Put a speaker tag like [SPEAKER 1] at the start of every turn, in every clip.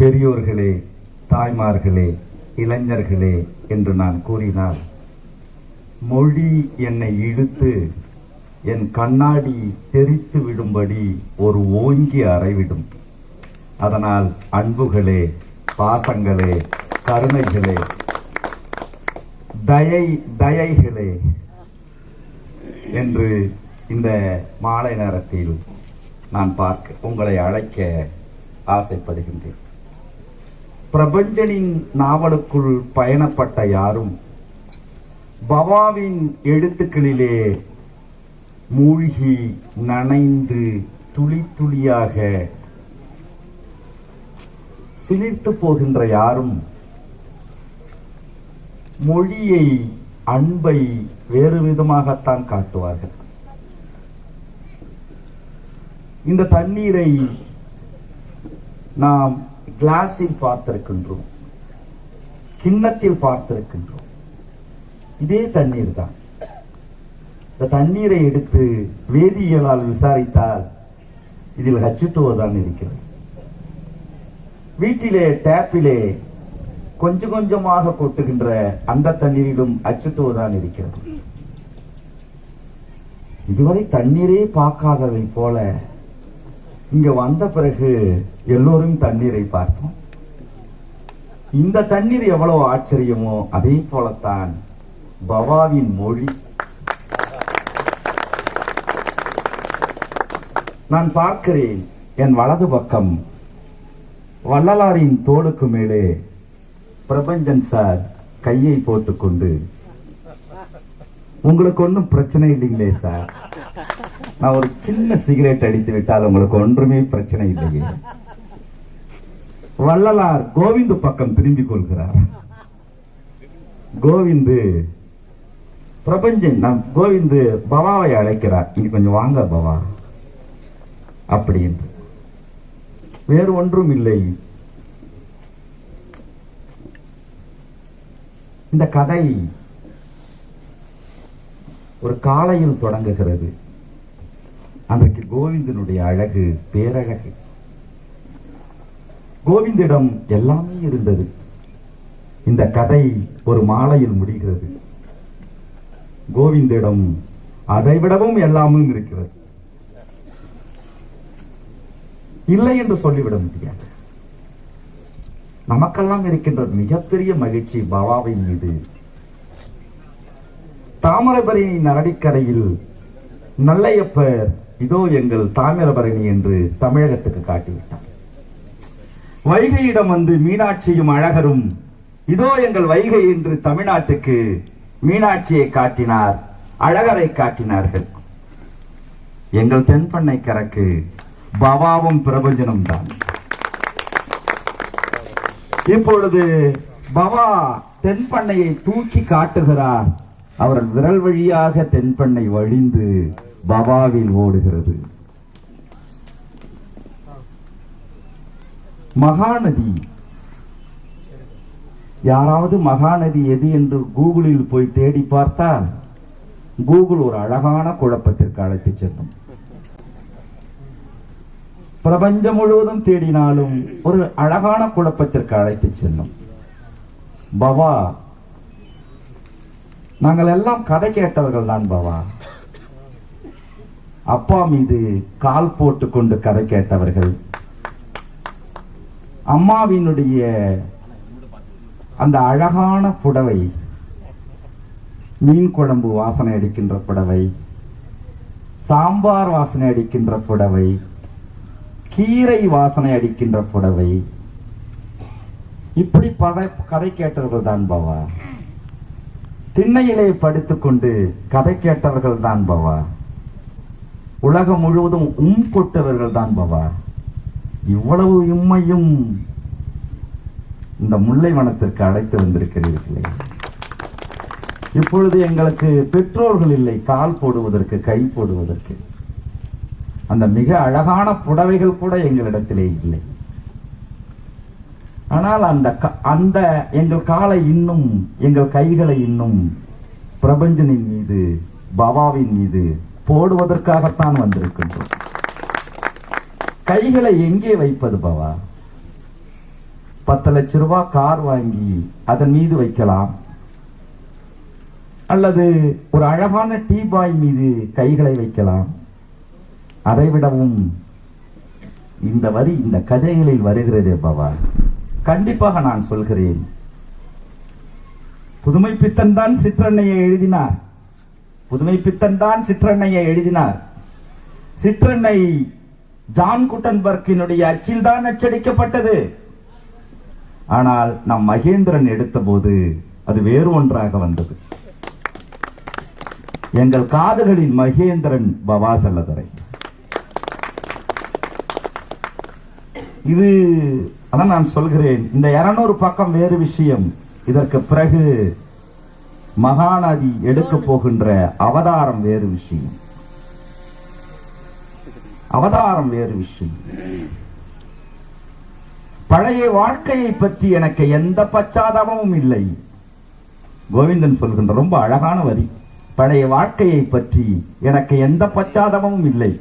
[SPEAKER 1] பெரியோர்களே, தாய்மார்களே, இளைஞர்களே என்று நான் கூறினால் மொழி என்னை இழுத்து என் கண்ணாடி தெரித்து விடும்படி ஒரு ஓங்கி அறைவிடும். அதனால் அன்புகளே, பாசங்களே, கருணைகளே, தயைகளே என்று இந்த மாலை நேரத்தில் நான் உங்களை அழைக்க ஆசைப்படுகின்றேன். பிரபஞ்சனின் நாவலுக்குள் பயணப்பட்ட யாரும் பவாவின் எழுத்துக்களிலே மூழ்கி நனைந்து துளி துளியாக சிலிர்த்து போகின்ற யாரும் மொழியை, அன்பை வேறு விதமாகத்தான் காட்டுவார்கள். இந்த தண்ணீரை நாம் கிளாஸில் பார்த்திருக்கின்றோம், கிண்ணத்தில் பார்த்திருக்கின்றோம். இதே தண்ணீர் தான். இந்த தண்ணீரை எடுத்து வேதியியலால் விசாரித்தால் இதில் H2O தான் இருக்கிறது. வீட்டிலே டேப்பிலே கொஞ்சம் கொஞ்சமாக கொட்டுகின்ற அந்த தண்ணீரிலும் H2O தான் இருக்கிறது. இதுவரை தண்ணீரே பார்க்காததை போல இங்க வந்த பிறகு எல்லோரும் தண்ணீரை பார்த்தோம். இந்த தண்ணீர் எவ்வளவு ஆச்சரியமோ அதே போலத்தான் பவாவின் மொழி. நான் பார்க்கிறேன், என் வலது பக்கம் வள்ளலாரின் தோளுக்கு மேலே பிரபஞ்சன் சார் கையை போட்டுக்கொண்டு, உங்களுக்கு ஒன்றும் பிரச்சனை இல்லைங்களே சார், நான் ஒரு சின்ன சிகரெட் அடித்து விட்டால் உங்களுக்கு ஒன்றுமே பிரச்சனை இல்லையே. வள்ளலார் கோவிந்து பக்கம் திரும்பிக் கொள்கிறார். கோவிந்து பிரபஞ்சன், கோவிந்து பவாவை அழைக்கிறார், இங்க கொஞ்சம் வாங்க பவா அப்படி என்று. வேறு ஒன்றும் இல்லை. இந்த கதை ஒரு காலையில் தொடங்குகிறது. அன்றைக்கு கோவிந்தனுடைய அழகு பேரழகு. கோவிந்திடம் எல்லாமே இருந்தது. இந்த கதை ஒரு மாலையில் முடிகிறது. கோவிந்திடம் அதைவிடவும் எல்லாமும் இருக்கிறது. இல்லை என்று சொல்லிவிட முடியாது. நமக்கெல்லாம் இருக்கின்ற மிகப்பெரிய மகிழ்ச்சி பவாவின் மீது. தாமிரபரணி நரடிக்கரையில் நல்லையப்பர் இதோ எங்கள் தாமிரபரணி என்று தமிழகத்துக்கு காட்டிவிட்டார். வைகையிடம் வந்து மீனாட்சியும் அழகரும் இதோ எங்கள் வைகை என்று தமிழ்நாட்டுக்கு மீனாட்சியை காட்டினார், அழகரை காட்டினார்கள். எங்கள் தென்பண்ணை கரக்கு பவாவும் பிரபஞ்சனும் தான். இப்பொழுது பவா தென்பண்ணையை தூக்கி காட்டுகிறார். அவர் விரல் வழியாக தென்பண்ணை வழிந்து பவாவில் ஓடுகிறது. மகாநதி, யாராவது மகாநதி எது என்று கூகுளில் போய் தேடி பார்த்தால் கூகுள் ஒரு அழகான குழப்பத்திற்கு அழைத்து செல்லும். பிரபஞ்சம் முழுவதும் தேடினாலும் ஒரு அழகான குழப்பத்திற்கு அழைத்து செல்லும். பவா, நாங்கள் எல்லாம் கதை கேட்டவர்கள் தான் பவா. அப்பா மீது கால் போட்டு கொண்டு கதை கேட்டவர்கள். அம்மாவினுடைய அந்த அழகான புடவை, மீன் குழம்பு வாசனை அடிக்கின்ற புடவை, சாம்பார் வாசனை அடிக்கின்ற புடவை, கீரை வாசனை அடிக்கின்ற புடவை, இப்படி கதை கேட்டவர்கள் தான் பவா. திண்ணையிலே படுத்துக்கொண்டு கதை கேட்டவர்கள் தான் பவா. உலகம் முழுவதும் கொட்டவர்கள் தான் பவா. இவ்வளவு உண்மையும் இந்த முல்லை வனத்திற்கு அழைத்து வந்திருக்கிறீர்களே. இப்பொழுது எங்களுக்கு பெற்றோர்கள் இல்லை கால் போடுவதற்கு, கை போடுவதற்கு. அந்த மிக அழகான புடவைகள் கூட எங்களிடத்திலே இல்லை. ஆனால் அந்த எங்கள் காலை இன்னும், எங்கள் கைகளை இன்னும் பிரபஞ்சனின் மீது, பவாவின் மீது போடுவதற்காகத்தான் வந்திருக்கின்றோம். கைகளை எங்கே வைப்பது பவா? 10 லட்சம் ரூபாய் கார் வாங்கி அதன் மீது வைக்கலாம், அல்லது ஒரு அழகான டீபாய் மீது கைகளை வைக்கலாம். அதைவிடவும் இந்த வரி இந்த கதைகளில் வருகிறதே பாபா, கண்டிப்பாக நான் சொல்கிறேன், புதுமை பித்தன் தான் சிற்றன்னையை எழுதினார். புதுமை பித்தன் தான் சிற்றன்னையை எழுதினார். சிற்றன்னை ஜான் குட்டன்பர்க்கினுடைய அச்சில் தான் அச்சடிக்கப்பட்டது. ஆனால் நம் மகேந்திரன் எடுத்த போது அது வேறு ஒன்றாக வந்தது. எங்கள் காதுகளில் மகேந்திரன் பவா செல்லதுரை. இது அதான் நான் சொல்கிறேன், இந்த 200 பக்கம் வேறு விஷயம். இதற்கு பிறகு மகாநதி எடுக்க போகின்ற அவதாரம் வேறு விஷயம். அவதாரம் வேறு விஷயம். பழைய வாழ்க்கையை பற்றி எனக்கு எந்த பச்சாதாபமும் இல்லை. கோவிந்தன் சொல்கின்ற ரொம்ப அழகான வரி, பழைய வாழ்க்கையை பற்றி எனக்கு எந்த பச்சாதாபமும் இல்லை.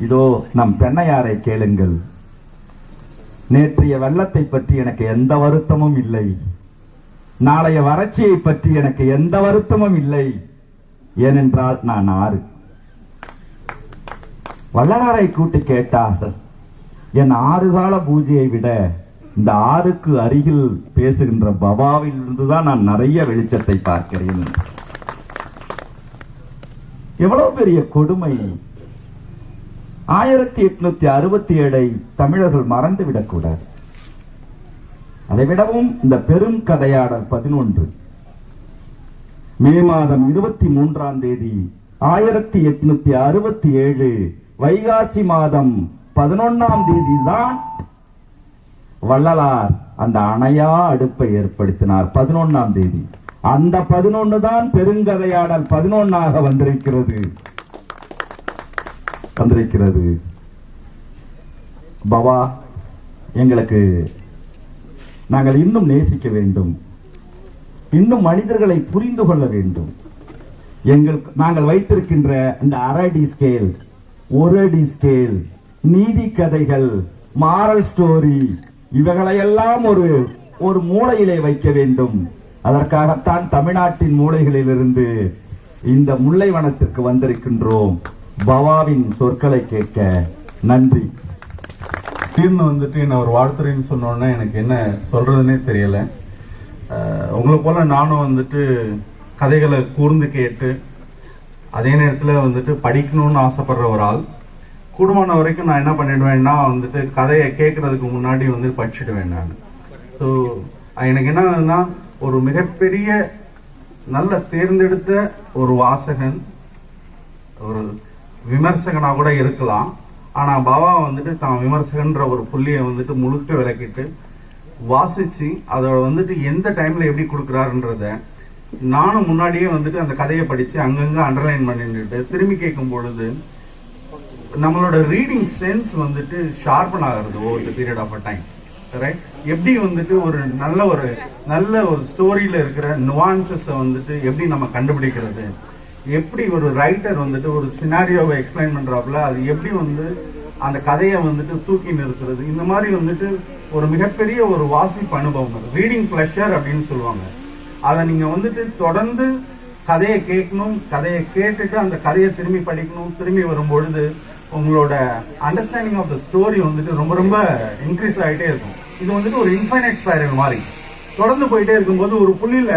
[SPEAKER 1] இதோ நம் பெண்ணையாரை கேளுங்கள், நேற்றைய வெள்ளத்தை பற்றி எனக்கு எந்த வருத்தமும் இல்லை, நாளைய வறட்சியை பற்றி எனக்கு எந்த வருத்தமும் இல்லை. ஏனென்றால் நான் ஆறு. வள்ளலாரை கூட்டி கேட்டார், என் 6 கால பூஜையை விட இந்த ஆறுக்கு அருகில் பேசுகின்ற பவாவில் இருந்துதான் நான் நிறைய வெளிச்சத்தை பார்க்கிறேன். எவ்வளவு பெரிய கொடுமை! 1867 தமிழர்கள் மறந்துவிடக் கூடாது. அதை விடவும் இந்த பெரும் கதையாடல் 11 மே மாதம் 23ஆம் தேதி 1867 வைகாசி மாதம் 11ஆம் தேதி தான் வள்ளலார் அந்த அணையா அடுப்பை ஏற்படுத்தினார். 11ஆம் தேதி. அந்த 11 தான் பெருங்கதையாடல் 11ஆக வந்திருக்கிறது. பவா, எங்களுக்கு நாங்கள் இன்னும் நேசிக்க வேண்டும், இன்னும் மனிதர்களை புரிந்து கொள்ள வேண்டும். நாங்கள் வைத்திருக்கின்ற இந்த அரடி ஸ்கேல், ஒரு அடி ஸ்கேல், நீதி கதைகள், மாரல் ஸ்டோரி, இவைகளையெல்லாம் ஒரு மூலையிலே வைக்க வேண்டும். அதற்காகத்தான் தமிழ்நாட்டின் மூலைகளிலிருந்து இந்த முல்லைவனத்திற்கு வந்திருக்கின்றோம். பவாவின் சொற்களை கேட்க நன்றி.
[SPEAKER 2] வந்துட்டு என்ன ஒரு வாழ்த்துறைன்னு சொன்னோன்னா எனக்கு என்ன சொல்றதுன்னே தெரியல. உங்களை போல நானும் வந்துட்டு கதைகளை கூர்ந்து கேட்டு அதே நேரத்தில் வந்துட்டு படிக்கணும்னு ஆசைப்படுற ஒரு ஆள். கூடுமான வரைக்கும் நான் என்ன பண்ணிடுவேன்னா வந்துட்டு கதையை கேட்கறதுக்கு முன்னாடி வந்து படிச்சுடுவேன் நான். ஸோ எனக்கு என்னன்னா, ஒரு மிகப்பெரிய நல்ல தேர்ந்தெடுத்த ஒரு வாசகன், ஒரு விமர்சகனாக கூட இருக்கலாம். ஆனால் பாபா வந்துட்டு தான் விமர்சகன்ற ஒரு புள்ளியை வந்துட்டு முழுக்க விளக்கிட்டு வாசிச்சு அதோட வந்துட்டு எந்த டைம்ல எப்படி கொடுக்குறாருன்றத நானும் முன்னாடியே வந்துட்டு அந்த கதையை படிச்சு அங்கங்க அண்டர்லைன் பண்ணிட்டு திரும்பி கேட்கும் பொழுது நம்மளோட ரீடிங் சென்ஸ் வந்துட்டு ஷார்பன் ஆகிறது over period of a time. Right? எப்படி வந்துட்டு ஒரு நல்ல ஒரு ஸ்டோரியில இருக்கிற நுவான்சஸை வந்துட்டு எப்படி நம்ம கண்டுபிடிக்கிறது, எப்படி ஒரு ரைட்டர் வந்துட்டு ஒரு சினாரியோவை எக்ஸ்பிளைன் பண்றாப்புல அது எப்படி வந்து அந்த கதையை வந்துட்டு தூக்கி நிறுத்துறது, இந்த மாதிரி வந்துட்டு ஒரு மிகப்பெரிய ஒரு வாசிப்பு அனுபவம், ரீடிங் பிளஷர் அப்படின்னு சொல்லுவாங்க. அதை நீங்க வந்துட்டு தொடர்ந்து கதையை கேட்கணும், கதையை கேட்டுட்டு அந்த கதையை திரும்பி படிக்கணும். திரும்பி வரும்பொழுது உங்களோட அண்டர்ஸ்டாண்டிங் ஆஃப் த ஸ்டோரி வந்துட்டு ரொம்ப ரொம்ப இன்க்ரீஸ் ஆகிட்டே இருக்கும். இது வந்துட்டு ஒரு இன்ஃபைனைட் ஸ்பைரல் மாதிரி தொடர்ந்து போயிட்டே இருக்கும்போது ஒரு புள்ளியில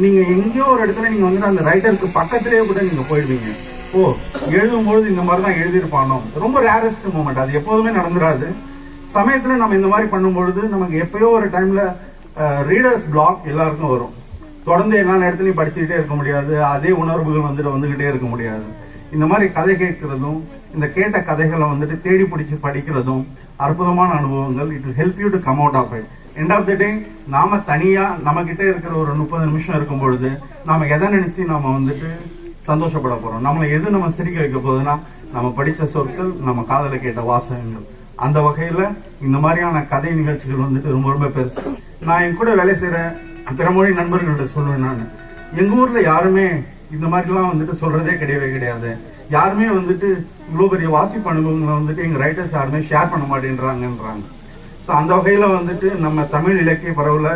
[SPEAKER 2] நீங்க எங்கேயோ ஒரு இடத்துல நீங்க வந்துட்டு அந்த ரைட்டருக்கு பக்கத்திலேயே கூட நீங்க போயிடுவீங்க. ஓ, எழுதும்போது இந்த மாதிரி தான் எழுதியிருப்பானோ. ரொம்ப ரேரஸ்ட் மூமெண்ட், அது எப்போதுமே நடந்துடாது. சமயத்துல நம்ம இந்த மாதிரி பண்ணும்பொழுது நமக்கு எப்பயோ ஒரு டைம்ல ரீடர்ஸ் பிளாக் எல்லாருக்கும் வரும். தொடர்ந்து எல்லா நேரத்திலையும் படிச்சுக்கிட்டே இருக்க முடியாது, அதே உணர்வுகள் வந்துகிட்டே இருக்க முடியாது. இந்த மாதிரி கதை கேட்கிறதும் இந்த கேட்ட கதைகளை வந்துட்டு தேடி பிடிச்சு படிக்கிறதும் அற்புதமான அனுபவங்கள். It will help you to come out of it. End of the day நாம தனியா நம்ம கிட்ட இருக்கிற ஒரு 30 நிமிஷம் இருக்கும் பொழுது நாம எதை நினைச்சு நாம வந்துட்டு சந்தோஷப்பட போறோம், நம்மளை எது நம்ம சிரிக்க வைக்க போகுதுன்னா நம்ம படிச்ச சொற்கள், நம்ம காதல கேட்ட வாசகங்கள். அந்த வகையில இந்த மாதிரியான கதை நிகழ்ச்சிகள் வந்துட்டு ரொம்ப ரொம்ப பெருசு. நான் என் கூட வேலை செய்யற பிறமொழி நண்பர்கள்ட்ட சொல்லுவேன், நான் எங்க ஊர்ல யாருமே இந்த மாதிரிலாம் வந்துட்டு சொல்றதே கிடையாது. யாருமே வந்துட்டு இவ்வளவு பெரிய வாசிப்பு அனுபவங்களை வந்துட்டு எங்க ரைட்டர்ஸ் யாருமே ஷேர் பண்ண மாட்டேன்றாங்கன்றாங்க. ஸோ அந்த வகையில் வந்துட்டு நம்ம தமிழ் இலக்கிய பரவல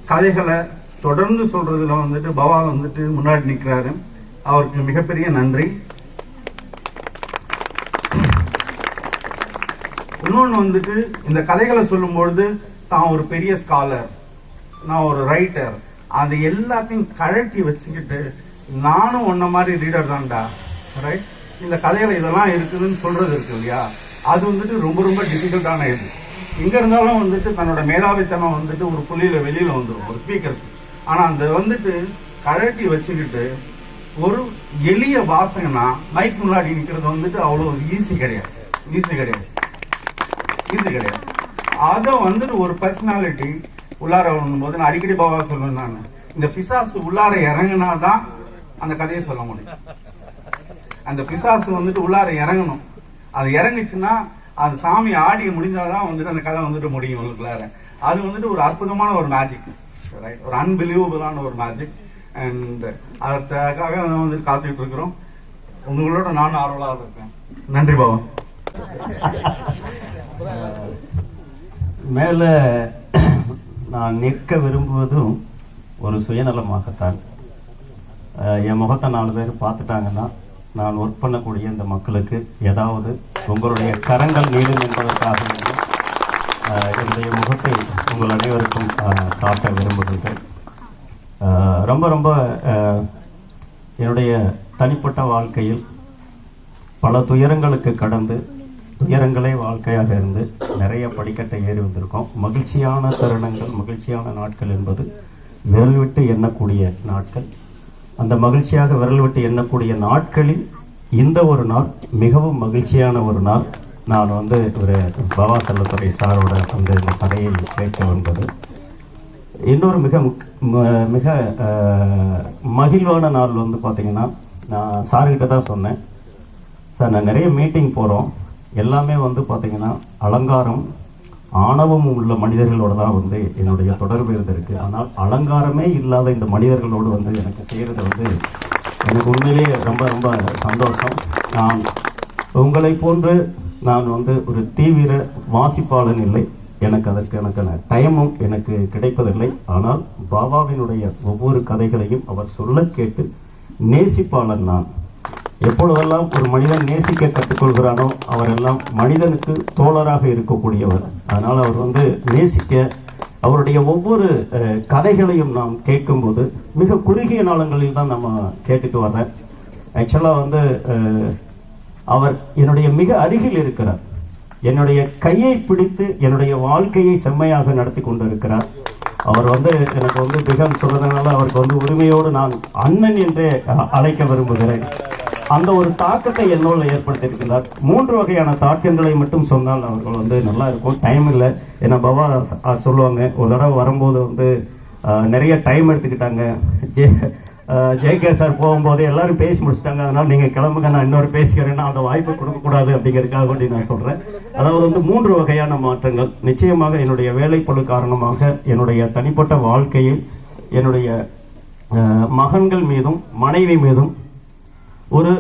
[SPEAKER 2] கதைகளை தொடர்ந்து சொல்றதுல வந்துட்டு பவா வந்துட்டு முன்னாடி நிற்கிறாரு. அவருக்கு மிகப்பெரிய நன்றி. இன்னொன்று வந்துட்டு இந்த கதைகளை சொல்லும்பொழுது தான் ஒரு பெரிய ஸ்காலர், நான் ஒரு ரைட்டர், அது எல்லாத்தையும் கழட்டி வச்சுக்கிட்டு நானும் ஒன்ன மாதிரி ரீடர் தான்டா, ரைட், இந்த கதையில இதெல்லாம் இருக்குதுன்னு சொல்றது இருக்கு இல்லையா, அது வந்துட்டு ரொம்ப ரொம்ப டிஃபிகல்ட்டான இது. எங்க இருந்தாலும் வந்துட்டு தன்னோட மேலாவித்தனம் வந்துட்டு ஒரு புள்ளியில வெளியில வந்துடும் ஒரு ஸ்பீக்கருக்கு. ஆனா அந்த வந்துட்டு கழட்டி வச்சுக்கிட்டு ஒரு எளிய வாசகனா மைக் முன்னாடி நிற்கிறது வந்துட்டு அவ்வளோ ஈஸி கிடையாது. அதை வந்துட்டு ஒரு பர்சனாலிட்டி உள்ளார வரும்போது நான் அடிக்கடி பாவா சொல்லுவேன், நான் இந்த பிசாசு உள்ளார இறங்கினாதான் அந்த கதையை சொல்ல முடியும். அந்த பிசாசு வந்துட்டு உள்ளார இறங்கணும். அது இறங்குச்சுன்னா அது சாமி ஆடி முடிஞ்சாதான் வந்துட்டு அந்த கதை வந்துட்டு முடியும் உங்களுக்குள்ளார. அது வந்துட்டு ஒரு அற்புதமான ஒரு மேஜிக், ரைட், ஒரு அன்பிலீவபிளான ஒரு மேஜிக். அண்ட் அதுக்காக வந்துட்டு காத்துக்கிட்டு இருக்கிறோம். உங்களோட நானும் ஆர்வலாக இருக்கேன். நன்றி பாவா.
[SPEAKER 3] மேலே நான் நிற்க விரும்புவதும் ஒரு சுயநலமாகத்தான். என் முகத்தை 4 பேர் பார்த்துட்டாங்கன்னா நான் ஒர்க் பண்ணக்கூடிய இந்த மக்களுக்கு ஏதாவது உங்களுடைய கரங்கள் நீளும் என்பதற்காக என்னுடைய முகத்தை உங்கள் அனைவருக்கும் காட்ட விரும்புகிறேன். ரொம்ப ரொம்ப என்னுடைய தனிப்பட்ட வாழ்க்கையில் பல துயரங்களுக்கு கடந்து துயரங்களே வாழ்க்கையாக இருந்து நிறைய படிக்கட்டை ஏறி வந்திருக்கோம். மகிழ்ச்சியான தருணங்கள், மகிழ்ச்சியான நாட்கள் என்பது விரல் விட்டு எண்ணக்கூடிய நாட்கள். அந்த மகிழ்ச்சியாக விரல் விட்டு எண்ணக்கூடிய நாட்களில் இந்த ஒரு நாள் மிகவும் மகிழ்ச்சியான ஒரு நாள். நான் வந்து ஒரு பவா செல்லத்துறை சாரோட வந்து இந்த கதையை கேட்க வந்தது. இன்னொரு மிக மகிழ்வான நாள் வந்து பார்த்தீங்கன்னா, நான் சார்கிட்ட தான் சொன்னேன், சார் நான் நிறைய மீட்டிங் போகிறோம், எல்லாமே வந்து பார்த்திங்கன்னா அலங்காரம் ஆணவம் உள்ள மனிதர்களோடு தான் வந்து என்னுடைய தொடர்பு இருந்திருக்கு. ஆனால் அலங்காரமே இல்லாத இந்த மனிதர்களோடு வந்து எனக்கு செய்கிறது வந்து எனக்கு உண்மையிலேயே ரொம்ப ரொம்ப சந்தோஷம். நான் உங்களை போன்று நான் வந்து ஒரு தீவிர வாசிப்பாளன் இல்லை, எனக்கு அதற்கான டைமும் எனக்கு கிடைப்பதில்லை. ஆனால் பாபாவினுடைய ஒவ்வொரு கதைகளையும் அவர் சொல்ல கேட்டு நேசிப்பாளன் நான். எப்பொழுதெல்லாம் ஒரு மனிதன் நேசிக்க கற்றுக்கொள்கிறானோ அவரெல்லாம் மனிதனுக்கு தோழராக இருக்கக்கூடியவர். அதனால் அவர் வந்து நேசிக்க, அவருடைய ஒவ்வொரு கதைகளையும் நாம் கேட்கும்போது மிக குறுகிய நாளங்களில் தான் நம்ம கேட்டுட்டு வர்றேன். ஆக்சுவலாக வந்து அவர் என்னுடைய மிக அருகில் இருக்கிறார். என்னுடைய கையை பிடித்து என்னுடைய வாழ்க்கையை செம்மையாக நடத்தி கொண்டு இருக்கிறார். அவர் வந்து எனக்கு வந்து மிக சொல்றதுனால அவருக்கு வந்து உரிமையோடு நான் அண்ணன் என்றே அழைக்க விரும்புகிறேன். அந்த ஒரு தாக்கத்தை என்னோட ஏற்படுத்தியிருக்கிறார். 3 வகையான தாக்கங்களை மட்டும் சொன்னால் அவர்கள் வந்து நல்லா இருக்கும். டைம் இல்லை, ஏன்னா பவா சொல்லுவாங்க, ஒரு தடவை வரும்போது வந்து நிறைய டைம் எடுத்துக்கிட்டாங்க. ஜேகே சார் போகும்போது எல்லாரும் பேசி முடிச்சிட்டாங்க, அதனால் நீங்கள் கிளம்புங்க, நான் இன்னொரு பேசிக்கிறேன்னா அந்த வாய்ப்பை கொடுக்கக்கூடாது அப்படிங்கிறதுக்காக வேண்டி நான் சொல்கிறேன். அதாவது வந்து 3 வகையான மாற்றங்கள். நிச்சயமாக என்னுடைய வேலைப்பளு காரணமாக என்னுடைய தனிப்பட்ட வாழ்க்கையில் என்னுடைய மகன்கள் மீதும் மனைவி மீதும் ஒரு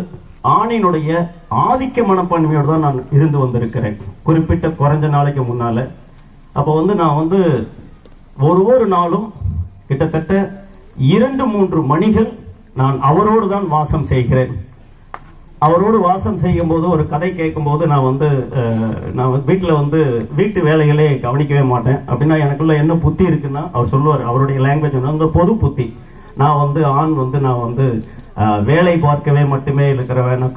[SPEAKER 3] ஆணினுடைய ஆதிக்க மனப்பான்மையோடு தான் நான் இருந்து வந்திருக்கிறேன். குறிப்பிட்ட குறைஞ்ச நாளைக்கு முன்னால அப்போ வந்து நான் வந்து ஒவ்வொரு நாளும் கிட்டத்தட்ட 2-3 மணிகள் நான் அவரோடு தான் வாசம் செய்கிறேன். அவரோடு வாசம் செய்யும் போது ஒரு கதை கேட்கும் போது நான் வீட்டில் வந்து வீட்டு வேலைகளே கவனிக்கவே மாட்டேன். அப்படின்னா எனக்குள்ள என்ன புத்தி இருக்குன்னா அவர் சொல்லுவார், அவருடைய லாங்குவேஜ் வந்து பொது புத்தி. நான் வந்து ஆண் வந்து நான் வந்து வேலை பார்க்கவே மட்டுமே இருக்கிறவன், நான்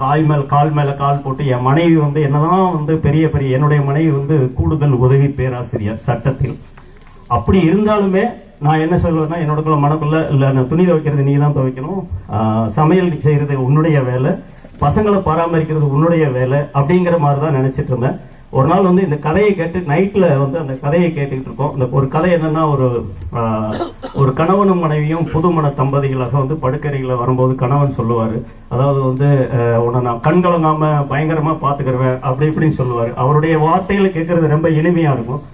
[SPEAKER 3] கால் மேல கால் போட்டு என் மனைவி வந்து என்னதான் வந்து பெரிய என்னுடைய மனைவி வந்து கூடுதல் உதவி பேராசிரியர் சட்டத்தில். அப்படி இருந்தாலுமே நான் என்ன சொல்லுவேன்னா, என்னோட மனக்குள்ள இல்லை, நான் துணி துவைக்கிறது நீ தான் துவைக்கணும், சமையல் செய்யறது உன்னுடைய வேலை, பசங்களை பராமரிக்கிறது உன்னுடைய வேலை அப்படிங்கிற மாதிரி தான் நினைச்சிட்டு இருந்தேன். ஒரு நாள் வந்து இந்த கதையை கேட்டு நைட்ல வந்து அந்த கதையை கேட்டுக்கிட்டு இருக்கோம். இந்த ஒரு கதை என்னன்னா, ஒரு கணவனும் மனைவியும் புதுமண தம்பதிகளாக வந்து படுக்கறையில் வரும்போது கணவன் சொல்லுவார், அதாவது வந்து உன்னை நான் கண்கலங்காம பயங்கரமா பாத்துக்கிறவேன் அப்படி இப்படின்னு சொல்லுவார். அவருடைய வார்த்தைகளை கேட்கறது ரொம்ப இனிமையா இருக்கும்.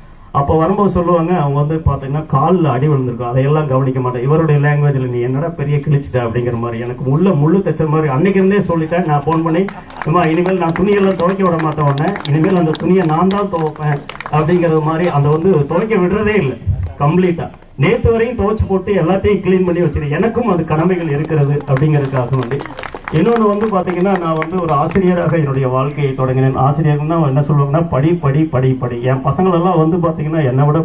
[SPEAKER 3] அப்போ வரும்போது சொல்லுவாங்க, அவங்க வந்து பார்த்தீங்கன்னா காலில் அடி விழுந்திருக்கும், அதையெல்லாம் கவனிக்க மாட்டேன். இவருடைய லாங்குவேஜில் நீ என்னடா பெரிய கிழிச்சிட்ட அப்படிங்கிற மாதிரி எனக்கு முள்ளு தைச்ச மாதிரி அன்னைக்கு இருந்தே சொல்லிட்டேன். நான் ஃபோன் பண்ணி, அம்மா இனிமேல் நான் துணியெல்லாம் துவைக்க விட மாட்டேன் உடனே, இனிமேல் அந்த துணியை நான் தான் துவைப்பேன் அப்படிங்கிறது மாதிரி அந்த வந்து துவைக்க விடுறதே இல்லை கம்ப்ளீட்டா. நேற்று வரையும் துவைச்சு போட்டு எல்லாத்தையும் கிளீன் பண்ணி வச்சிருக்கேன். எனக்கும் அது கடமைகள் இருக்கிறது அப்படிங்கிறதுக்காக வந்து. இன்னொன்று வந்து பார்த்தீங்கன்னா, நான் வந்து ஒரு ஆசிரியராக என்னுடைய வாழ்க்கையை தொடங்கினேன். ஆசிரியர்னா என்ன சொல்லுவாங்கன்னா, படி படி படி படி. என் பசங்களெல்லாம் வந்து பார்த்தீங்கன்னா என்னை விட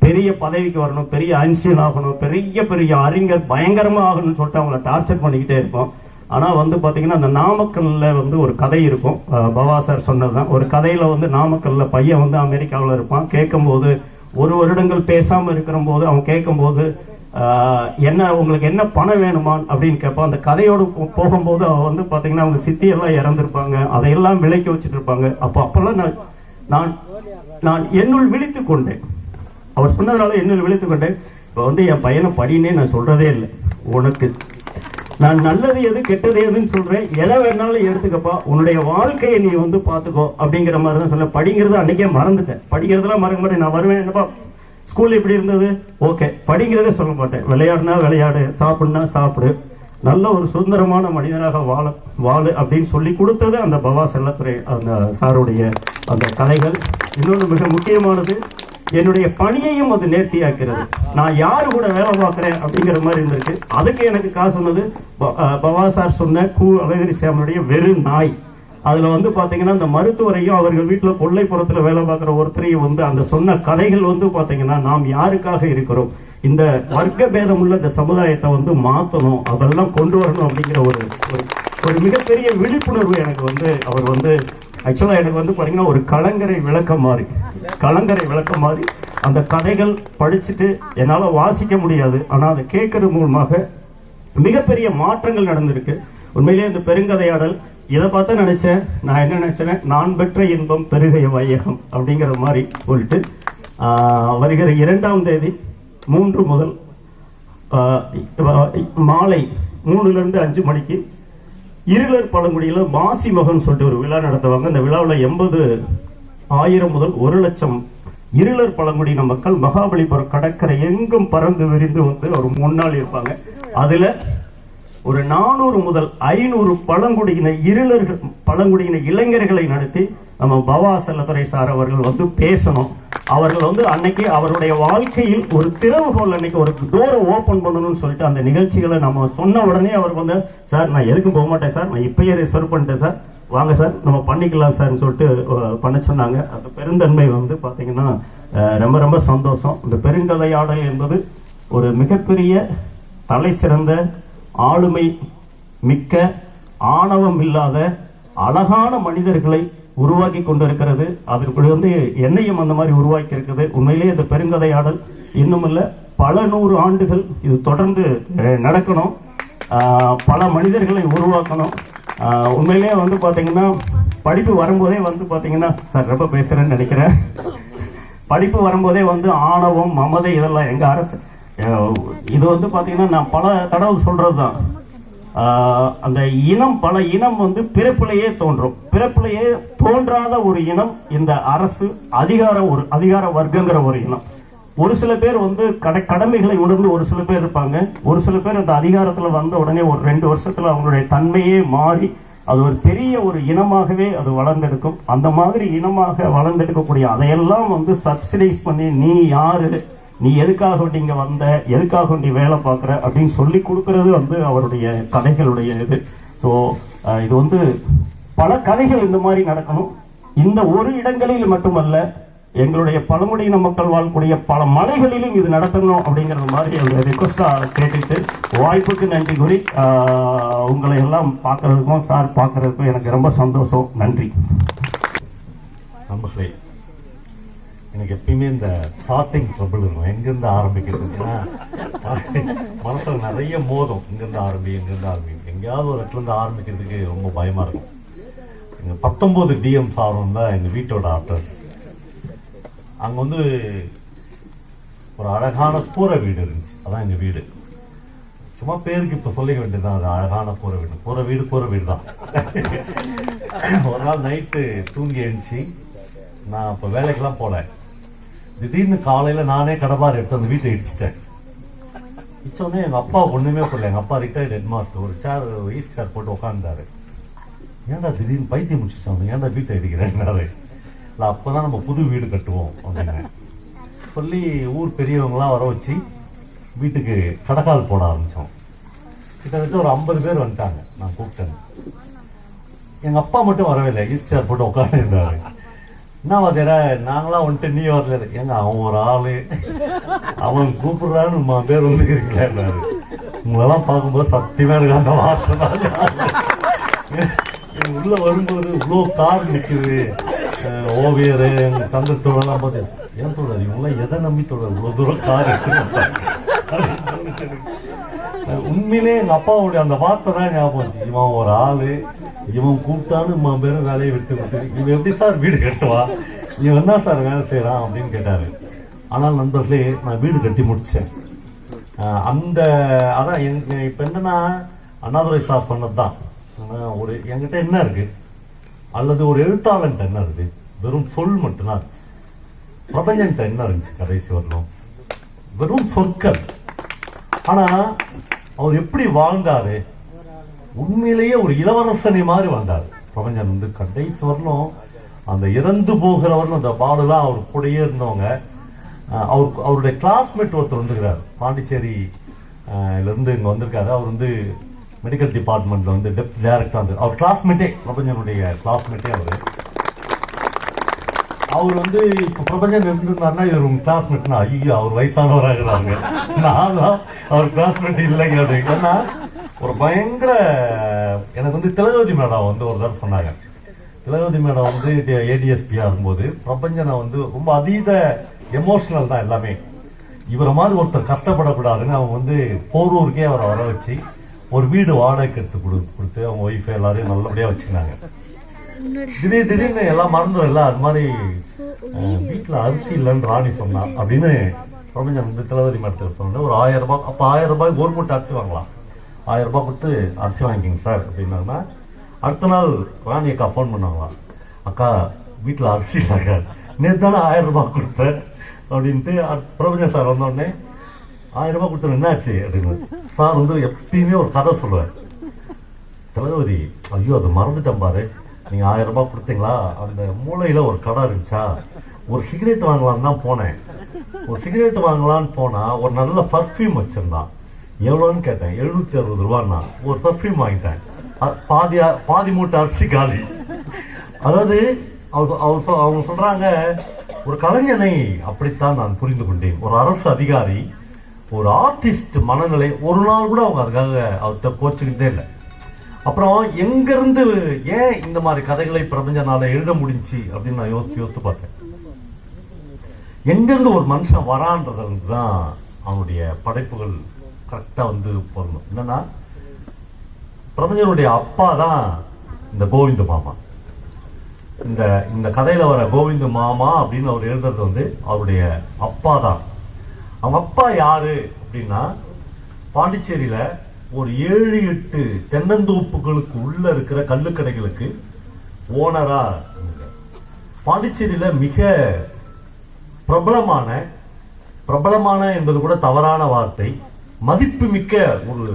[SPEAKER 3] பெரிய பதவிக்கு வரணும், பெரிய ஐன்ஸ்டீன் ஆகணும், பெரிய பெரிய அறிஞர் பயங்கரமாக ஆகணும்னு சொல்லிட்டு அவங்கள டார்ச்சர் பண்ணிக்கிட்டே இருப்போம். ஆனால் வந்து பார்த்தீங்கன்னா, அந்த நாமக்கல்ல வந்து ஒரு கதை இருக்கும், பவா சார் சொன்னது தான். ஒரு கதையில் வந்து நாமக்கல்ல பையன் வந்து அமெரிக்காவில் இருப்பான். கேட்கும்போது 1 வருடங்கள் பேசாமல் இருக்கிற போது அவன் கேட்கும்போது, என்ன உங்களுக்கு என்ன பணம் வேணுமா அப்படின்னு கேட்பான். அந்த கதையோடு போகும்போது அவன் வந்து பார்த்தீங்கன்னா அவங்க சித்தியெல்லாம் இறந்துருப்பாங்க, அதையெல்லாம் விலைக்கு வச்சுட்டு இருப்பாங்க. அப்போல்லாம் நான் நான் என்னுள் விழித்து கொண்டேன். அவர் சொன்னதுனால என்னுள் விழித்து கொண்டேன். இப்போ வந்து என் பையனை படினே நான் சொல்றதே இல்லை. உனக்கு நான் நல்லது எது கெட்டது எதுன்னு சொல்றேன், எதை வேணாலும் எடுத்துக்கப்பா, உன்னுடைய வாழ்க்கையை நீ வந்து பார்த்துக்கோ அப்படிங்கிற மாதிரி தான் சொல்ல. படிங்கிறது அன்னைக்கே மறந்துட்டேன். படிக்கிறதுலாம் மறக்க மாட்டேன். நான் வருவேன், என்னப்பா ஸ்கூல்ல எப்படி இருந்தது, ஓகே, படிங்கிறதே சொல்ல மாட்டேன். விளையாடுனா விளையாடு, சாப்பிடுனா சாப்பிடு, நல்ல ஒரு சுதந்திரமான மனிதனாக வாழு அப்படின்னு சொல்லி கொடுத்தது அந்த பவா செல்லத்துறை அந்த சாருடைய அந்த கதைகள். இன்னொன்று மிக முக்கியமானது, என்னுடைய பணியையும் அது நேர்த்தியாக்கிறது. நான் யாரு கூட வேலை பார்க்குறேன் அப்படிங்கிற மாதிரி இருந்திருக்கு. அதுக்கு எனக்கு காசு சொன்னது பவா சார் சொன்ன அழகிரி சாமனுடைய வெறும் நாய். அதுல வந்து பாத்தீங்கன்னா, இந்த மருத்துவரையும் அவர்கள் வீட்டுல கொல்லைப்புறத்துல வேலை பார்க்குற ஒருத்தரையும் வந்து அந்த சொன்ன கதைகள் வந்து பாத்தீங்கன்னா, நாம் யாருக்காக இருக்கிறோம், இந்த வர்க்க பேதம் உள்ள இந்த சமுதாயத்தை வந்து மாற்றணும், அதெல்லாம் கொண்டு வரணும் அப்படிங்கிற ஒரு மிகப்பெரிய விழிப்புணர்வு எனக்கு வந்து அவர் வந்து ஆக்சுவலா எனக்கு வந்து பாத்தீங்கன்னா ஒரு கலங்கரை விளக்கம் மாதிரி அந்த கதைகள் படிச்சுட்டு என்னால வாசிக்க முடியாது, ஆனா அதை கேட்கறது மூலமாக மிகப்பெரிய மாற்றங்கள் நடந்திருக்கு. உண்மையிலேயே இந்த பெருங்கதையாடல் இதை பார்த்தா நினைச்சேன், நான் என்ன நினைச்சேன், நான் பெற்ற இன்பம் பெருகைய வையகம் அப்படிங்கிற மாதிரி சொல்லிட்டு வருகிற 2ஆம் தேதி 3 முதல் மாலை 3லிருந்து 5 மணிக்கு இருளர் பழங்குடியில் மாசி மகன் சொல்லிட்டு ஒரு விழா நடத்துவாங்க. அந்த விழாவில் 80,000 முதல் 1,00,000 இருளர் பழங்குடியின மக்கள் மகாபலிபுரம் கடற்கரை எங்கும் பறந்து விரிந்து வந்து ஒரு 3 நாள் இருப்பாங்க. அதுல ஒரு 400 முதல் 500 பழங்குடியின இளைஞர்களை நடத்தி நம்ம பவா செல்லத்துறை சார் அவர்கள் வந்து பேசணும். அவர்கள் வந்து அன்னைக்கு அவருடைய வாழ்க்கையில் ஒரு திறவுகோல், அன்னைக்கு ஒரு டோரை ஓபன் பண்ணணும்னு சொல்லிட்டு அந்த நிகழ்ச்சிகளை நம்ம சொன்ன உடனே அவர் வந்து, சார் நான் எதுக்கும் போக மாட்டேன் சார், நான் இப்பயே ரிசர்வ் பண்ணிட்டேன் சார், வாங்க சார் நம்ம பண்ணிக்கலாம் சார்ன்னு சொல்லிட்டு பண்ண சொன்னாங்க. அந்த பெருந்தன்மை வந்து பார்த்தீங்கன்னா ரொம்ப ரொம்ப சந்தோஷம். இந்த பெருங்கதையாடல் என்பது ஒரு மிகப்பெரிய தலை சிறந்த ஆளுமை மிக்க ஆணவம் இல்லாத அழகான மனிதர்களை உருவாக்கி கொண்டிருக்கிறது. அதற்கு வந்து என்னையும் அந்த மாதிரி உருவாக்கி இருக்குது. உண்மையிலேயே இந்த பெருங்கதையாடல் இன்னும் இல்லை, பல 100 ஆண்டுகள் இது தொடர்ந்து நடக்கணும், பல மனிதர்களை உருவாக்கணும். உண்மையிலேயே வந்து பார்த்தீங்கன்னா படிப்பு வரும்போதே வந்து பார்த்தீங்கன்னா, சார் ரொம்ப பேசுறேன்னு நினைக்கிறேன், படிப்பு வரும்போதே வந்து ஆணவம் மமதை இதெல்லாம் எங்க அரசு இது வந்து பார்த்தீங்கன்னா நான் பல தடவை சொல்றது தான், அந்த இனம் பல இனம் வந்து பிறப்பிலேயே தோன்றும், பிறப்பிலேயே தோன்றாத ஒரு இனம் இந்த அரசு அதிகார வர்க்கங்கிற ஒரு இனம். ஒரு சில பேர் வந்து கடமைகளை உணர்ந்து ஒரு சில பேர் இருப்பாங்க, ஒரு சில பேர் அந்த அதிகாரத்துல வந்த உடனே ஒரு 2 வருஷத்துல அவங்களுடைய தன்மையே மாறி அது ஒரு பெரிய ஒரு இனமாகவே அது வளர்ந்தெடுக்கும். அந்த மாதிரி இனமாக வளர்ந்தெடுக்கக்கூடிய அதையெல்லாம் வந்து சப்சிடைஸ் பண்ணி, நீ யாரு, நீ எதுக்காக இங்க வந்த, எதுக்காக நீ வேலை பார்க்குற அப்படின்னு சொல்லி கொடுக்கறது வந்து அவருடைய கதைகளுடைய இது. ஸோ இது வந்து பல கதைகள் இந்த மாதிரி நடக்கணும். இந்த ஒரு இடங்களில் மட்டுமல்ல, எங்களுடைய பழங்குடியின மக்கள் வாழக்கூடிய பல மலைகளிலும் இது நடத்தணும் அப்படிங்கிறது மாதிரி ஒரு ரிக்வஸ்டா கேட்டுட்டு, வாய்ப்புக்கு நன்றி கூறி உங்களை எல்லாம் பார்க்கறதுக்கும் சார் பார்க்கறதுக்கும் எனக்கு ரொம்ப சந்தோஷம். நன்றி.
[SPEAKER 4] நம்பர்களே, எனக்கு எப்பயுமே இந்த ஸ்டார்டிங் ட்ரபிள் இருக்கும், எங்கிருந்து ஆரம்பிக்கிறது. ஏன்னா மனசுல நிறைய மோதும், இங்கிருந்து ஆரம்பி எங்கேயாவது ஒரு இடத்துல இருந்து ஆரம்பிக்கிறதுக்கு ரொம்ப பயமா இருக்கும். எங்க 19 DM சாரும் தான் எங்க வீட்டோட அட்ரஸ். அங்க வந்து ஒரு அழகான கூரை வீடு இருந்துச்சு, அதான் எங்க வீடு. சும்மா பேருக்கு இப்ப சொல்லிக்க வேண்டியதுதான், அது அழகான கூரை வீடு தான். ஒரு நாள் நைட்டு தூங்கி எழுந்துச்சு, நான் இப்போ வேலைக்கெல்லாம் போல, திடீர்னு காலையில நானே கடப்பார் எடுத்து அந்த வீட்டை இடிச்சிட்டேன். இச்சோடனே எங்க அப்பா ஒண்ணுமே புரியல. எங்க அப்பா ரிட்டையர்ட் ஹெட் மாஸ்டர், ஒரு சேர் ஈஸ்ட் சேர் போட்டு உட்காந்துட்டாரு. ஏன்டா திடீர்னு பைத்தியம் முடிச்சுட்டாங்க, ஏன்டா வீட்டை இடிக்கிறேன்னாரு. இல்லை அப்பதான் நம்ம புது வீடு கட்டுவோம் அப்படின்னு சொல்லி ஊர் பெரியவங்களாம் வர வச்சு வீட்டுக்கு கடக்கால் போட ஆரம்பிச்சோம். கிட்டத்தட்ட ஒரு 50 பேர் வந்துட்டாங்க. நான் கூப்பிட்டேன். எங்க அப்பா மட்டும் வரவே இல்லை, ஈஸ்ட் சேர் போட்டு உட்காந்து இருந்தாரு. என்ன வாத்தியார நாங்களாம் வந்துட்டு நீ வரல, ஏங்க அவன் ஒரு ஆளு, அவன் கூப்பிடுறான்னு பேர் வந்துக்கிறீங்களாரு. உங்களெல்லாம் பார்க்கும்போது சத்தியமா இருக்கு அந்த வார்த்தை. உள்ள வரும்போது இவ்வளோ கார் நிக்குது, ஓவியர் சந்திரத்தோடலாம் பார்த்து ஏன் தொடர் இவங்களாம் எதை நம்பி தொடர் இவ்வளோ தூரம் கார் எடுத்து. உண்மையிலே எங்க அப்பாவுடைய அந்த வார்த்தை தான் ஞாபகம். இவன் ஒரு ஆளு, இவன் கூப்பிட்டான்னு பேரும் வேலையை விட்டு விட்டு இவன் எப்படி சார் வீடு கட்டுவா, இவன் என்ன சார் வேலை செய்யறான் அப்படின்னு கேட்டாரு. ஆனால் நண்பர்களே, நான் வீடு கட்டி முடிச்சேன். அந்த அதான் இப்ப என்னன்னா அண்ணாதுரை சார் சொன்னதுதான். ஒரு என்கிட்ட என்ன இருக்கு அல்லது ஒரு எழுத்தாளன்ட்ட என்ன இருக்கு, வெறும் சொல் மட்டும்தான் இருந்துச்சு. பிரபஞ்சன்ட்ட என்ன இருந்துச்சு கடைசி வரணும், வெறும் சொற்கள். ஆனா அவர் எப்படி வாழ்ந்தாரு, உண்மையிலேயே ஒரு இளவரசனை மாதிரி வாழ்ந்தார் பிரபஞ்சன். வந்து கடைசி வரணும் அந்த இறந்து போகிறவர்கள் அந்த பாடுலாம் அவர் கூடயே இருந்தவங்க. அவருடைய கிளாஸ்மேட் ஒருத்தர் வந்துக்கிறார், பாண்டிச்சேரி இருந்து இங்க வந்திருக்காரு. அவர் வந்து மெடிக்கல் டிபார்ட்மெண்ட்ல வந்து டெப்த் டைரக்டர் வந்து அவர் கிளாஸ்மேட்டே, பிரபஞ்சனுடைய கிளாஸ்மேட்டே அவர் வந்து இப்ப பிரபஞ்சன் இருந்திருந்தாருன்னா இவர் உங்க கிளாஸ்மேட்னா ஐயோ அவர் வயசானவராகிறாங்க, நான் அவர் கிளாஸ்மேட் இல்லைங்க அப்படின்னு. ஏன்னா ஒரு பயங்கர எனக்கு வந்து திலகவதி மேடம் வந்து ஒரு தடவை சொன்னாங்க. திலகவதி மேடம் வந்து ஏடிஎஸ்பியா இருக்கும்போது பிரபஞ்சனை வந்து ரொம்ப அதீத எமோஷனல் தான் எல்லாமே. இவரை மாதிரி ஒருத்தர் கஷ்டப்படக்கூடாதுன்னு அவங்க வந்து போரூருக்கே அவரை வர வச்சு ஒரு வீடு வாடகைக்கு எடுத்து கொடுத்து அவங்க ஒய்ஃப் எல்லாரையும் நல்லபடியா வச்சுக்கினாங்க. திடீர்னு எல்லாம் மறந்துடும் இல்லை, அது மாதிரி வீட்டுல அரிசி இல்லைன்னு ராணி சொன்னா அப்படின்னு பிரபஞ்சன் வந்து திலகவதி மேடத்தில் சொன்ன ஒரு 1000 ரூபாய். அப்ப 1000 ரூபாய் கவர்மெண்ட் அரிசி வாங்கலாம், 1000 ரூபாய் கொடுத்து அரிசி வாங்கிக்கிங்க சார் அப்படின்னா. அடுத்த நாள் ராணி அக்கா ஃபோன் பண்ணாங்களாம், அக்கா வீட்டுல அரிசி இல்லைக்கா, நேற்று தானே 1000 ரூபாய் கொடுத்தேன் அப்படின்ட்டு. பிரபஞ்சன் சார் வந்தோடனே 1000 ரூபாய் கொடுத்தது என்னாச்சு அப்படின்னு. சார் வந்து எப்பயுமே ஒரு கதை சொல்லுவார். திலகவதி ஐயோ அதை மறந்துட்டேன் பாரு, நீங்க 1000 ரூபாய் கொடுத்தீங்களா, அந்த மூளையில ஒரு கடை இருந்துச்சா, ஒரு சிகரெட் வாங்கலான்னு தான் போனேன். ஒரு சிகரெட் வாங்கலான்னு போனா ஒரு நல்ல பர்ஃபியூம் வச்சிருந்தான், எவ்வளோன்னு கேட்டேன், 760 ரூபான்னா. ஒரு பர்ஃபியூம் வாங்கிட்டேன், பாதி மூட்டை அரிசி காலி. அதாவது அவங்க சொல்றாங்க, ஒரு கலைஞனை அப்படித்தான் நான் புரிந்து கொண்டேன். ஒரு அரசு அதிகாரி, ஒரு ஆர்டிஸ்ட் மனநிலை ஒரு நாள் கூட அவங்க அதுக்காக அவர்கிட்ட கோச்சுக்கிட்டே இல்லை. அப்புறம் எங்க இருந்து ஏன் இந்த மாதிரி கதைகளை பிரபஞ்சனால எழுத முடிஞ்சு அப்படின்னு நான் யோசித்து பார்த்தேன். எங்க இருந்து ஒரு மனுஷன் வரான்றது தான் அவனுடைய படைப்புகள் கரெக்டா வந்து பொருந்தும். என்னன்னா பிரபஞ்சனுடைய அப்பா தான் இந்த கோவிந்த மாமா. இந்த கதையில வர கோவிந்த மாமா அப்படின்னு அவர் எழுதுறது வந்து அவருடைய அப்பா தான். அவங்க அப்பா யாரு அப்படின்னா பாண்டிச்சேரியில ஒரு 7-8 தென்னந்தோப்புகளுக்கு உள்ள இருக்கிற கல்லுக்கடைகளுக்கு ஓனரா. பாண்டிச்சேரியில மிக பிரபலமான என்பது கூட தவறான வார்த்தை, மதிப்புமிக்க ஒரு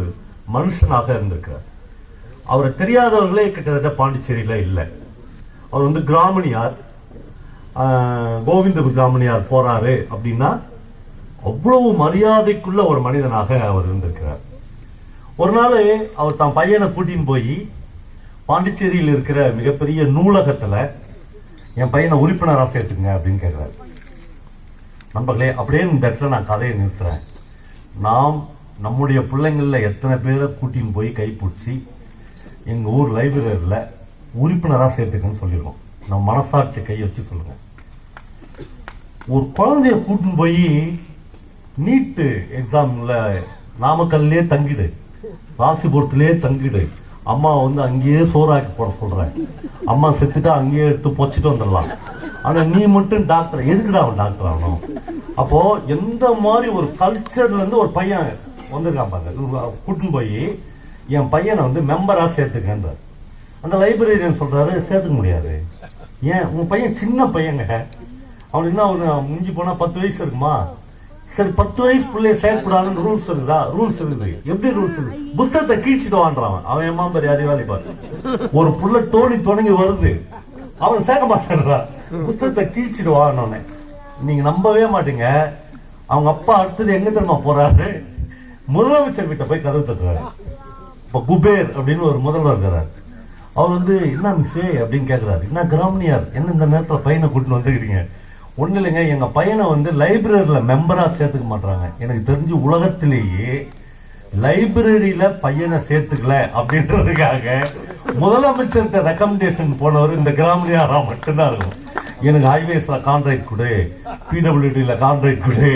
[SPEAKER 4] மனுஷனாக இருந்திருக்கிறார். அவரை தெரியாதவர்களே கிட்டத்தட்ட பாண்டிச்சேரியில இல்லை. அவர் வந்து கிராமணியார், கோவிந்த கிராமணியார் போறாரு அப்படின்னா அவ்வளவு மரியாதைக்குள்ள ஒரு மனிதனாக அவர் இருந்திருக்கிறார். ஒரு நாள் அவர் தான் பையனை கூட்டின்னு போய் பாண்டிச்சேரியில் இருக்கிற மிகப்பெரிய நூலகத்துல என் பையனை உறுப்பினராக சேர்த்துங்க அப்படின்னு கேட்கிறார். நண்பர்களே, அப்படியே இந்த இடத்துல நான் கதையை நிறுத்துறேன். நாம் நம்முடைய பிள்ளைங்கள்ல எத்தனை பேரை கூட்டின்னு போய் கைப்பிடிச்சி எங்க ஊர் லைப்ரரியில உறுப்பினராக சேர்த்துக்கன்னு சொல்லிடுவோம். நம்ம மனசாட்சி கை வச்சு சொல்லுங்க. ஒரு குழந்தைய கூட்டின்னு போய் நீட்டு எக்ஸாம்ல நாமக்கல்லே தங்கிடு, ராசிபுரத்திலே தங்கிடு, அம்மா வந்து அங்கேயே சோறாக்கி போட சொல்றேன், அம்மா செத்துட்டா அங்கேயே எடுத்து பொச்சிட்டு வந்துடலாம், ஆனா நீ மட்டும் டாக்டர், எதுக்குடா அவன் டாக்டர் ஆகணும்? அப்போ எந்த மாதிரி ஒரு கல்ச்சர்ல இருந்து ஒரு பையன் வந்திருக்கான் பாருங்க, கூட்டின்னு போய் என் பையனை வந்து மெம்பரா சேர்த்துக்கன்ற. அந்த லைப்ரரியன் சொல்றாரு சேர்த்துக்க முடியாது. ஏன்? உங்க பையன் சின்ன பையங்க, அவனுக்கு என்ன அவனு முடிஞ்சு போனா 10 வயசு இருக்குமா? சரி 10 வயசு பிள்ளைய சேர்க்கூடாதுன்னு ரூல்ஸ் இருக்குதா? ரூல்ஸ் இருக்குது. எப்படி ரூல்ஸ் இருக்கு? புஸ்தகத்தை கீழ்ச்சிட்டு வான்றான். அவன் ஏமா பெரிய அறிவாளி பாரு. ஒரு புள்ள தோணி தொடங்கி வருது, அவன் சேர்க்க மாட்டேன்றான். புஸ்தகத்தை கீழ்ச்சிட்டு வாங்கினோன்னே நீங்க நம்பவே மாட்டீங்க. அவங்க அப்பா அடுத்தது எங்க தெரியுமா போறாரு? முதலமைச்சர் வீட்டை போய் கதவு தட்டுறாரு. இப்ப குபேர் அப்படின்னு ஒரு முதல்வர் இருக்கிறார். அவர் வந்து என்ன மிஸ் அப்படின்னு கேட்கிறாரு. என்ன கிராமணியார், என்ன இந்த நேரத்துல பையனை கூட்டின்னு வந்துக்கிறீங்க? ஒண்ணு இல்லைங்க, எங்க பையனை வந்து லைப்ரரியில மெம்பரா சேர்த்துக்க மாட்டாங்க. எனக்கு தெரிஞ்சு உலகத்திலேயே லைப்ரரியில பையனை சேர்த்துக்கல அப்படின்றதுக்காக முதலமைச்சர்கிட்ட ரெக்கமெண்டேஷன் போனவர் இந்த கிராமணியாரா மட்டும்தான் இருக்கும். எனக்கு ஹைவேஸ்ல கான்ட்ராக்ட் கொடு, பிடபிள்யூடில கான்ட்ராக்ட் கொடு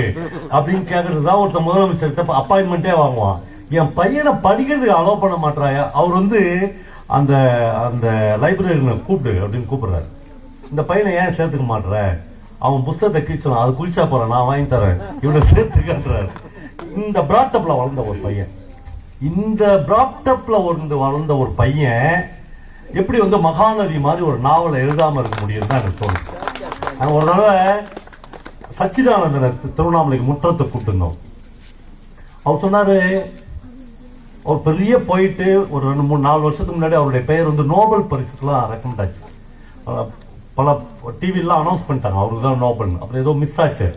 [SPEAKER 4] அப்படின்னு கேட்கறது தான் ஒருத்தர் முதலமைச்சர்கிட்ட அப்பாயின்மெண்டே வாங்குவான். என் பையனை படிக்கிறதுக்கு அலோவ் பண்ண மாட்டாயா? அவர் வந்து அந்த அந்த லைப்ரரியில கூப்பிடு அப்படின்னு கூப்பிடுறாரு. இந்த பையனை ஏன் சேர்த்துக்க மாட்டேற? அவன் புஸ்தகத்தை கிழிச்சலாம், அது குளிச்சா போறான், நான் வாங்கி தரேன், இவனை சேர்த்துக்கன்றாரு. இந்த பிராட்டப்ல வளர்ந்த ஒரு பையன், இந்த பிராட்டப்ல வளர்ந்த ஒரு பையன் எப்படி வந்து மகாநதி மாதிரி ஒரு நாவலை எழுதாம இருக்க முடியும் தான் எனக்கு தோணுச்சு. ஒரு தடவை சச்சிதானந்தனை திருவண்ணாமலைக்கு முற்றத்தை கூப்பிட்டுருந்தோம். அவர் சொன்னாரு, அவர் பெரிய போயிட்டு ஒரு 2-3-4 வருஷத்துக்கு முன்னாடி அவருடைய பெயர் வந்து நோபல் பரிசுக்கெல்லாம் ரெக்கமெண்ட் ஆச்சு. பல டிவிலாம் அனௌன்ஸ் பண்ணிட்டாங்க அவருக்கு தான் நோபல். அப்புறம் ஏதோ மிஸ் ஆச்சு.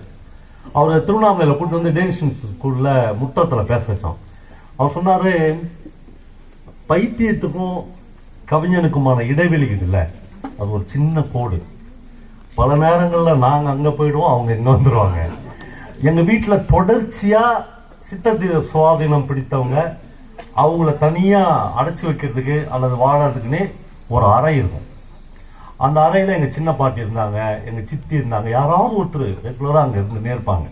[SPEAKER 4] அவரை திருவண்ணாமலையில கூட்டு வந்து டேனிஷன் ஸ்கூல்ல முற்றத்துல பேச வச்சோம். அவர் சொன்னாரு, பைத்தியத்துக்கும் கவிஞனுக்குமான இடைவெளி இல்ல, அது ஒரு சின்ன கோடு. பல நேரங்கள்ல நாங்க அங்க போயிடுவோம், அவங்க இங்க வந்துருவாங்க. எங்க வீட்டுல தொடர்ச்சியா சித்தத்தீர சுவாதீனம் பிடித்தவங்க அவங்கள தனியா அடைச்சு வைக்கிறதுக்கு அல்லது வாழறதுக்குன்னே ஒரு அறை இருக்கும். அந்த அறையில எங்க சின்ன பாட்டி இருந்தாங்க, எங்க சித்தி இருந்தாங்க, யாராவது ஒருத்தர் ரெகுலரா அங்க இருந்து நேர்ப்பாங்க.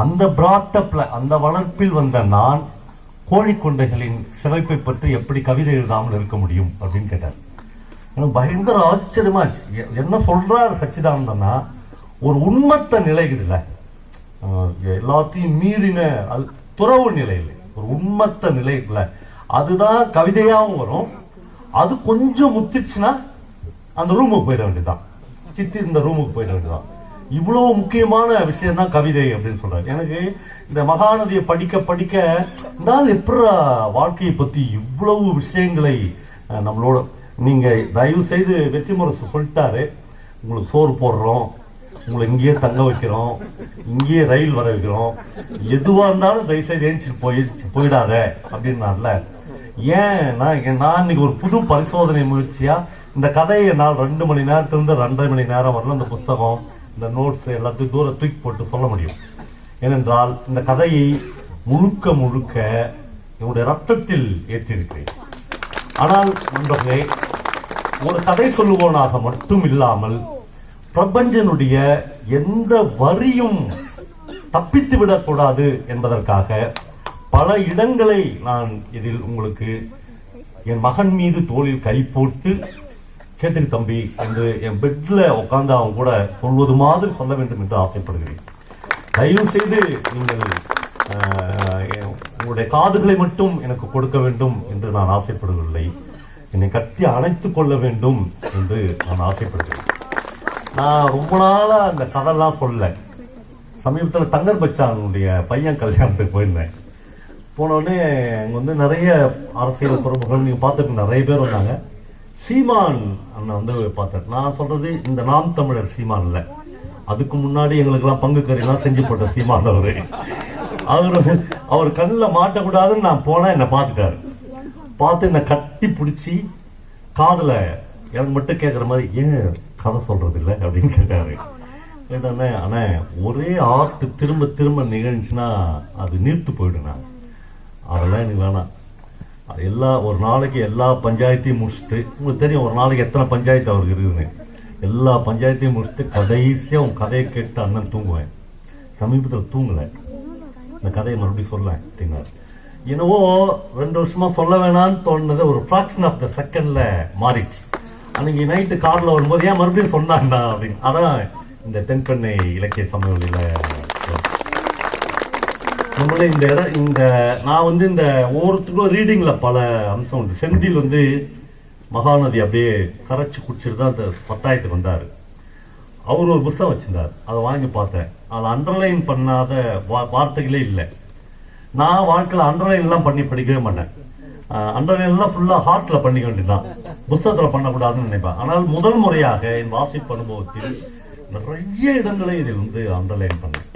[SPEAKER 4] அந்த பிராட்டப்ல, அந்த வளர்ப்பில் வந்த நான் கோழிக்கொண்டைகளின் சிறப்பை பற்றி எப்படி கவிதை எழுதாமல் இருக்க முடியும் அப்படின்னு கேட்டார். எனக்கு பயங்கர ஆச்சரியமாச்சு. என்ன சொல்றாரு சச்சிதானந்தன்னா, ஒரு உண்மத்த நிலை இருக்குதுல்ல, எல்லாத்தையும் மீறின துறவு நிலையில் ஒரு உண்மத்த நிலை இருக்குல்ல, அதுதான் கவிதையாவும் வரும். அது கொஞ்சம் முத்திச்சுன்னா அந்த ரூமுக்கு போயிட வேண்டியதுதான், சித்தி இந்த ரூமுக்கு போயிட வேண்டியதுதான். இவ்வளவு முக்கியமான விஷயம் தான் கவிதை அப்படின்னு சொல்றாரு. எனக்கு இந்த மகாநதியை படிக்க படிக்க இருந்தால் எப்படி வாழ்க்கையை பத்தி இவ்வளவு விஷயங்களை நம்மளோட, நீங்க தயவு செய்து வெற்றிமுரசு சொல்லிட்டாரு, உங்களுக்கு சோறு போடுறோம், உங்களை இங்கேயே தங்க வைக்கிறோம், இங்கேயே ரயில் வர வைக்கிறோம், எதுவா இருந்தாலும் தயவு செய்து ஏஞ்சிட்டு போயிடாத அப்படின்னால. ஏன் நான் இன்னைக்கு ஒரு புது பரிசோதனை முயற்சியா இந்த கதையை நான் 2 மணி நேரத்திலிருந்து 2.5 மணி நேரம் வரல இந்த புஸ்தகம், இந்த நோட்ஸ் எல்லாத்தையும் தூரம் தூக்கி போட்டு சொல்ல முடியும். ஏனென்றால் இந்த கதையை முழுக்க முழுக்க என்னுடைய ரத்தத்தில் ஏற்றிருக்கிறேன். ஆனால் நண்பர்களே, ஒரு கதை சொல்லுவோனாக மட்டும் இல்லாமல் பிரபஞ்சனுடைய எந்த வரியும் தப்பித்து விடக்கூடாது என்பதற்காக பல இடங்களை நான் இதில் உங்களுக்கு என் மகன் மீது தோளில் கை போட்டு கேட்டுக்கு தம்பி என்று என் பெட்ல உட்கார்ந்து அவன் கூட சொல்வது மாதிரி சொல்ல வேண்டும் என்று ஆசைப்படுகிறேன். தயவு செய்து நீங்கள் உங்களுடைய காதுகளை மட்டும் எனக்கு கொடுக்க வேண்டும் என்று நான் ஆசைப்படவில்லை, என்னை கட்டி அணைத்துக் கொள்ள வேண்டும் என்று நான் ஆசைப்படுகிறேன். நான் ரொம்ப நாளா அந்த கதையெல்லாம் சொல்ல, சமீபத்தில் தங்கர் பச்சானுடைய பையன் கல்யாணத்துக்கு போயிருந்தேன். போனோடனே அங்க வந்து நிறைய அரசியல் பிரமுகர்கள் நீங்க பார்த்துட்டு நிறைய பேர் வந்தாங்க. சீமான் அண்ணன் வந்து பார்த்தேன். நான் சொல்றது இந்த நாம் தமிழர் சீமான் இல்ல, அதுக்கு முன்னாடி எங்களுக்கெல்லாம் பங்கு கறியெல்லாம் செஞ்சு போட்ட சீமான் அவரு. அவர் கண்ணில் மாட்டக்கூடாதுன்னு நான் போனா என்னை பார்த்துட்டாரு. பார்த்து என்னை கட்டி பிடிச்சி காதுல எனக்கு மட்டும் கேட்குற மாதிரி, ஏன் கதை சொல்றது இல்லை அப்படின்னு கேட்டாரு. கேட்டானே, ஆனா ஒரே ஆர்ட் திரும்ப திரும்ப நிகழ்ந்துச்சுன்னா அது நீர்த்து போயிடுனா, அதெல்லாம் எனக்கு வேணாம். ஒரு நாளைக்கு எல்லா பஞ்சாயத்தையும் முடிச்சுட்டு, உங்களுக்கு தெரியும் ஒரு நாளைக்கு எத்தனை பஞ்சாயத்து அவருக்கு இருக்குதுன்னு, எல்லா பஞ்சாயத்தையும் முடிச்சுட்டு கடைசியா உன் கதையை கேட்டு அண்ணன் தூங்குவேன். சமீபத்தில் தூங்கல, இந்த கதையை மறுபடியும் சொல்ல அப்படின்னாரு. என்னவோ 2 வருஷமா சொல்ல வேணான்னு தோணுனது ஒரு ஃபிராக்ஷன் ஆஃப் த செகண்ட்ல மாறிடுச்சு. அன்னைக்கு நைட்டு கார்ல வரும்போது ஏன் மறுபடியும் சொன்னாங்கண்ணா அப்படின்னு. அதான் இந்த தென்பெண்ணை இலக்கிய சமவெளியில நம்மளே இந்த நான் வந்து இந்த ஒவ்வொருத்துக்கும் ரீடிங்ல பல அம்சம் உண்டு. செந்தில் வந்து மகாநதி அப்படியே கரைச்சி குடிச்சிட்டு தான் அந்த 10ஆயிரத்துக்கு வந்தாரு. அவர் ஒரு புஸ்தகம் வச்சிருந்தார், அதை வாங்கி பார்த்தேன். அதில் அண்டர்லைன் பண்ணாத வார்த்தைகளே இல்லை. நான் வாழ்க்கையில் அண்டர்லைன் எல்லாம் பண்ணி படிக்கவே மாட்டேன். அண்டர்லைன் எல்லாம் ஃபுல்லா ஹார்ட்ல பண்ணிக்க வேண்டியதுதான், புஸ்தகத்துல பண்ணக்கூடாதுன்னு நினைப்பேன். ஆனால் முதல் முறையாக என் வாசிப்பு அனுபவத்தில் நிறைய இடங்களை இதில் வந்து அண்டர்லைன் பண்ணேன்.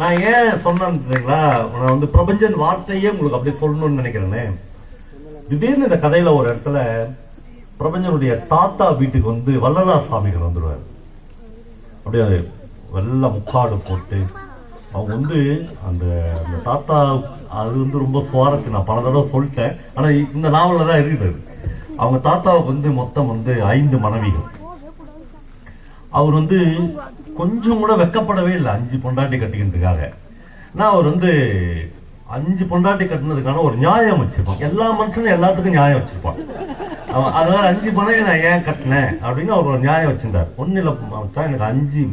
[SPEAKER 4] நான் ஏன் சொன்னேன்னா, நான் வந்து பிரபஞ்சன் வார்த்தையே உங்களுக்கு அப்படி சொல்லணும்னு நினைக்கிறேனே. திடீர்னு இந்த கதையில ஒரு இடத்துல பிரபஞ்சனுடைய தாத்தா வீட்டுக்கு வந்து வள்ளலார் சாமிகள் வந்துடுவார். அப்படியே வெள்ள முக்காடு போட்டு அவங்க வந்து அந்த அந்த தாத்தா, அது வந்து ரொம்ப சுவாரஸ்யம். நான் பல தடவை சொல்லிட்டேன், ஆனா இந்த நாவல்ல தான் இருக்குது. அவங்க தாத்தாவுக்கு வந்து மொத்தம் வந்து 5 மனைவிகள். அவர் வந்து கொஞ்சம் கூட வெக்கப்படவே இல்லை 5 பொண்டாட்டி கட்டிக்கிறதுக்காக. நான் அவர் வந்து 5 பொண்டாட்டி கட்டினதுக்கான ஒரு நியாயம் வச்சிருப்பான். எல்லா மனுஷனும் எல்லாத்துக்கும் நியாயம் வச்சிருப்பான். அதனால 5 மனைவி நான் ஏன் கட்டினேன் அப்படின்னு அவர் ஒரு நியாயம் வச்சிருந்தார். ஒன்னும் இல்லை மச்சான், எனக்கு 5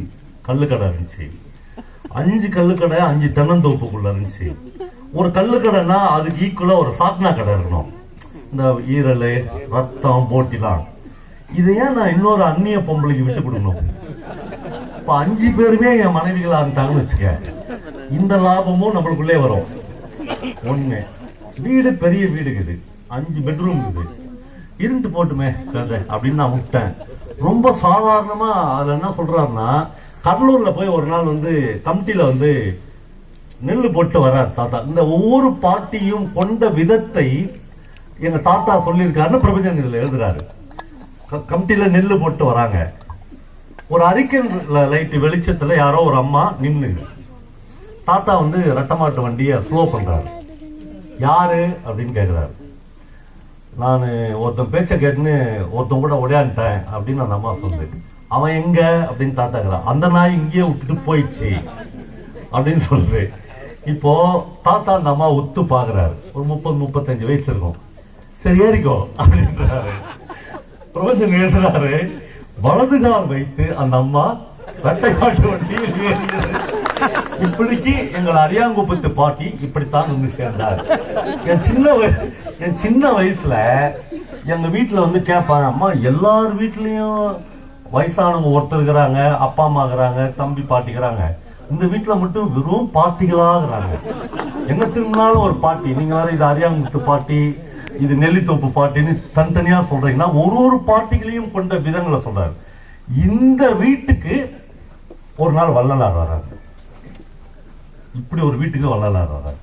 [SPEAKER 4] கல்லுக்கடை இருந்துச்சு, 5 கல்லுக்கடை 5 தென்னந்தோப்புக்குள்ள இருந்துச்சு. ஒரு கல்லுக்கடைன்னா அதுக்கு ஈக்குவலா ஒரு சாத்னா கடை இருக்கணும், இந்த ஈரல் ரத்தம் போட்டிலாம். இதை ஏன் நான் இன்னொரு அந்நிய பொம்பளைக்கு விட்டு கொடுக்கணும்? இப்ப 5 பேருமே என் மனைவிகளா இருந்தாங்கன்னு வச்சுக்க, இந்த லாபமும் நம்மளுக்குள்ளே வரும். ஒண்ணு, வீடு பெரிய வீடு இருக்குது, 5 பெட்ரூம் இருக்குது, இருண்டு போட்டுமே அப்படின்னு நான் விட்டேன். ரொம்ப சாதாரணமா அதுல என்ன சொல்றாருன்னா, கடலூர்ல போய் ஒரு நாள் வந்து கமிட்டியில வந்து நெல் போட்டு வர்றார் தாத்தா. இந்த ஒவ்வொரு பாட்டியும் கொண்ட விதத்தை எங்க தாத்தா சொல்லியிருக்காருன்னு பிரபஞ்சன் இதுல எழுதுறாரு. கமிட்டியில நெல்லு போட்டு வராங்க. ஒரு அரிக்கன் லைட் வெளிச்சத்துல யாரோ ஒரு அம்மா நின்று, தாத்தா வந்து ரெட்டமாட்டு வண்டியை ஸ்லோ பண்றாரு. யாரு அப்படின்னு கேக்குறாரு. நான் ஒருத்தன் பேச்ச கேட்டுன்னு ஒருத்தன் கூட உடையான்ட்டேன் அப்படின்னு அந்த அம்மா சொல்லுது. அவன் எங்க அப்படின்னு தாத்தா கேக்குறான். அந்த நாய் இங்கேயே விட்டுட்டு போயிடுச்சு அப்படின்னு சொல்லுது. இப்போ தாத்தா அந்த அம்மா ஒத்து பாக்குறாரு. ஒரு 30-35 வயசு இருக்கும். சரி ஏறிக்கோ அப்படின்றாரு. பிரபஞ்சன் எழுதுறாரு, வலதுகால் வைத்து அந்த அம்மா ரெட்டை காட்டு வண்டியில் ஏறியது. இப்படிக்கு எங்கள் அரியாங்குப்பத்து பாட்டி இப்படித்தான் வந்து சேர்ந்தார். என் சின்ன வயசுல எங்க வீட்டுல வந்து கேட்பாங்க, அம்மா எல்லார் வீட்லயும் வயசானவங்க ஒருத்தர் இருக்கிறாங்க, அப்பா அம்மா இருக்கிறாங்க, தம்பி பாட்டிக்கிறாங்க, இந்த வீட்டுல மட்டும் வெறும் பாட்டிகளாகிறாங்க. எங்க திரும்பினாலும் ஒரு பாட்டி. நீங்க வேற இது அரியாங்குப்பத்து பாட்டி, இது நெல்லித்தோப்பு பாட்டின்னு தனித்தனியா சொல்றீங்கன்னா ஒரு பாட்டிகளையும் கொண்ட விதங்களை சொல்றாரு. இந்த வீட்டுக்கு ஒரு நாள் வள்ளலார் வர்றாரு. இப்படி ஒரு வீட்டுக்கு வள்ளலார் வர்றாரு.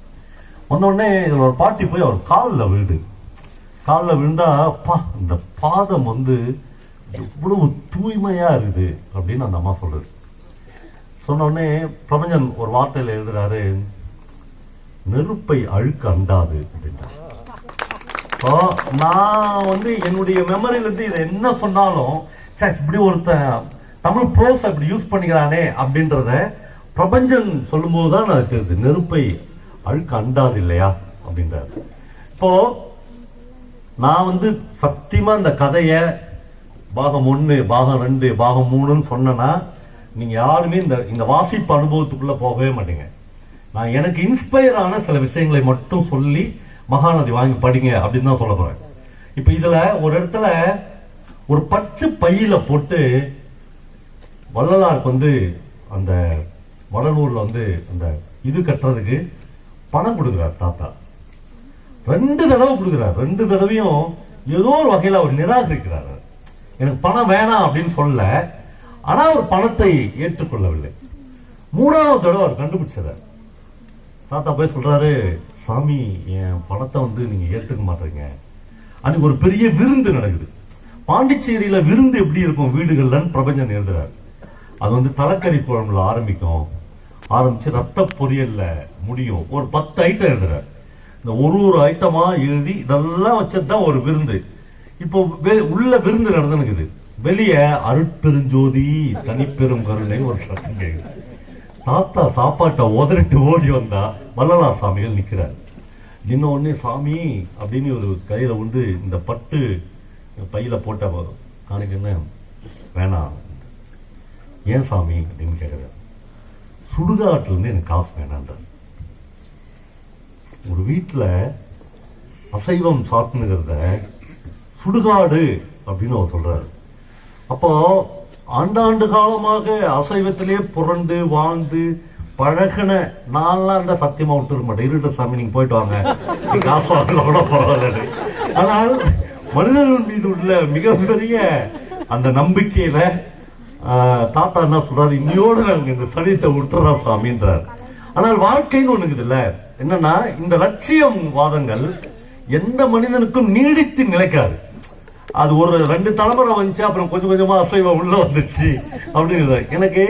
[SPEAKER 4] வந்த உடனே இதுல ஒரு பாட்டி போய் அவர் காலில் விழுது. காலில் விழுந்தா, அப்பா இந்த பாதம் வந்து எவ்வளவு தூய்மையா இருக்குது அப்படின்னு அந்த அம்மா சொல்றது. சொன்ன உடனே பிரபஞ்சன் ஒரு வார்த்தையில எழுதுறாரு, நெருப்பை அழுக்கு அண்டாது அப்படின்றார். நான் வந்து என்னுடைய மெமரியில இருந்து இதை என்ன சொன்னாலும், இப்படி ஒருத்தன் தமிழ் ப்ரோஸ் அப்படி யூஸ் பண்ணிக்கிறானே அப்படின்றத பிரபஞ்சன் சொல்லும் போதுதான் அது தெரியுது, நெருப்பை அழுக்கு அண்டாது இல்லையா அப்படின்றாரு. இப்போ நான் வந்து சத்தியமா இந்த கதைய பாகம் 1, பாகம் 2, பாகம் 3ன்னு சொன்னா நீங்க யாருமே இந்த வாசிப்பு அனுபவத்துக்குள்ள போகவே மாட்டீங்க. நான் எனக்கு இன்ஸ்பயர் ஆன சில விஷயங்களை மட்டும் சொல்லி மகாநதி வாங்கி படிங்க அப்படின்னு தான் சொல்ல போறேன். இப்ப இதுல ஒரு இடத்துல ஒரு பட்டு பையில போட்டு வள்ளலாருக்கு வந்து அந்த வடலூர்ல வந்து அந்த இது கட்டுறதுக்கு பணம் கொடுக்குறார் தாத்தா. 2 தடவை கொடுக்குறார். 2 தடவையும் ஏதோ ஒரு வகையில அவர் நிராகரிக்கிறார். எனக்கு பணம் வேணாம் அப்படின்னு சொல்ல, ஆனா அவர் பணத்தை ஏற்றுக்கொள்ளவில்லை. 3வது தடவை அவர் கண்டுபிடிச்சார். தாத்தா போய் சொல்றாரு, சாமி என் பணத்தை வந்து நீங்க ஏத்துக்க மாட்டீங்க. அன்னைக்கு ஒரு பெரிய விருந்து நடக்குது. பாண்டிச்சேரியில விருந்து எப்படி இருக்கும் வீடுகள்ல பிரபஞ்சன் எழுதுறாரு. அது வந்து தலைக்கறி குழம்புல ஆரம்பிச்சு ரத்த பொரியல்ல முடியும். ஒரு 10 ஐட்டம் எழுதுறாரு. இந்த ஒரு ஐட்டமா எழுதி இதெல்லாம் வச்சதுதான் ஒரு விருந்து. இப்போ உள்ள விருந்து நடந்துனுக்குது. வெளியே அருட்பெருஞ்சோதி தனிப்பெரும் கருணை ஒரு சத்தம் கேக்குது. தாத்தா சாப்பாட்டை உதறிட்டு ஓடி வந்தா வள்ளலார் சாமிகள் நிக்கிறார். நின்ன உடனே சாமி அப்படின்னு ஒரு கையில உண்டு இந்த பட்டு பையில போட்ட காணிக்கன்னு வேணாம். ஏன் சாமி அப்படின்னு கேட்கிறார். சுடுகாட்டுல இருந்து எனக்கு காசு வேணான்ற. ஒரு வீட்டுல அசைவம் சாப்பிட்டுங்கிறத சுடுகாடு அப்படின்னு அவர் சொல்றாரு. அப்போ ஆண்டாண்டு காலமாக அசைவத்திலே புரண்டு வாழ்ந்து பழகின நான்லாம் இருந்தா சத்தியமா விட்டுருக்க மாட்டேன். இருட்ட சாமி நீங்க போயிட்டு வாங்க, காசு வாங்க கூட பரவாயில்ல. ஆனால் மனிதர்கள் மீது உள்ள மிகப்பெரிய அந்த நம்பிக்கையில தாத்தா என்ன சொல்றாரு, இன்னையோட நாங்க இந்த சரீரத்தை விட்டுறோம் சாமின்றார். ஆனால் வாழ்க்கைன்னு ஒண்ணுக்குது இல்ல, என்னன்னா இந்த லட்சியம் வாதங்கள் எந்த மனிதனுக்கும் நீடித்து நிலைக்காது. அது ஒரு 2 தலைமுறை வந்துச்சு, அப்புறம் கொஞ்சம் கொஞ்சமா அசைவம் உள்ள வந்துச்சு அப்படிங்கிறது. எனக்கு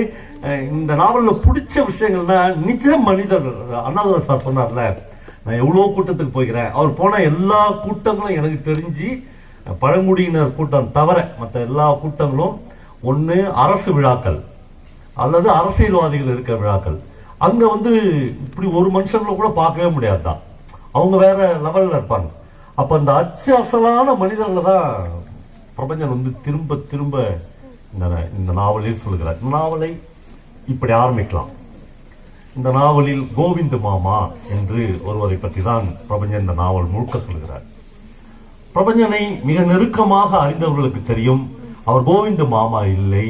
[SPEAKER 4] இந்த நாவல்ல பிடிச்ச விஷயங்கள்னா நிஜ மனிதர். அண்ணாதுரை சார் சொன்னார்ல, நான் எவ்வளவு கூட்டத்துக்கு போய்க்கிறேன், அவர் போன எல்லா கூட்டங்களும் எனக்கு தெரிஞ்சு பழங்குடியினர் கூட்டம் தவிர மற்ற எல்லா கூட்டங்களும் ஒண்ணு அரசு விழாக்கள் அல்லது அரசியல்வாதிகள் இருக்கிற விழாக்கள். அங்க இப்படி ஒரு மனுஷங்களை கூட பார்க்கவே முடியாதுதான், அவங்க வேற லெவல்ல இருப்பாங்க. அப்ப அந்த அச்சு அசலான மனிதர்களை தான் பிரபஞ்சன் திரும்ப திரும்ப இந்த நாவலில் சொல்லுகிறார். இந்த நாவலை இப்படி ஆரம்பிக்கலாம். இந்த நாவலில் கோவிந்த மாமா என்று ஒருவரை பற்றி தான் பிரபஞ்சன் இந்த நாவல் முழுக்க சொல்கிறார். பிரபஞ்சனை மிக நெருக்கமாக அறிந்தவர்களுக்கு தெரியும், அவர் கோவிந்த மாமா இல்லை,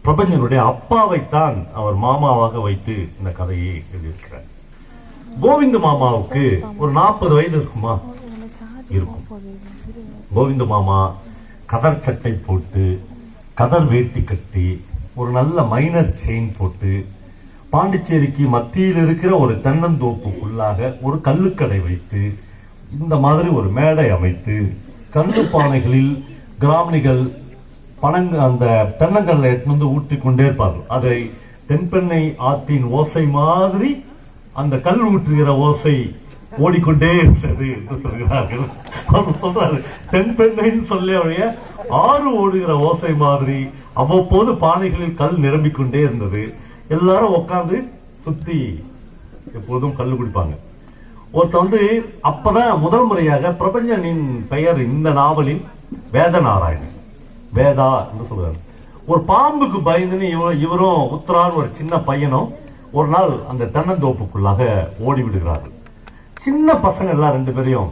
[SPEAKER 4] பிரபஞ்சனுடைய அப்பாவைத்தான் அவர் மாமாவாக வைத்து இந்த கதையை எழுதியிருக்கிறார். கோவிந்த மாமாவுக்கு ஒரு 40 வயது இருக்குமா இருக்கும். கோவிந்த மாமா கதர் சட்டை போட்டு, கதர் வேட்டி கட்டி, ஒரு நல்ல மைனர் செயின் போட்டு, பாண்டிச்சேரிக்கு மத்தியில் இருக்கிற ஒரு தென்னந்தோப்புக்குள்ளாக ஒரு கல்லுக்கடை வைத்து, இந்த மாதிரி ஒரு மேடை அமைத்து, கல்லு பானைகளில் கிராமணிகள் அந்த தென்னங்கல்ல எடுத்து ஊட்டி கொண்டே இருப்பார்கள். அதை தென்பெண்ணை ஆற்றின் ஓசை மாதிரி அந்த கல் ஊற்றுகிற ஓசை ஓடிக்கொண்டே இருந்தது என்று சொல்கிறார்கள். அவர் சொல்றாரு, தென்பெண்ணைன்னு சொல்லி அவருடைய ஆறு ஓடுகிற ஓசை மாதிரி அவ்வப்போது பானைகளில் கல் நிரம்பிக் கொண்டே இருந்தது. எல்லாரும் உட்கார்ந்து சுத்தி எப்போதும் கல்லு குடிப்பாங்க. ஒருத்தர் அப்பதான் முதல் முறையாக பிரபஞ்சனின் பெயர் இந்த நாவலில் வேதநாராயணன், வேதா என்று சொல்றாரு. ஒரு பாம்புக்கு பயந்துன்னு இவரும் உத்தரான் ஒரு சின்ன பையனும் ஒரு நாள் அந்த தென்னந்தோப்புக்குள்ளாக ஓடி விடுகிறார்கள். சின்ன பசங்க எல்லாம் 2 பேரையும்.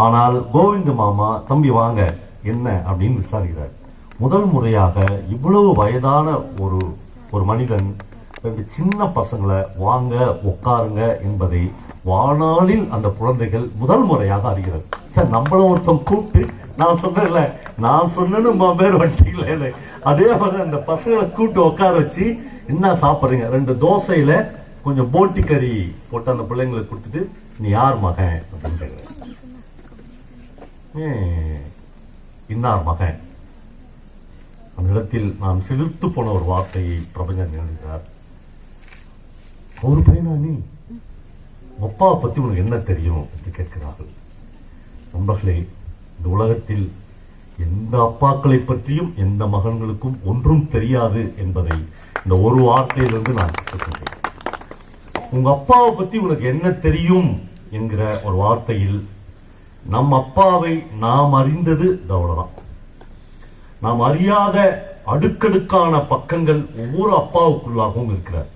[SPEAKER 4] ஆனால் கோவிந்த மாமா, தம்பி வாங்க என்ன அப்படின்னு விசாரிக்கிறார். முதல் முறையாக இவ்வளவு வயதான ஒரு மனிதன் 2 சின்ன பசங்களை வாங்க உட்காருங்க என்பதை வாழ்நாளில் அந்த குழந்தைகள் முதல் முறையாக அறிகிறது. சார் நம்மள ஒருத்தம் கூப்பிட்டு, நான் சொன்னேன்ல, நான் சொன்னு பேர் வண்டிங்களே, அதே மாதிரி அந்த பசங்களை கூப்பிட்டு உட்கார வச்சு, என்ன சாப்பிடுறீங்க, 2 தோசையில கொஞ்சம் போட்டி கறி போட்டு அந்த பிள்ளைங்களுக்கு கொடுத்துட்டு, நீ யார் மகன் அப்படின்னு கேட்கிறேன். இன்னார் மகன். அந்த இடத்தில் நான் சிலிர்த்து போன ஒரு வார்த்தையை பிரபஞ்சன் எழுதுகிறார். ஒரு பையனா நீ, அப்பாவை பத்தி உனக்கு என்ன தெரியும் என்று கேட்கிறார்கள். நண்பர்களே, இந்த உலகத்தில் எந்த அப்பாக்களை பற்றியும் எந்த மகன்களுக்கும் ஒன்றும் தெரியாது என்பதை இந்த ஒரு வார்த்தையிலிருந்து நான் கற்றுக்கொண்டேன். உங்க அப்பாவை பத்தி உனக்கு என்ன தெரியும் என்கிற ஒரு வார்த்தையில் நம் அப்பாவை நாம் அறிந்தது அவ்வளவுதான். நாம் அறியாத அடுக்கடுக்கான பக்கங்கள் ஒவ்வொரு அப்பாவுக்குள்ளாகவும் இருக்கிறார்.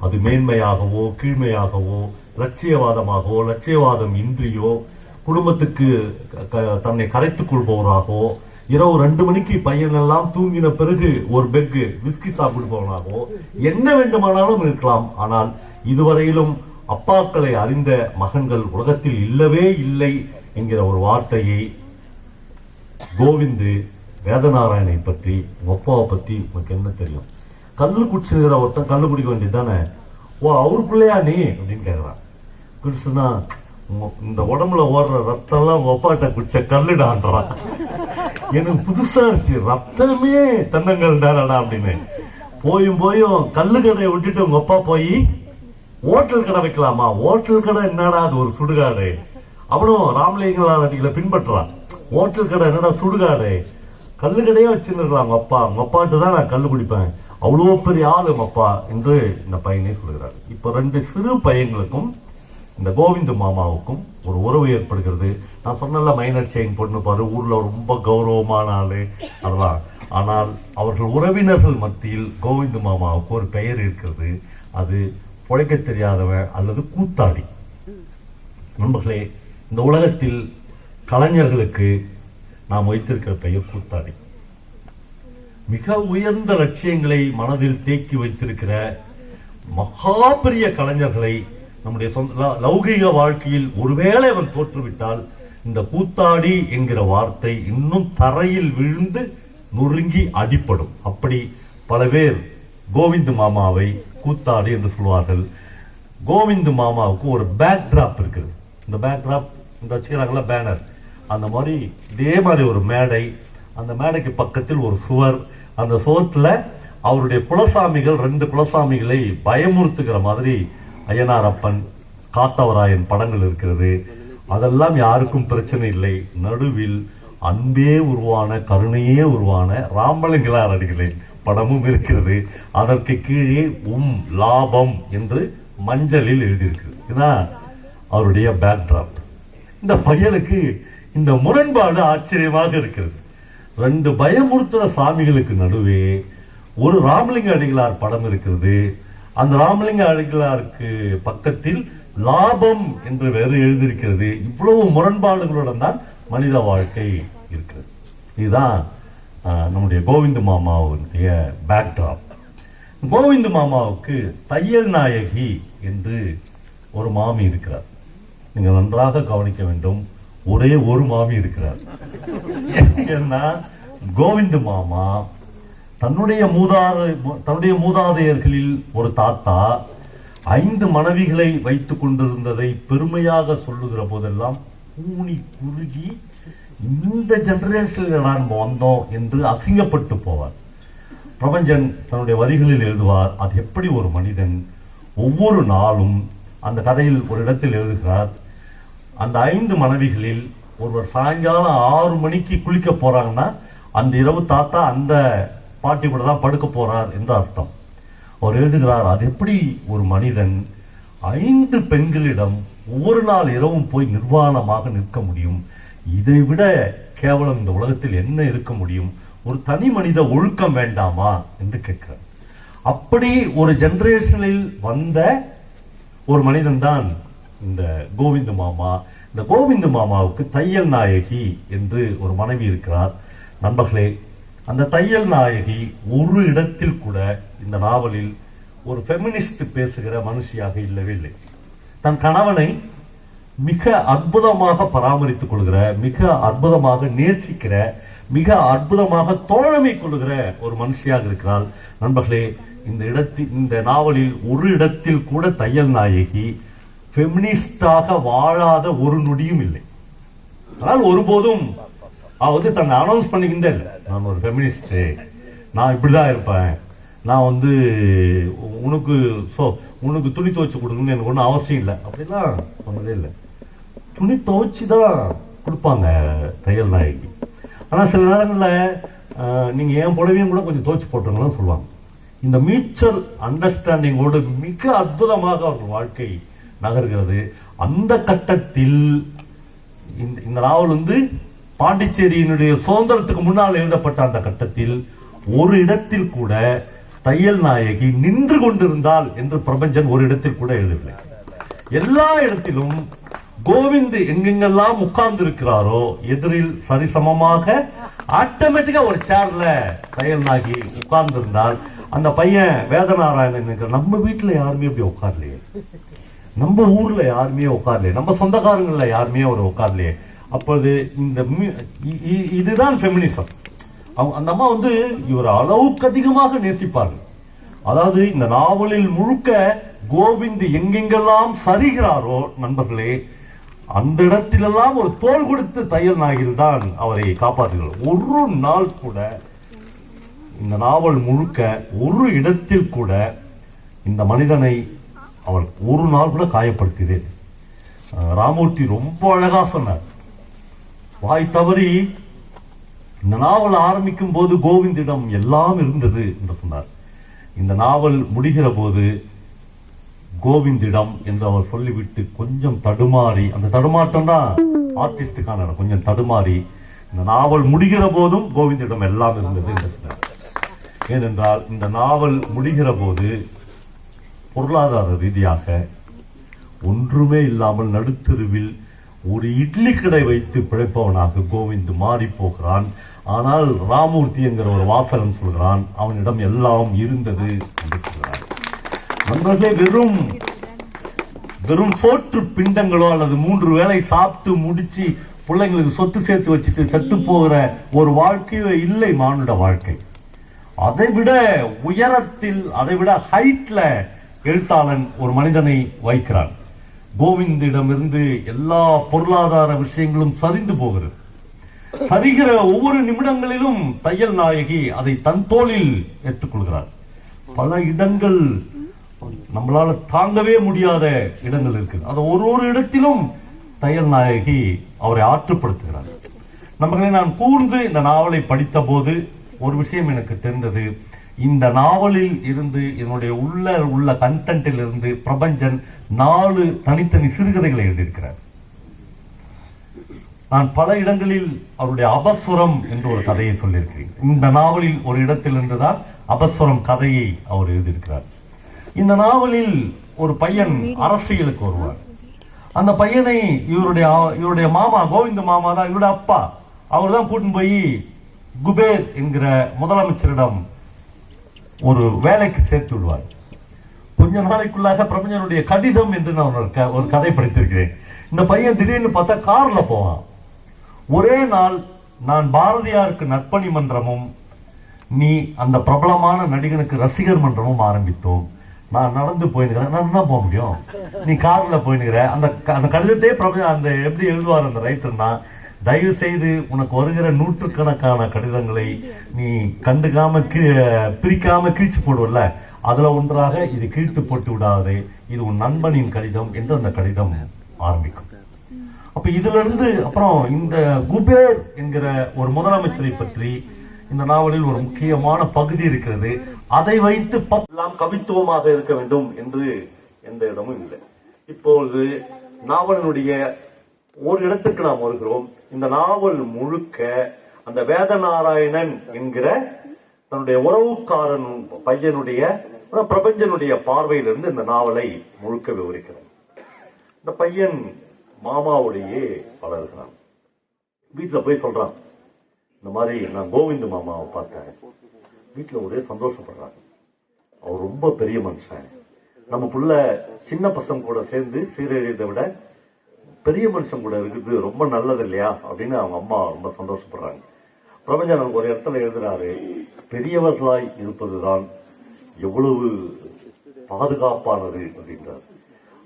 [SPEAKER 4] அது மேன்மையாகவோ கீழ்மையாகவோ, லட்சியவாதமாகவோ லட்சியவாதம் இன்றியோ, குடும்பத்துக்கு தன்னை கரைத்துக் கொள்பவராகவோ, இரவு 2 மணிக்கு பையன் எல்லாம் தூங்கின பிறகு ஒரு பெக்கு விஸ்கி சாப்பிடுபவனாகவோ என்ன வேண்டுமானாலும் இருக்கலாம். ஆனால் இதுவரையிலும் அப்பாக்களை அறிந்த மகன்கள் உலகத்தில் இல்லவே இல்லை என்கிற ஒரு வார்த்தையை கோவிந்து வேதநாராயணை பற்றி, உங்க அப்பாவை பத்தி உனக்கு என்ன தெரியும்? கல்லு குடிச்சுங்கிற ஒருத்தன் கல்லு குடிக்க வேண்டியதுதானே, ஓ அவரு பிள்ளையா நீ அப்படின்னு கேட்கிறான். கிருஷ்ணா, இந்த உடம்புல ஓடுற ரத்தம் எல்லாம் உங்க அப்பாட்ட குடிச்ச கல்லுடான்றான். எனக்கு புதுசா இருந்துச்சு, ரத்தமே தென்னங்கல் தானடா அப்படின்னு. போயும் கல்லு கடையை விட்டுட்டு உங்க அப்பா போய் ஓட்டல் கடை வைக்கலாமா? ஓட்டல் கடை என்னடா, அது ஒரு சுடுகாடு. அவனும் ராமலிங்கலாட்டிகளை பின்பற்றான். ஓட்டல் கடை என்னடா, சுடுகாடு. கல்லு கடையே வச்சிருக்கலாம் உங்க அப்பா, உங்க அப்பாட்டு தான் நான் கல்லு குடிப்பேன், அவ்வளோ பெரிய ஆளு அப்பா என்று இந்த பையனே சொல்கிறார். இப்ப 2 சிறு பையன்களுக்கும் இந்த கோவிந்த மாமாவுக்கும் ஒரு உறவு ஏற்படுகிறது. நான் சொன்னல, மைனர் செயின் பொண்ணு பாரு, ஊர்ல ரொம்ப கௌரவமான ஆளு அதெல்லாம். ஆனால் அவர்கள் உறவினர்கள் மத்தியில் கோவிந்த மாமாவுக்கு ஒரு பெயர் இருக்கிறது. அது பொழைக்க தெரியாதவன் அல்லது கூத்தாடி. நண்பர்களே, இந்த உலகத்தில் கலைஞர்களுக்கு நாம் வைத்திருக்கிற பெயர் கூத்தாடி. மிக உயர்ந்த லட்சியங்களை மனதில் தேக்கி வைத்திருக்கிற மகா பெரிய கலைஞர்களை நம்முடைய சொந்த லௌகீக வாழ்க்கையில் ஒருவேளை அவன் தோற்றுவிட்டால் இந்த கூத்தாடி என்கிற வார்த்தை இன்னும் தரையில் விழுந்து நொறுங்கி அடிப்படும். அப்படி பல பேர் கோவிந்த் மாமாவை கூத்தாடி என்று சொல்வார்கள். கோவிந்த் மாமாவுக்கு ஒரு பேக் டிராப் இருக்குது. இந்த பேக் டிராப் இந்த வச்சுக்கிறாங்களா பேனர், அந்த மாதிரி இதே மாதிரி ஒரு மேடை, அந்த மேடைக்கு பக்கத்தில் ஒரு சுவர், அந்த சுவத்துல அவருடைய குலசாமிகள் 2 குலசாமிகளை பயமுறுத்துகிற மாதிரி அய்யனாரப்பன் காத்தவராயன் படங்கள் இருக்கிறது. அதெல்லாம் யாருக்கும் பிரச்சனை இல்லை. நடுவில் அன்பே உருவான கருணையே உருவான ராமலிங்கனார் அடிகளின் படமும் இருக்கிறது. அதற்கு கீழே லாபம் என்று மஞ்சளில் எழுதியிருக்கிறது. இதுதான் அவருடைய பேக்டிராப். இந்த பையனுக்கு இந்த முரண்பாடு ஆச்சரியமாக இருக்கிறது. 2 பயமுறுத்துற சாமிகளுக்கு நடுவே ஒரு ராமலிங்க அடிகளார் படம் இருக்கிறது. அந்த ராமலிங்க அடிகளாருக்கு பக்கத்தில் லாபம் என்று வேறு எழுதியிருக்கிறது. இவ்வளவு முரண்பாடுகளுடன் தான் மனித வாழ்க்கை இருக்கிறது. இதுதான் நம்முடைய கோவிந்த் மாமாவுடைய பேக்டிராப். கோவிந்த் மாமாவுக்கு தையல் நாயகி என்று ஒரு மாமி இருக்கிறார். நீங்க நன்றாக கவனிக்க வேண்டும். ஒரே ஒரு மாமி இருக்கிறார். ஏன்னா கோவிந்த் மாமா தன்னுடைய மூதாதையர்களில் ஒரு தாத்தா 5 மனைவிகளை வைத்துக் கொண்டிருந்ததை பெருமையாக சொல்லுகிற போதெல்லாம் கூனி குறுகி இந்த ஜெனரேஷனில் நான் வந்தோம் என்று அசிங்கப்பட்டு போவார். பிரபஞ்சன் தன்னுடைய வரிகளில் எழுதுவார், அது எப்படி ஒரு மனிதன் ஒவ்வொரு நாளும் அந்த கதையில் ஒரு இடத்தில் எழுதுகிறார், அந்த 5 மனைவிகளில் ஒருவர் சாயங்காலம் 6 மணிக்கு குளிக்க போறாங்கன்னா அந்த இரவு தாத்தா அந்த பாட்டி கூட தான் படுக்க போறார் என்று அர்த்தம். அவர் எழுதுகிறார், அது எப்படி ஒரு மனிதன் 5 பெண்களிடம் ஒவ்வொரு நாள் இரவும் போய் நிர்வாணமாக நிற்க முடியும்? இதை விட கேவலம் இந்த உலகத்தில் என்ன இருக்க முடியும்? ஒரு தனி மனித ஒழுக்கம் வேண்டாமா என்று கேட்கிறார். அப்படி ஒரு ஜெனரேஷனில் வந்த ஒரு மனிதன் தான் இந்த கோவிந்த் மாமா. இந்த கோவிந்த் மாமாவுக்கு தையல் நாயகி என்று ஒரு மனைவி இருக்கிறார். நண்பர்களே, அந்த தையல் நாயகி ஒரு இடத்தில் கூட இந்த நாவலில் ஒரு ஃபெமினிஸ்ட் பேசுகிற மனுஷியாக இல்லவே இல்லை. தன் கணவனை மிக அற்புதமாக பராமரித்துக் கொள்கிற, மிக அற்புதமாக நேசிக்கிற, மிக அற்புதமாக தோழமை கொள்கிற ஒரு மனுஷியாக இருக்கிறாள். நண்பர்களே, இந்த நாவலில் ஒரு இடத்தில் கூட தையல் நாயகி ஃபெமினிஸ்டாக வாழாத ஒரு நொடியும் இல்லை. ஆனால் ஒருபோதும் அவ தன்னை அனௌன்ஸ் பண்ணிக்கிட்டே இல்லை, நான் ஒரு ஃபெமினிஸ்ட், நான் இப்படிதான் இருப்பேன், நான் உனக்கு துணி துவைச்சு கொடுக்கணும்னு எனக்கு ஒன்றும் அவசியம் இல்லை அப்படிலாம் சொன்னதே இல்லை. துணி துவைச்சுதான் கொடுப்பாங்க தையல் நாயகி. ஆனா சில நேரங்களில் நீங்க என் புடவையும் கூட கொஞ்சம் துவைச்சு போட்டுருங்கன்னு சொல்லுவாங்க. இந்த மியூச்சுவல் அண்டர்ஸ்டாண்டிங்கோடு மிக அற்புதமாக அவர்கள் வாழ்க்கை நகர்கிறது. அந்த கட்டத்தில் இந்த நாவல் பாண்டிச்சேரியினுடைய சுதந்திரத்துக்கு முன்னால் எழுதப்பட்ட அந்த கட்டத்தில் ஒரு இடத்தில் கூட தையல் நாயகி நின்று கொண்டிருந்தால் என்று பிரபஞ்சன் ஒரு இடத்தில் கூட எழுதவில்லை. எல்லா இடத்திலும் கோவிந்த் எங்கெங்கெல்லாம் உட்கார்ந்து இருக்கிறாரோ எதிரில் சரிசமமாக ஆட்டோமேட்டிக்கா ஒரு சேர்ல தையல் நாயகி உட்கார்ந்து இருந்தால் அந்த பையன் வேதநாராயணன், நம்ம வீட்டுல யாருமே அப்படி உட்கார்லையே, நம்ம ஊர்ல யாருமே உட்கார்லையே, நம்ம சொந்தக்காரங்கள்ல யாருமே ஒரு உட்கார்லையே. அப்போது இதுதான் ஃபெமினிசம். அந்த அம்மா இவர் அளவுக்கு அதிகமாக நேசிப்பார்கள். அதாவது இந்த நாவலில் முழுக்க கோவிந்த் எங்கெங்கெல்லாம் சரிகிறாரோ நண்பர்களே, அந்த இடத்திலெல்லாம் ஒரு தோள் கொடுத்து தையல் நாயகில் தான் அவரை காப்பாற்றுகிறார். ஒரு நாள் கூட இந்த நாவல் முழுக்க ஒரு இடத்தில் கூட இந்த மனிதனை அவள் ஒரு நாள் கூட காயப்படுத்தியதே. ராமூர்த்தி ரொம்ப அழகா சொன்னார், வாய் தவறி இந்த நாவல் ஆரம்பிக்கும் போது கோவிந்திடம் எல்லாம் இருந்தது என்று சொன்னார். இந்த நாவல் முடிகிற போது கோவிந்திடம் என்று அவர் சொல்லிவிட்டு கொஞ்சம் தடுமாறி, அந்த தடுமாற்றம் தான் ஆர்டிஸ்டுக்கான கொஞ்சம் தடுமாறி, இந்த நாவல் முடிகிற போதும் கோவிந்திடம் எல்லாம் இருந்தது என்று சொன்னார். ஏனென்றால் இந்த நாவல் முடிகிற போது பொருளாதார ரீதியாக ஒன்றுமே இல்லாமல் நடுத்தெருவில் ஒரு இட்லி கடை வைத்து பிழைப்பவனாக கோவிந்த் மாறி போகிறான். ஆனால் ராமூர்த்தி என்கிற ஒரு வாசகன் சொல்கிறான், அவனிடம் எல்லாம் இருந்தது என்று சொல்கிறான். நண்பர்களே, வெறும் சோற்று பிண்டங்களோ அல்லது 3 வேளை சாப்பிட்டு முடிச்சு பிள்ளைங்களுக்கு சொத்து சேர்த்து வச்சுட்டு செத்து போகிற ஒரு வாழ்க்கையோ இல்லை மானுட வாழ்க்கை. அதைவிட உயரத்தில், அதைவிட ஹைட்ல எழுத்தாளன் ஒரு மனிதனை வைக்கிறான். கோவிந்திடமிருந்து எல்லா பொருளாதார விஷயங்களும் சரிந்து போகிறது. சரிகிற ஒவ்வொரு நிமிடங்களிலும் தையல் நாயகி அதை தன் தோளில் ஏற்றுக்கொள்கிறார். பல இடங்கள் நம்மளால தாங்கவே முடியாத இடங்கள் இருக்கு. அது ஒரு இடத்திலும் தையல் நாயகி அவரை ஆற்றுப்படுத்துகிறார். நம்மளை நான் கூர்ந்து இந்த நாவலை படித்த போது ஒரு விஷயம் எனக்கு தெரிந்தது. இந்த நாவலில் இருந்து, இதனுடைய உள்ள கண்டென்ட்டில் இருந்து பிரபஞ்சன் 4 தனித்தனி சிறுகதைகளை எழுதியிருக்கிறார். நான் பல இடங்களில் அவருடைய அபஸ்வரம் என்று ஒரு கதையை சொல்லியிருக்கிறேன். இந்த நாவலில் ஒரு இடத்தில் இருந்துதான் அபஸ்வரம் கதையை அவர் எழுதியிருக்கிறார். இந்த நாவலில் ஒரு பையன் அரசியலுக்கு வருவார். அந்த பையனை இவருடைய மாமா, கோவிந்த மாமா தான் இவருடைய அப்பா. அவர் தான் கூட்டின்னு போய் குபேர் என்கிற முதலமைச்சரிடம் ஒரு வேலைக்கு சேர்த்து விடுவார். கொஞ்ச நாளைக்குள்ளாக பிரபஞ்சனுடைய கடிதம் என்று நான் ஒரு கதை படித்திருக்கிறேன். இந்த பையன் திடீர்னு பார்த்தா கார்ல போவான். ஒரே நாள், நான் பாரதியாருக்கு நற்பணி மன்றமும் நீ அந்த பிரபலமான நடிகனுக்கு ரசிகர் மன்றமும் ஆரம்பித்தோம். நான் நடந்து போயினுக்கிறேன். நான் தான் போக முடியும், நீ கார்ல போயினுக்கிற. அந்த கடிதத்தையே பிரபஞ்சன் அந்த எப்படி எழுதுவார் அந்த ரைட்டர்னா, தயவு செய்து உனக்கு வருகிற 100கணக்கான கடிதங்களை நீ கண்டுக்காம பிரிக்காம கிழிச்சு போடுவல்ல, அதுல ஒன்றாக இது கிழித்து போட்டு விடாதே, இது உன் நண்பனின் கடிதம் என்று அந்த கடிதம் ஆரம்பிக்கும். அப்ப இதுல இருந்து அப்புறம் இந்த குபேர் என்கிற ஒரு முதலமைச்சரை பற்றி இந்த நாவலில் ஒரு முக்கியமான பகுதி இருக்கிறது. அதை வைத்து எல்லாம் கவித்துவமாக இருக்க வேண்டும் என்று எந்த இடமும் இல்லை. இப்பொழுது நாவலினுடைய ஒரு இடத்துக்கு நாம் வருகிறோம். இந்த நாவல் முழுக்க அந்த வேதநாராயணன் என்கிற தன்னுடைய உறவுக்காரன் பையனுடைய பிரபஞ்சனுடைய பார்வையிலிருந்து இந்த நாவலை முழுக்க விவரிக்கிறார். இந்த பையன் மாமாவுடையே வளர்கிறான். வீட்டுல போய் சொல்றான், இந்த மாதிரி நான் கோவிந்த மாமாவை பார்த்தேன். வீட்டுல ஒரே சந்தோஷப்படுறாங்க. அவர் ரொம்ப பெரிய மனுஷன், நம்ம புள்ள சின்ன பசங்க கூட சேர்ந்து சீரழியதை விட பெரிய மனுஷன் கூட இருக்குது, ரொம்ப நல்லது இல்லையா அப்படின்னு அவங்க அம்மா ரொம்ப சந்தோஷப்படுறாங்க. பிரபஞ்சன் ஒரு இடத்துல எழுதுறாரு, பெரியவர்களாய் இருப்பதுதான் எவ்வளவு பாதுகாப்பானது அப்படின்றார்.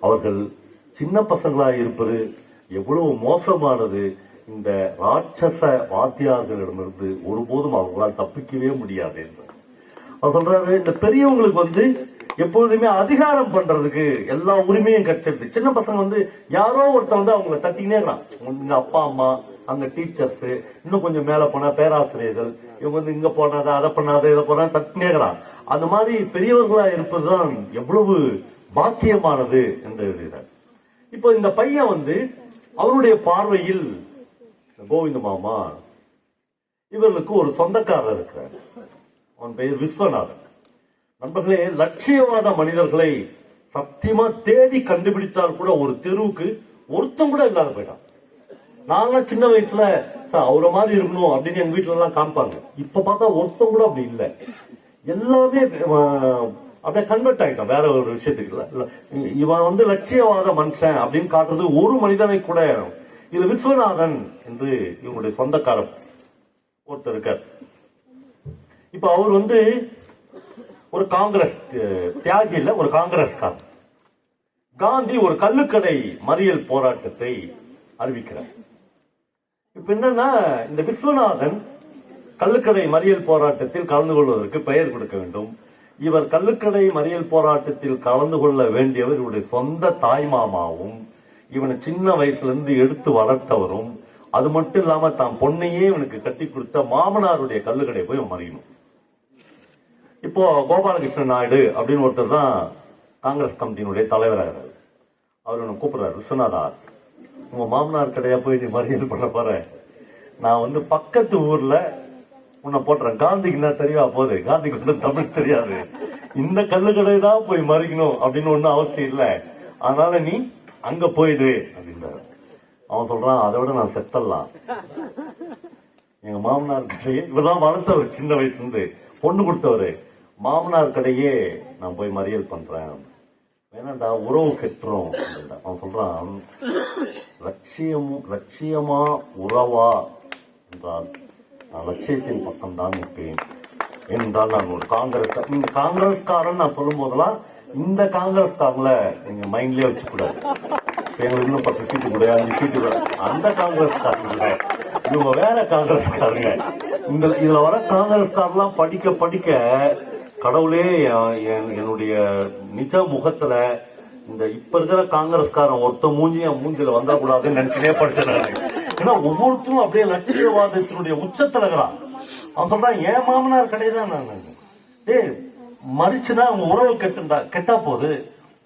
[SPEAKER 4] அவர்கள் சின்ன பசங்களாய் இருப்பது எவ்வளவு மோசமானது. இந்த ராட்சச வாத்தியார்களிடமிருந்து ஒருபோதும் அவர்களால் தப்பிக்கவே முடியாது என்றார். அவர் சொல்றாரு, இந்த பெரியவங்களுக்கு எப்பொழுதுமே அதிகாரம் பண்றதுக்கு எல்லா உரிமையும் கிடைச்சிருது. சின்ன பசங்க யாரோ ஒருத்தர் அவங்களை தட்டினே இருக்கான். இங்க அப்பா அம்மா, அங்க டீச்சர்ஸ், இன்னும் கொஞ்சம் மேல போனா பேராசிரியர்கள், இவங்க இங்க போனாத அதை பண்ணாத இதை போனா தட்டினே இருக்கிறான். அந்த மாதிரி பெரியவர்களா இருப்பதுதான் எவ்வளவு பாக்கியமானது என்று எழுதுகிறார். இப்போ இந்த பையன் அவருடைய பார்வையில் கோவிந்த மாமா இவர்களுக்கு ஒரு சொந்தக்காரர் இருக்கிறார். அவன் பெயர் விஸ்வநாதன். நண்பர்களே, லட்சியவாத மனிதர்களை சத்தியமா தேடி கண்டுபிடித்தால் கூட ஒரு தெருவுக்கு ஒருத்தம் கூட இல்லாத போயிட்டான். நான்லாம் சின்ன வயசுல அவரை மாதிரி இருக்கணும் அப்படின்னு எங்க வீட்டுல எல்லாம் காமிப்பாங்க. இப்ப பார்த்தா ஒருத்தம் கூட அப்படி இல்லை. எல்லாமே அப்படியே கன்வெர்ட் ஆகிட்டான் வேற ஒரு விஷயத்துக்கு. இவன் லட்சியவாத மனுஷன் அப்படின்னு காட்டுறது ஒரு மனிதனை கூட. இது விஸ்வநாதன் என்று இவங்களுடைய சொந்தக்காரர் ஒருத்தர் இருக்கார். இப்ப அவர் ஒரு காங்கிரஸ் தியாகி இல்ல, ஒரு காங்கிரஸ்காரர். காந்தி ஒரு கள்ளுக்கடை மறியல் போராட்டத்தை அறிவிக்கிறார். இப்ப என்னன்னா, இந்த விஸ்வநாதன் கள்ளுக்கடை மறியல் போராட்டத்தில் கலந்து கொள்வதற்கு பெயர் கொடுக்க வேண்டும். இவர் கள்ளுக்கடை மறியல் போராட்டத்தில் கலந்து கொள்ள வேண்டியவர் இவருடைய சொந்த தாய் மாமாவும், இவனை சின்ன வயசுல இருந்து எடுத்து வளர்த்தவரும், அது மட்டும் இல்லாம தான் பொண்ணையே இவனுக்கு கட்டி கொடுத்த மாமனாருடைய கள்ளுக்கடை போய் மறியணும். இப்போ கோபாலகிருஷ்ண நாயுடு அப்படின்னு ஒருத்தர் தான் காங்கிரஸ் கமிட்டியினுடைய தலைவராகிறார். அவர் என்ன கூப்பிடுறாரு, விஸ்வநாதா, உங்க மாமனார் கடையா போய் நீ மறியல் பண்ண போற, நான் பக்கத்து ஊர்ல உன்னை போட்டுறேன். காந்திக்கு என்ன தெரியவா போகுது, காந்திக்கு தமிழ் தெரியாது, இந்த கல்லுக்கடை தான் போய் மறிக்கணும் அப்படின்னு ஒன்னும் அவசியம் இல்லை, அதனால நீ அங்க போயிடு அப்படின்றாரு. அவன் சொல்றான் அதை விட நான் செத்தல்லாம். எங்க மாமனார் கடையே இவதான் வளர்த்தவர், சின்ன வயசுல இருந்து பொண்ணு கொடுத்தவரு. மாமனார் கடையே நான் போய் மறியல் பண்றேன், வேணாண்டா உறவு கெட்டுரும். அவன் சொல்றான், லட்சியமா உறவா என்றால் நான் லட்சியத்தின் பக்கம் தான் நிற்பேன். ஏனென்றால் நான் ஒரு காங்கிரஸ்காரன் நான் சொல்லும் போதெல்லாம் இந்த காங்கிரஸ்காரங்கள நீங்க மைண்ட்லயே வச்சுக்கூடாது. எங்களுக்கு இன்னும் 10 சீட்டு கூட 5 சீட்டு கூட அந்த காங்கிரஸ்காரங்க, இவங்க வேற காங்கிரஸ்காரங்க. இதுல வர காங்கிரஸ்காரெல்லாம் படிக்க படிக்க கடவுளே என்னுடைய நிஜ முகத்துல இந்த இப்ப இருக்கிற காங்கிரஸ்காரன் ஒருத்த மூஞ்சில வந்தா கூடாதுன்னு நினைச்சுனே படிச்சேன். ஏன்னா ஒவ்வொருத்தரும் அப்படியே லட்சியவாதத்தினுடைய உச்சத்துல இருக்கிறான். அவன் சொல்றான், என் மாமனார் கடைதான் நான் மறிச்சுதான் அவங்க உறவு கெட்டா போது,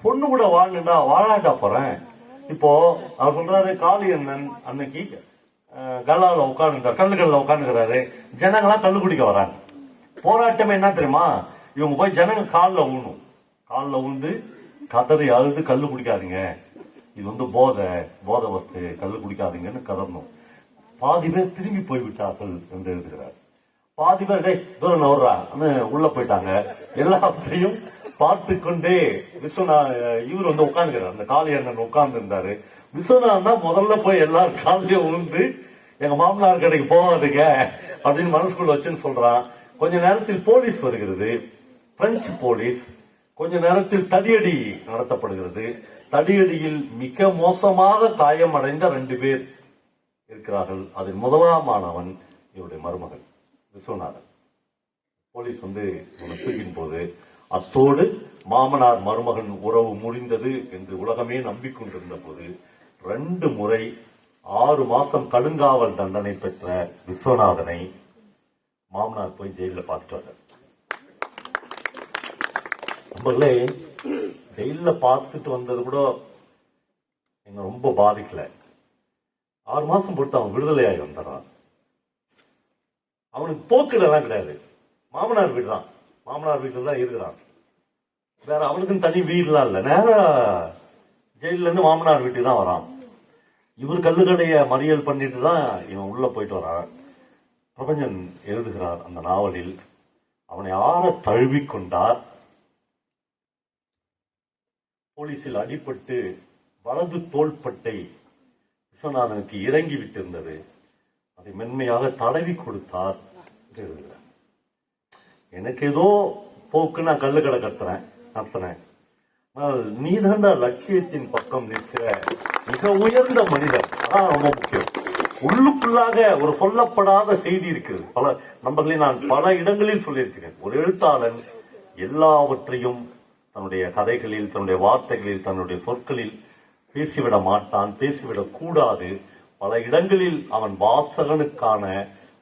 [SPEAKER 4] பொண்ணு கூட வாழ்ந்துடா வாழாண்டா போறேன். இப்போ அவர் சொல்றாரு, காளி அண்ணன் அன்னைக்கு கல்லால உட்கார்ந்துட்டார், கல்லுகள்ல உட்கார்ந்துக்கிறாரு, ஜனங்களா கல்லு குடிக்க வராங்க. போராட்டமே என்ன தெரியுமா, இவங்க போய் ஜனங்க காலில் விழுந்து கதறி அழுது கல்லு குடிக்காதீங்க, இது போதை வஸ்து, கல்லு குடிக்காதீங்கன்னு கதறணும். பாதி பேர் திரும்பி போய்விட்டார்கள் என்று எழுதுகிறார். பாதி பேர் தூரம் நவர்றா உள்ள போயிட்டாங்க. எல்லாத்தையும் பார்த்து கொண்டே இவர் உட்கார்ந்துக்கிறார். அந்த காளி அண்ணன் உட்கார்ந்து இருந்தாரு. விஸ்வநாதன் தான் முதல்ல போய் எல்லாரும் காலையும் விழுந்து எங்க மாமனார் கடைக்கு போகாதுங்க அப்படின்னு மனசுக்குள்ள வச்சுன்னு சொல்றான். கொஞ்ச நேரத்தில் போலீஸ் வருகிறது, பிரெஞ்சு போலீஸ். கொஞ்ச நேரத்தில் தடியடி நடத்தப்படுகிறது. தடியடியில் மிக மோசமாக காயமடைந்த 2 பேர் இருக்கிறார்கள். அதில் முதலாமானவன் இவருடைய மருமகன் விஸ்வநாதன். போலீஸ் தூக்கின் போது அத்தோடு மாமனார் மருமகன் உறவு முடிந்தது என்று உலகமே நம்பிக்கொண்டிருந்த போது 2 முறை 6 மாசம் கடுங்காவல் தண்டனை பெற்ற விஸ்வநாதனை மாமனார் போய் ஜெயில பார்த்துட்டு வர்றார். நம்மளே ஜெயில பார்த்துட்டு வந்தது கூட எங்க ரொம்ப பாதிக்கல. 6 மாசம் பொறுத்து அவன் விடுதலையாகி வந்துடுறான். அவனுக்கு போக்குலாம் கிடையாது, மாமனார் வீடு தான், மாமனார் வீட்டுல தான் இருக்கிறான். வேற அவனுக்குன்னு தனி வீடுலாம் இல்ல, நேரா ஜெயில இருந்து மாமனார் வீட்டுக்கு தான் வரான். இவர் கல்லுக்கடைய மறியல் பண்ணிட்டு தான் இவன் உள்ள போயிட்டு வரான். பிரபஞ்சன் எழுதுகிறார் அந்த நாவலில், அவனை ஆற தழுவிக்கொண்டார். போலீஸில் அடிபட்டு வலது தோள்பட்டை விஸ்வநாதனுக்கு இறங்கி விட்டிருந்தது, அதை மென்மையாக தடவி கொடுத்தார் என்று எழுதுகிறார். எனக்கு ஏதோ போக்கு, நான் கல்லு கடை நடத்தினேன். ஆனால் நீதாண்ட லட்சியத்தின் பக்கம் நிற்கிற மிக உயர்ந்த மனிதர். அதான் ரொம்ப முக்கியம். உள்ளுக்குள்ளாக ஒரு சொல்லப்படாத செய்தி இருக்கிறது. நம்பர்களை நான் பல இடங்களில் சொல்லியிருக்கிறேன். ஒரு எழுத்தாளன் எல்லாவற்றையும் தன்னுடைய கதைகளில், தன்னுடைய வார்த்தைகளில், தன்னுடைய சொற்களில் பேசிவிட மாட்டான், பேசிவிடக் கூடாது. பல இடங்களில் அவன் வாசகனுக்கான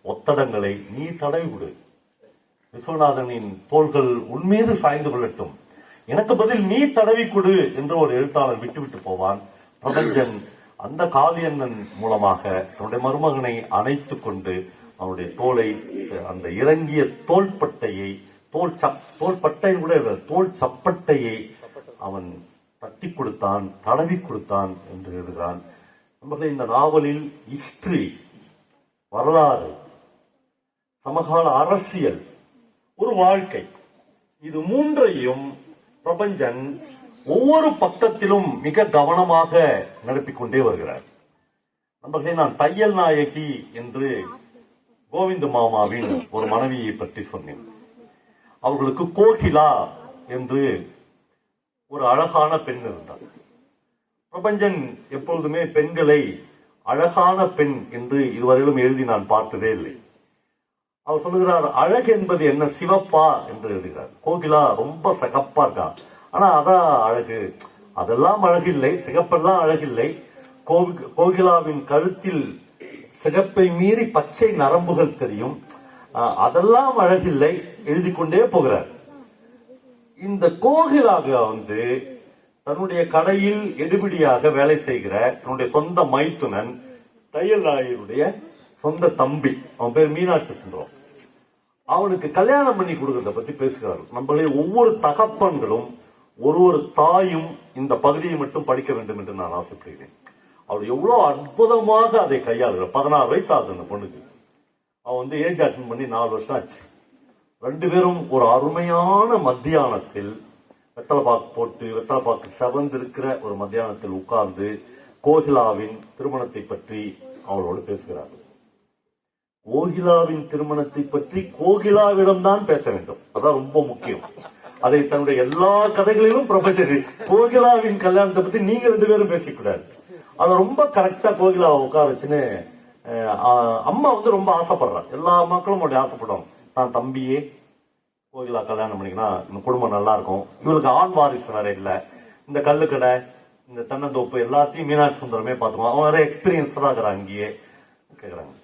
[SPEAKER 4] ஒத்தடங்களை நீ தடவி விடு. விஸ்வநாதனின் தோள்கள் உன்மீது சாய்ந்து கொள்ளட்டும், எனக்கு பதில் நீ தடவி கொடு என்று ஒரு எழுத்தாளன் விட்டுவிட்டு போவான். பிரபஞ்சன் அந்த காளியண்ணன் மூலமாக தன்னுடைய மருமகனை அணைத்துக் கொண்டு அவனுடைய தோலை, அந்த இறங்கிய தோள்பட்டையை, தோள்பட்டையும் கூட தோல் சப்பட்டையை அவன் தட்டி கொடுத்தான், தடவி கொடுத்தான் என்று எழுதுகிறான். நம்மளே இந்த நாவலில் ஹிஸ்டரி, வரலாறு, சமகால அரசியல், ஒரு வாழ்க்கை, இது மூன்றையும் பிரபஞ்சன் ஒவ்வொரு பக்கத்திலும் மிக கவனமாக நிரப்பிக்கொண்டே வருகிறார். நம்மளே நான் தையல் நாயகி என்று கோவிந்த மாமாவின் ஒரு மனைவியை பற்றி சொன்னேன். அவர்களுக்கு கோகிலா என்று ஒரு அழகான பெண் இருந்தார். பிரபஞ்சன் எப்பொழுதுமே பெண்களை அழகான பெண் என்று இதுவரையிலும் எழுதி நான் பார்த்ததே இல்லை. அவர் சொல்லுகிறார், அழகு என்பது என்ன, சிவப்பா என்று எழுதுகிறார். கோகிலா ரொம்ப சிகப்பா இருக்கா, ஆனா அதான் அழகு, அதெல்லாம் அழகில்லை, சிகப்பெல்லாம் அழகில்லை. கோகிலாவின் கழுத்தில் சிகப்பை மீறி பச்சை நரம்புகள் தெரியும், அதெல்லாம் அழகில்லை, எழுதி கொண்டே போகிறார். இந்த கோகிலாக தன்னுடைய கடையில் எடுபிடியாக வேலை செய்கிற தன்னுடைய சொந்த மைத்துனன், தையல் நாயருடைய சொந்த தம்பி, அவன் பேர் மீனாட்சி சுந்தரம், அவனுக்கு கல்யாணம் பண்ணி கொடுக்கறத பத்தி பேசுகிறார்கள். நம்மளே ஒவ்வொரு தகப்பன்களும் ஒரு தாயும் இந்த பகுதியை மட்டும் படிக்க வேண்டும் என்று நான் ஆசைப்படுகிறேன். அவர் எவ்வளவு அற்புதமாக அதை கையாளுகிறார். 16 வயசு ஆகுது அந்த பொண்ணுக்கு. அவன் வந்து ஏஜ் அட்டன் பண்ணி 4 வருஷம் ஆச்சு. 2 பேரும் ஒரு அருமையான மத்தியானத்தில் வெத்தலைப்பாக்கு போட்டு வெத்தலைப்பாக்கு செவந்திருக்கிற ஒரு மத்தியானத்தில் உட்கார்ந்து கோகிலாவின் திருமணத்தை பற்றி அவளோடு பேசுகிறார்கள். கோகிலாவின் திருமணத்தை பற்றி கோகிலாவிடம்தான் பேச வேண்டும். அதான் ரொம்ப முக்கியம். அதை தன்னுடைய எல்லா கதைகளிலும் ப்ரொஃபசர் கோகிலாவின் கல்யாணத்தை பத்தி நீங்க 2 பேரும் பேசிக்கூடாது. அதை ரொம்ப கரெக்டா கோகிலாவை உட்கார வச்சுன்னு அம்மா வந்து ரொம்ப ஆசைப்படுறான். எல்லா மக்களும் அப்படி ஆசைப்படுவாங்க. தான் தம்பியே கோகிலா கல்யாணம் பண்ணிக்கினா இந்த குடும்பம் நல்லா இருக்கும். இவளுக்கு ஆண் வாரிசு வேற இல்ல. இந்த கல்லுக்கடை இந்த தென்னந்தோப்பு எல்லாத்தையும் மீனாட்சி சுந்தரமே பார்த்துக்குவோம். அவன் வேற எக்ஸ்பீரியன்ஸ்டா இருக்கிறான். அங்கேயே கேக்குறாங்க.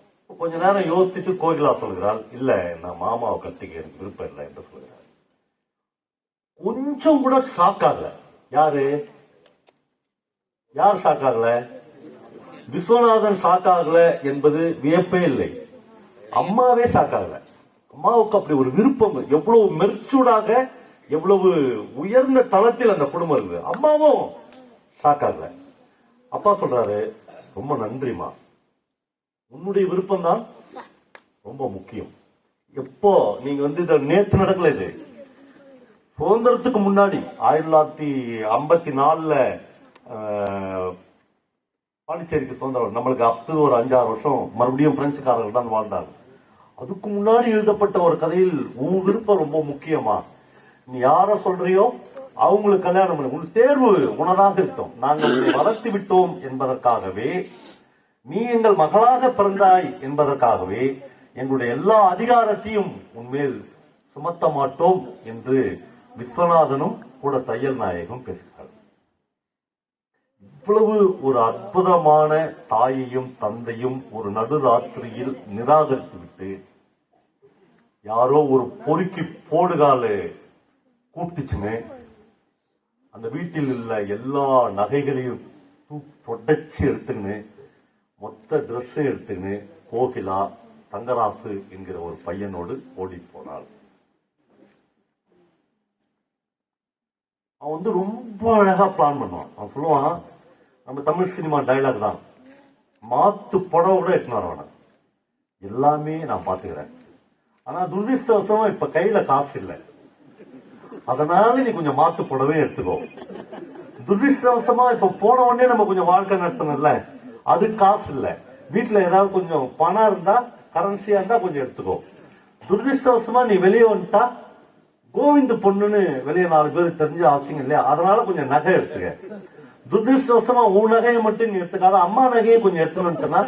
[SPEAKER 4] கொஞ்ச நேரம் யோசிச்சுட்டு கோகிலா சொல்கிறாள், இல்ல நான் மாமாவை கட்டிக்க எனக்கு விருப்பம் இல்லை என்று சொல்கிறார். கொஞ்சம் கூட ஷாக் ஆகல. யார் ஷாக் ஆகல? விஸ்வநாதன் ஷாக் ஆகல என்பது வியப்பே இல்லை. அம்மாவே ஷாக் ஆகல. அம்மாவுக்கு அப்படி ஒரு விருப்பம், எவ்வளவு மெர்ச்சூடாக எவ்வளவு உயர்ந்த தளத்தில் அந்த குடும்பம் இருக்குது. அம்மாவும் ஷாக் ஆகல. அப்பா சொல்றாரு, ரொம்ப நன்றிமா, உன்னுடைய விருப்பம் தான் ரொம்ப முக்கியம். எப்போ நீங்க வந்து இத நேத்து நடக்கல, இது சுதந்திரத்துக்கு முன்னாடி 1954ல பாண்டிச்சேரிக்கு சுதந்திரம். நம்மளுக்கு அப்போ ஒரு 5-6 வருஷம் மறுபடியும் பிரெஞ்சுக்காரர்கள் தான் வாழ்ந்தாங்க. அதுக்கு முன்னாடி எழுதப்பட்ட ஒரு கதையில் உன் விருப்பம் ரொம்ப முக்கியமா, நீ யார சொல்றியோ அவங்களுக்கு கல்யாணம் பண்ணி உன் தேர்வு உனதாக இருக்கட்டும். நாங்கள் உன்னை வளர்த்து விட்டோம் என்பதற்காகவே, நீ எங்கள் மகளாக பிறந்தாய் என்பதற்காகவே எங்களுடைய எல்லா அதிகாரத்தையும் உன்மேல் சுமத்த மாட்டோம் என்று விஸ்வநாதனும் கூட தையல் நாயகம் பேசுகிறார். இவ்வளவு ஒரு அற்புதமான தாயையும் தந்தையும் ஒரு நடுராத்திரியில் நிராகரித்து விட்டு யாரோ ஒரு பொறுக்கி போடுகால கூப்பிட்டுச்சுன்னு அந்த வீட்டில் உள்ள எல்லா நகைகளையும் தொடச்சு எடுத்துன்னு மொத்த ட்ரெஸ் எடுத்துன்னு கோகிலா தங்கராசு என்கிற ஒரு பையனோடு ஓடி போனாள். அவன் வந்து ரொம்ப அழகா பிளான் பண்ணுவான். அவன் சொல்லுவான், நம்ம தமிழ் சினிமா டைலாக் தான், மாத்து புடவை கூட எட்டுனார் அவனை, எல்லாமே நான் பாத்துக்கிறேன். ஆனா துரதிருஷ்டவசமா இப்ப கையில காசு இல்லை, அதனால நீ கொஞ்சம் மாத்து புடவே எடுத்துக்கோ. துரதிருஷ்டவசமா இப்ப போன உடனே நம்ம கொஞ்சம் வாழ்க்கை நடத்தணும்ல, அது காசு இல்ல. வீட்டுல ஏதாவது கொஞ்சம் பணம் இருந்தா, கரன்சியா இருந்தா கொஞ்சம் எடுத்துக்கோ. துரதிருஷ்டவசமா நீ வெளியே வந்துட்டா கோவிந்த பொண்ணுன்னு வெளியே 4 பேருக்கு தெரிஞ்ச அவசியம் இல்லையா, அதனால கொஞ்சம் நகை எடுத்துக்க. துரதிருஷ்டவசமா உன் நகையை மட்டும் நீ எடுத்துக்காத, அம்மா நகையை கொஞ்சம் எடுத்துனா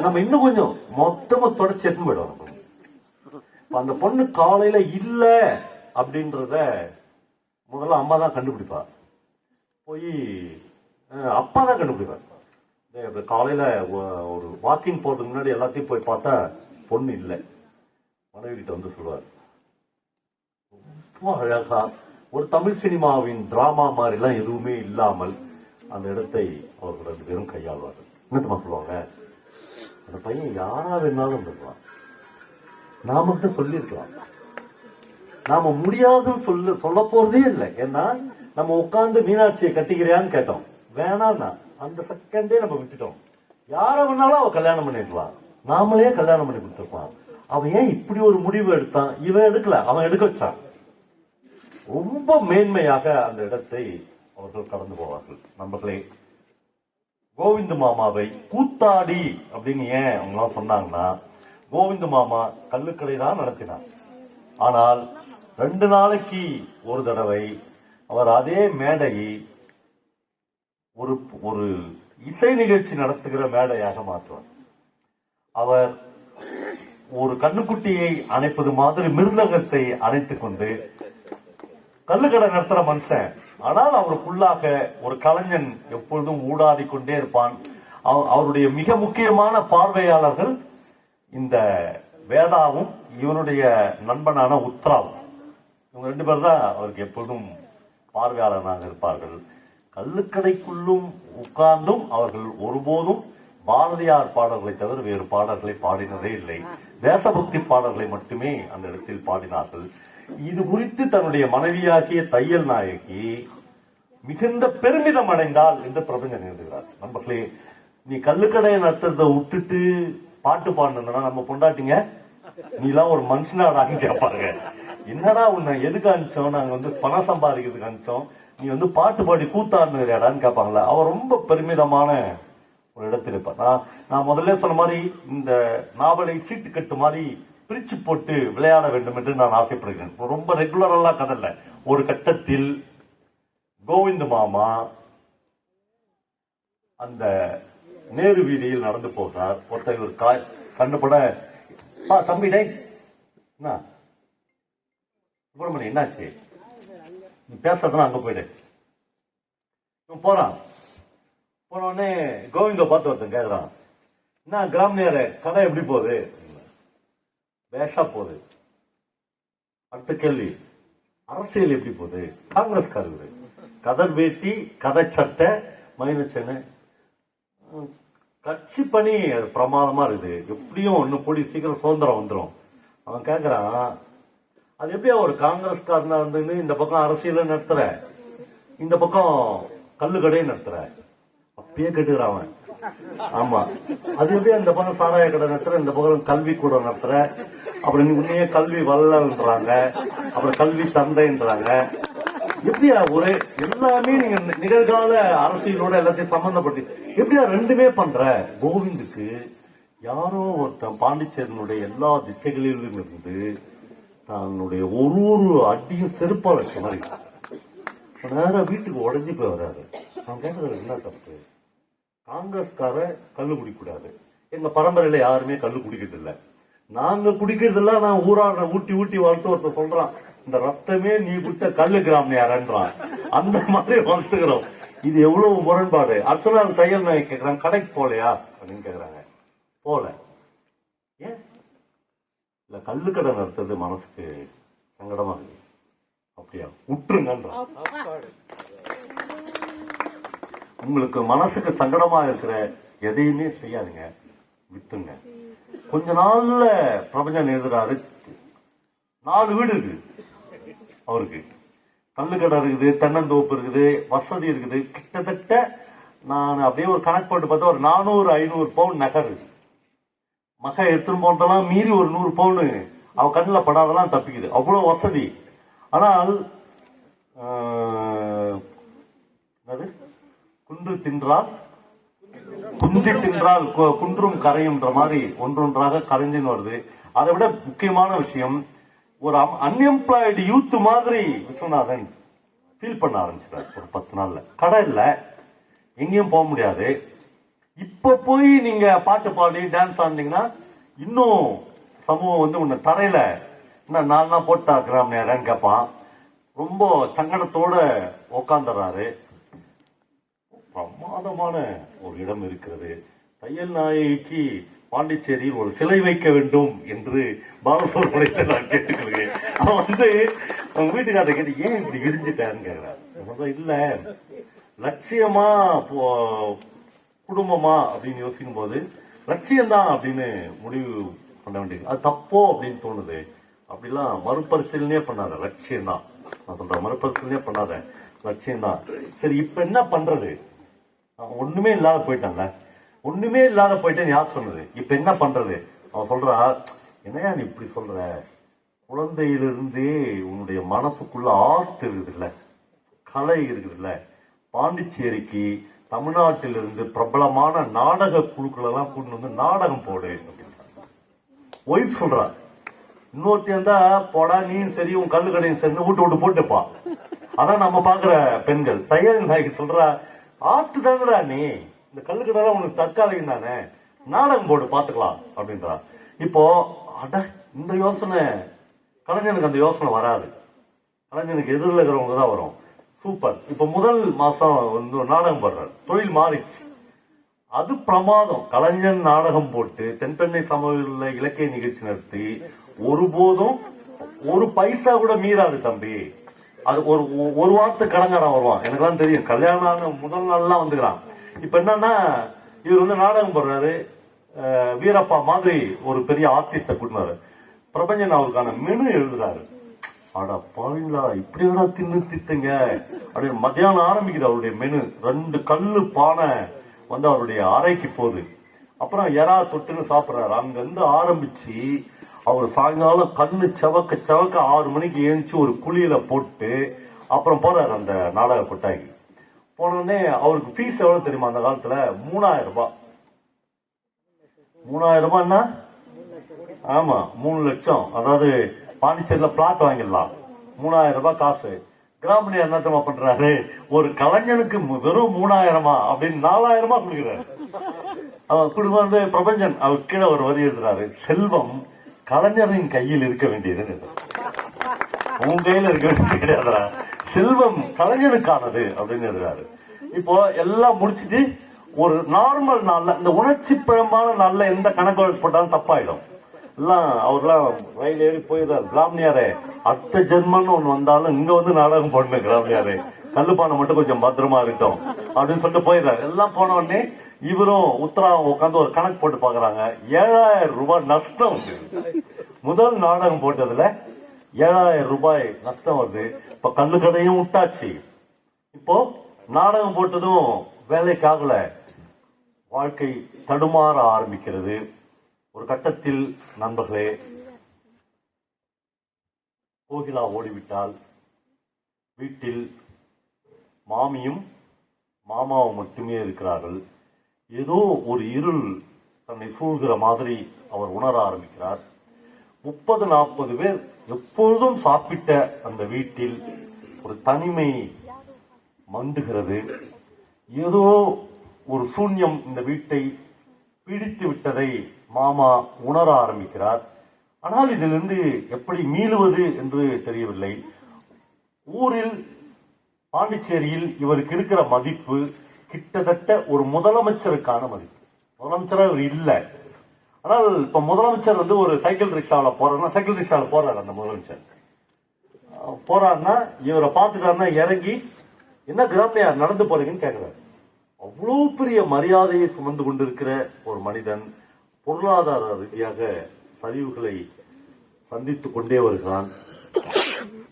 [SPEAKER 4] நம்ம இன்னும் கொஞ்சம் மொத்தமா தொடச்சு எடுத்து போயிடுவோம். அந்த பொண்ணு காலையில இல்ல அப்படின்றத முதல்ல அம்மா தான் கண்டுபிடிப்பா. போய் அப்பா தான் கண்டுபிடிப்பார். காலையில ஒரு வாக்கிங் போறதுக்கு முன்னாடி எல்லாத்தையும் போய் பார்த்தா பொண்ணு இல்லை. மனைவி கிட்ட வந்து சொல்லுவார், ரொம்ப அழகா ஒரு தமிழ் சினிமாவின் டிராமா மாதிரி எல்லாம் எதுவுமே இல்லாமல் அந்த இடத்தை அவர்கள் 2 பேரும் கையாள்வார்கள். என்னத்தமா சொல்லுவாங்க, அந்த பையன் யாரா வேணாலும் இருக்கலாம், நாம கிட்ட சொல்லிருக்கலாம், நாம முடியாதுன்னு சொல்ல போறதே இல்லை. ஏன்னா நம்ம உட்கார்ந்து மீனாட்சியை கட்டிக்கிறியான்னு கேட்டோம், வேணாம்னா அந்த செகண்டே நம்ம விட்டுட்டோம். யார வேணாலும் அவ கல்யாணம் பண்ணிருக்கலாம், நாமளே கல்யாணம் பண்ணி கொடுத்துருப்பான். அவன் ஏன் இப்படி ஒரு முடிவு எடுத்தான்? இவன் எடுக்கல, அவன் எடுக்க வச்சான். ரொம்ப மேன்மையாக அந்த இடத்தை அவர்கள் கடந்து போவார்கள். நண்பர்களே, கோவிந்த மாமாவை கூத்தாடி அப்படின்னு ஏன் அவங்களாம் சொன்னாங்கன்னா, கோவிந்த மாமா கல்லுக்கடை தான் நடத்தினார். ஆனால் 2 நாளைக்கு ஒரு தடவை அவர் அதே மேடையை ஒரு இசை நிகழ்ச்சி நடத்துகிற மேடையாக மாற்றுவார். அவர் ஒரு கண்ணுக்குட்டியை அணைப்பது மாதிரி மிருதங்கத்தை அணைத்துக் கொண்டு கல்லுக்கடை நடத்துற மனுஷன், ஆனால் அவருக்குள்ளாக ஒரு கலைஞன் எப்பொழுதும் ஊடாடி கொண்டே இருப்பான். அவருடைய மிக முக்கியமான பார்வையாளர்கள் இந்த வேதாவும் இவனுடைய நண்பனான உத்ராவும். இவங்க 2 பேர் தான் அவருக்கு எப்பொழுதும் பார்வையாளராக இருப்பார்கள். கல்லுக்கடைக்குள்ளும் உட்கார்ந்தும் அவர்கள் ஒருபோதும் பாரதியார் பாடல்களை தவிர வேறு பாடல்களை பாடினதே இல்லை. தேசபக்தி பாடல்களை மட்டுமே அந்த இடத்தில் பாடினார்கள். இது குறித்து தன்னுடைய மனைவியாகிய தையல் நாயகி மிகுந்த பெருமிதம் அடைந்தால் என்று பிரபஞ்சன் எழுதுகிறார். நண்பர்களே, நீ கல்லுக்கடையை நடத்துறத விட்டுட்டு பாட்டு பாடுனா நம்ம பொண்டாட்டிங்க நீ எல்லாம் ஒரு மனுஷனாடான்னு கேட்பாங்க. என்னடா உன்னை எதுக்கு அனுப்பிச்சோம், நாங்க வந்து பணம் சம்பாதிக்கிறதுக்கு அனுப்பிச்சோம், நீ வந்து பாட்டு பாடி கூத்தாடுனுடான்னு கேட்பாங்களா. அவ ரொம்ப பெருமிதமான ஒரு இடத்துல இருப்பா. நான் முதல்ல சொன்ன மாதிரி இந்த நாவலை சீட்டு கட்டு மாதிரி பிரிச்சு போட்டு விளையாட வேண்டும் என்று நான் ஆசைப்படுகிறேன். ரொம்ப ரெகுலரெல்லாம் கதை இல்ல. ஒரு கட்டத்தில் கோவிந்த மாமா அந்த நேரு வீதியில் நடந்து போகிறார். ஒருத்தர் ஒரு கண்ணுபட தம்பி டே என்ன சுப்பிரமணி என்னாச்சு, நீ பேசுறதுனா அங்க போயிடு. போறான். போன உடனே கோவிந்த பார்த்து ஒருத்தன் கேக்குறான், என்ன கிராம நேர கடை எப்படி போகுது? பேஷா போகுது. அடுத்த கேள்வி, அரசியல் எப்படி போகுது? காங்கிரஸ்காரரு கதர் வேட்டி கதை சட்டை மைனச்சனு கட்சி பணி பிரமாதமா இருக்குது, எப்படியும் ஒண்ணு கூடி சீக்கிரம் சுதந்திரம் வந்துடும். அவன் கேக்குறான், அது எப்படியா ஒரு காங்கிரஸ்காரனா இருந்து இந்த பக்கம் அரசியல நடத்துற, இந்த பக்கம் கல்லு கடையை நடத்துற? அப்பயே கேட்டுக்கிறான் அவன். ஆமா, அது எப்படியா இந்த பக்கம் சாராய கடை நடத்துற, இந்த பக்கம் கல்வி கூட நடத்துற, அப்புறம் உன்னையே கல்வி வல்லன்றாங்க, அப்புறம் கல்வி தந்தைன்றாங்க. எப்படியா ஒரு எல்லாமே நீங்க நிகழ்கால அரசியலோட எல்லாத்தையும் சம்பந்தப்பட்டு எப்படியா ரெண்டுமே பண்ற? கோவிந்துக்கு யாரோ ஒருத்தன் பாண்டிச்சேரியினுடைய எல்லா திசைகளிலும் இருந்து தன்னுடைய ஒரு அடியும் செருப்பா வச்ச மாதிரி நேரம் வீட்டுக்கு உடஞ்சி போய் வர்றாரு. நான் கேட்கறது என்ன தப்பு? காங்கிரஸ்கார கல்லு குடிக்கூடாது, எங்க பரம்பரையில யாருமே கல்லு குடிக்கிறது இல்ல, நாங்க குடிக்கிறது இல்ல. நான் ஊராட ஊட்டி ஊட்டி வளர்த்து ஒருத்தர் சொல்றான், இந்த ரத்தமே நீ விட்ட கல்லு கிராமம் யாரன்றான். அந்த மாதிரி வளர்த்துக்கிறோம். இது எவ்வளவு முரண்பாடு. அடுத்த நாள் தையல் நாய் கேட்கறாங்க, கடைக்கு போலையா அப்படின்னு கேக்குறாங்க. போல ஏன் இல்ல, கல்லு கடை நடத்துறது மனசுக்கு சங்கடமா இருக்கு. அப்படியா, விட்டுருங்கன்றான். உங்களுக்கு மனசுக்கு சங்கடமா இருக்கிற எதையுமே செய்யாதுங்க, விட்டுங்க. கொஞ்ச நாள்ல பிரபஞ்சம் எழுதுறாரு, 4 வீடு இருக்கு அவருக்கு, கல்லுக்கடை இருக்குது, தென்னந்தோப்பு இருக்குது, வசதி இருக்குது. கிட்டத்தட்ட நான் அப்படியே ஒரு கணக்கு போட்டு பார்த்தா ஒரு 400-500 பவுன் நகர். மக எடுத்துன்னு போனதெல்லாம் மீறி ஒரு 100 பவுன் அவ கண்ணில் படாதெல்லாம் தப்பிக்குது, அவ்வளவு வசதி. ஆனால் குன்று தின்றால் குந்தி தின்றால் குன்றும் கரையும்ன்ற மாதிரி ஒன்றொன்றாக கரைஞ்சின்னு வருது. அதை விட முக்கியமான விஷயம், ஒரு அன்எம்ப்ளாய்டு யூத் மாதிரி விஸ்வநாதன் ஃபீல் பண்ண ஆரம்பிச்சிட்டார். ஒரு 10 நாள்ல கடை இல்ல, எங்கேயும் போக முடியாது. இப்ப போய் நீங்க பாட்டு பாடி டான்ஸ் ஆடினீங்கன்னா இன்னும் சமூகம் வந்து உன்னை தரையில இன்னும் 4 நாள் போட்டா கிராம நேரம்னு கேட்பான். ரொம்ப சங்கடத்தோட உக்காந்துறாரு. பிரமாதமான ஒரு இடம் இருக்கிறது. தையல் நாயகிக்கு பாண்டிச்சேரியில் ஒரு சிலை வைக்க வேண்டும் என்று பாலசுப்ரமணியத்தை நான் கேட்டுக்கிறேன். அவன் வந்து அவங்க வீட்டுக்காரரை கேட்டு ஏன் இப்படி இடிஞ்சிட்டான்னு கேட்கிறார். இல்ல, லட்சியமா குடும்பமா அப்படின்னு யோசிக்கும் போது லட்சியம்தான் அப்படின்னு முடிவு பண்ண வேண்டியது. அது தப்போ அப்படின்னு தோணுது. அப்படிலாம் மறுபரிசீலனையே பண்ணாத, லட்சியம் தான் நான் சொல்றேன், மறுபரிசீலனையே பண்ணாத, லட்சியம் தான். சரி, இப்ப என்ன பண்றது? ஒண்ணுமே இல்லாத போயிட்டான்ல, ஒண்ணுமே இல்லாத போயிட்டேன்னு யார் சொன்னது? இப்ப என்ன பண்றது? அவன் சொல்றா, என்னையா நீ இப்படி சொல்ற? குழந்தையிலிருந்தே உன்னுடைய மனசுக்குள்ள ஆர்ட் இருக்குது இல்ல, கலை இருக்குது இல்ல, பாண்டிச்சேரிக்கு தமிழ்நாட்டிலிருந்து பிரபலமான நாடக குழுக்கள் எல்லாம் கூட்டு வந்து நாடகம் போடு. ஒய்ஃப் சொல்றா, இன்னொருத்தி இருந்தா போடா நீ சரி உன் கல்லு கடையும் சரி விட்டு போட்டுப்பா. அதான் நம்ம பாக்குற பெண்கள். தையல் நாய்க்கு சொல்றா, ஆர்ட் தானடா நீ, இந்த கல்லு கடை உனக்கு தற்காலிகம் தானே, நாடகம் போட்டு பாத்துக்கலாம் அப்படின்றா. இப்போ அட இந்த யோசனை கலைஞனுக்கு அந்த யோசனை வராது, கலைஞனுக்கு எதிரில் இருக்கிறவங்க தான் வரும். சூப்பர். இப்ப முதல் மாசம் வந்து நாடகம் போடுறாரு, தொழில் மாறிச்சு. அது பிரமாதம். கலைஞன் நாடகம் போட்டு தென்பெண்ணை சமூக இலக்கிய நிகழ்ச்சி நடத்தி ஒருபோதும் ஒரு பைசா கூட மீறாது தம்பி. அது ஒரு வாரத்து கடங்காரன் வருவான், எனக்குலாம் தெரியும். கல்யாணம் முதல் நாள்லாம் வந்துக்கிறான். இப்ப என்னன்னா இவர் வந்து நாடகம் போடுறாரு, வீரப்பா மாதிரி ஒரு பெரிய ஆர்டிஸ்ட கூட்டினாரு, பிரபஞ்சன் அவருக்கான மெனு எழுதுறாரு. அடா பாவீங்களா, இப்படி தின்னு தித்துங்க அப்படின்னு மத்தியானம் ஆரம்பிக்குது அவருடைய மெனு. 2 கல்லு பானை, வந்து அவருடைய அறைக்கு போகுது. அப்புறம் எறா தொட்டுன்னு சாப்பிடுறாரு. அங்க இருந்து ஆரம்பிச்சு அவர் சாயங்காலம் கண்ணு செவக்க 6 மணிக்கு ஏஞ்சி ஒரு குழியில போட்டு அப்புறம் போறாரு அந்த நாடக கொட்டாய்க்கு. போனோடனே அவருக்கு ஃபீஸ் எவ்வளவு தெரியுமா அந்த காலத்துல? 3000 ரூபாய். 3000 ரூபாய்னா ஆமா 3 லட்சம். அதாவது பாண்டிச்சேரியில பிளாட் வாங்கிடலாம். 3000 ரூபாய் காசு. கிராமணியர் என்ன பண்றாரு, ஒரு கலைஞனுக்கு வெறும் 3000 அப்படின்னு 4000 கொடுக்குறாரு. அவன் குடும்பம் வந்து பிரபஞ்சன் அவர் கீழே ஒரு வரி எழுதுறாரு, செல்வம் கலைஞரின் கையில் இருக்க வேண்டியது, உன் கையில இருக்க வேண்டியது கிடையாதுடா, செல்வம் கலைஞனுக்கானது அப்படின்னு எழுதுறாரு. இப்போ எல்லாம் முடிச்சுட்டு ஒரு நார்மல் நாள்ல, இந்த உணர்ச்சி பிழம்பான நாள்ல எந்த கணக்கு போட்டாலும் தப்பாயிடும். எல்லாம் அவர்லாம் ரயில் ஏறி போயிடுறாரு. கிராமணியாரே அத்த ஜென்மன்னு ஒண்ணு வந்தாலும் இங்க வந்து நாடகம் போடணும், கிராமணியாரே கல்லுப்பானை மட்டும் கொஞ்சம் பத்திரமா இருக்கட்டும் அப்படின்னு சொல்லிட்டு போயிடுறாரு. எல்லாம் போன உடனே இவரும் உத்தராவும் உட்காந்து ஒரு கணக்கு போட்டு பாக்குறாங்க. 7000 ரூபாய் நஷ்டம். முதல் நாடகம் போட்டதுல 7000 ரூபாய் நஷ்டம் வருது. இப்ப கல்லு கதையும் விட்டாச்சு, இப்போ நாடகம் போட்டதும் வேலைக்காகல, வாழ்க்கை தடுமாற ஆரம்பிக்கிறது. ஒரு கட்டத்தில் நண்பர்களே, கோகிலா ஓடிவிட்டால் வீட்டில் மாமியும் மாமாவும் மட்டுமே இருக்கிறார்கள். ஏதோ ஒரு இருள் தன்னை சூழ்கிற மாதிரி அவர் உணர ஆரம்பிக்கிறார். 30-40 பேர் எப்பொழுதும் சாப்பிட்ட அந்த வீட்டில் ஒரு தனிமை மண்டுகிறது. ஏதோ ஒரு சூன்யம் இந்த வீட்டை பிடித்து விட்டதை மாமா உணர ஆரம்பிக்கிறார். ஆனால் இதிலிருந்து எப்படி மீளுவது என்று தெரியவில்லை. ஊரில் பாண்டிச்சேரியில் இவருக்கு இருக்கிற மதிப்பு கிட்டத்தட்ட ஒரு முதலமைச்சருக்கான மதிப்பு. முதலமைச்சரா இவர் இல்லை. ஆனால் இப்ப முதலமைச்சர் வந்து ஒரு சைக்கிள் ரிக்ஷாவில் போறாருன்னா, சைக்கிள் ரிக்ஷாவில் போறாரு அந்த முதலமைச்சர் போறாருன்னா, இவரை பார்த்துட்டாருன்னா இறங்கி என்ன கிராமணியார் நடந்து போறீங்கன்னு கேட்கிறாரு. அவ்வளவு பெரிய மரியாதையை சுமந்து கொண்டிருக்கிற ஒரு மனிதன் பொருளாதார ரீதியாக சரிவுகளை சந்தித்துக் கொண்டே வருகிறான்.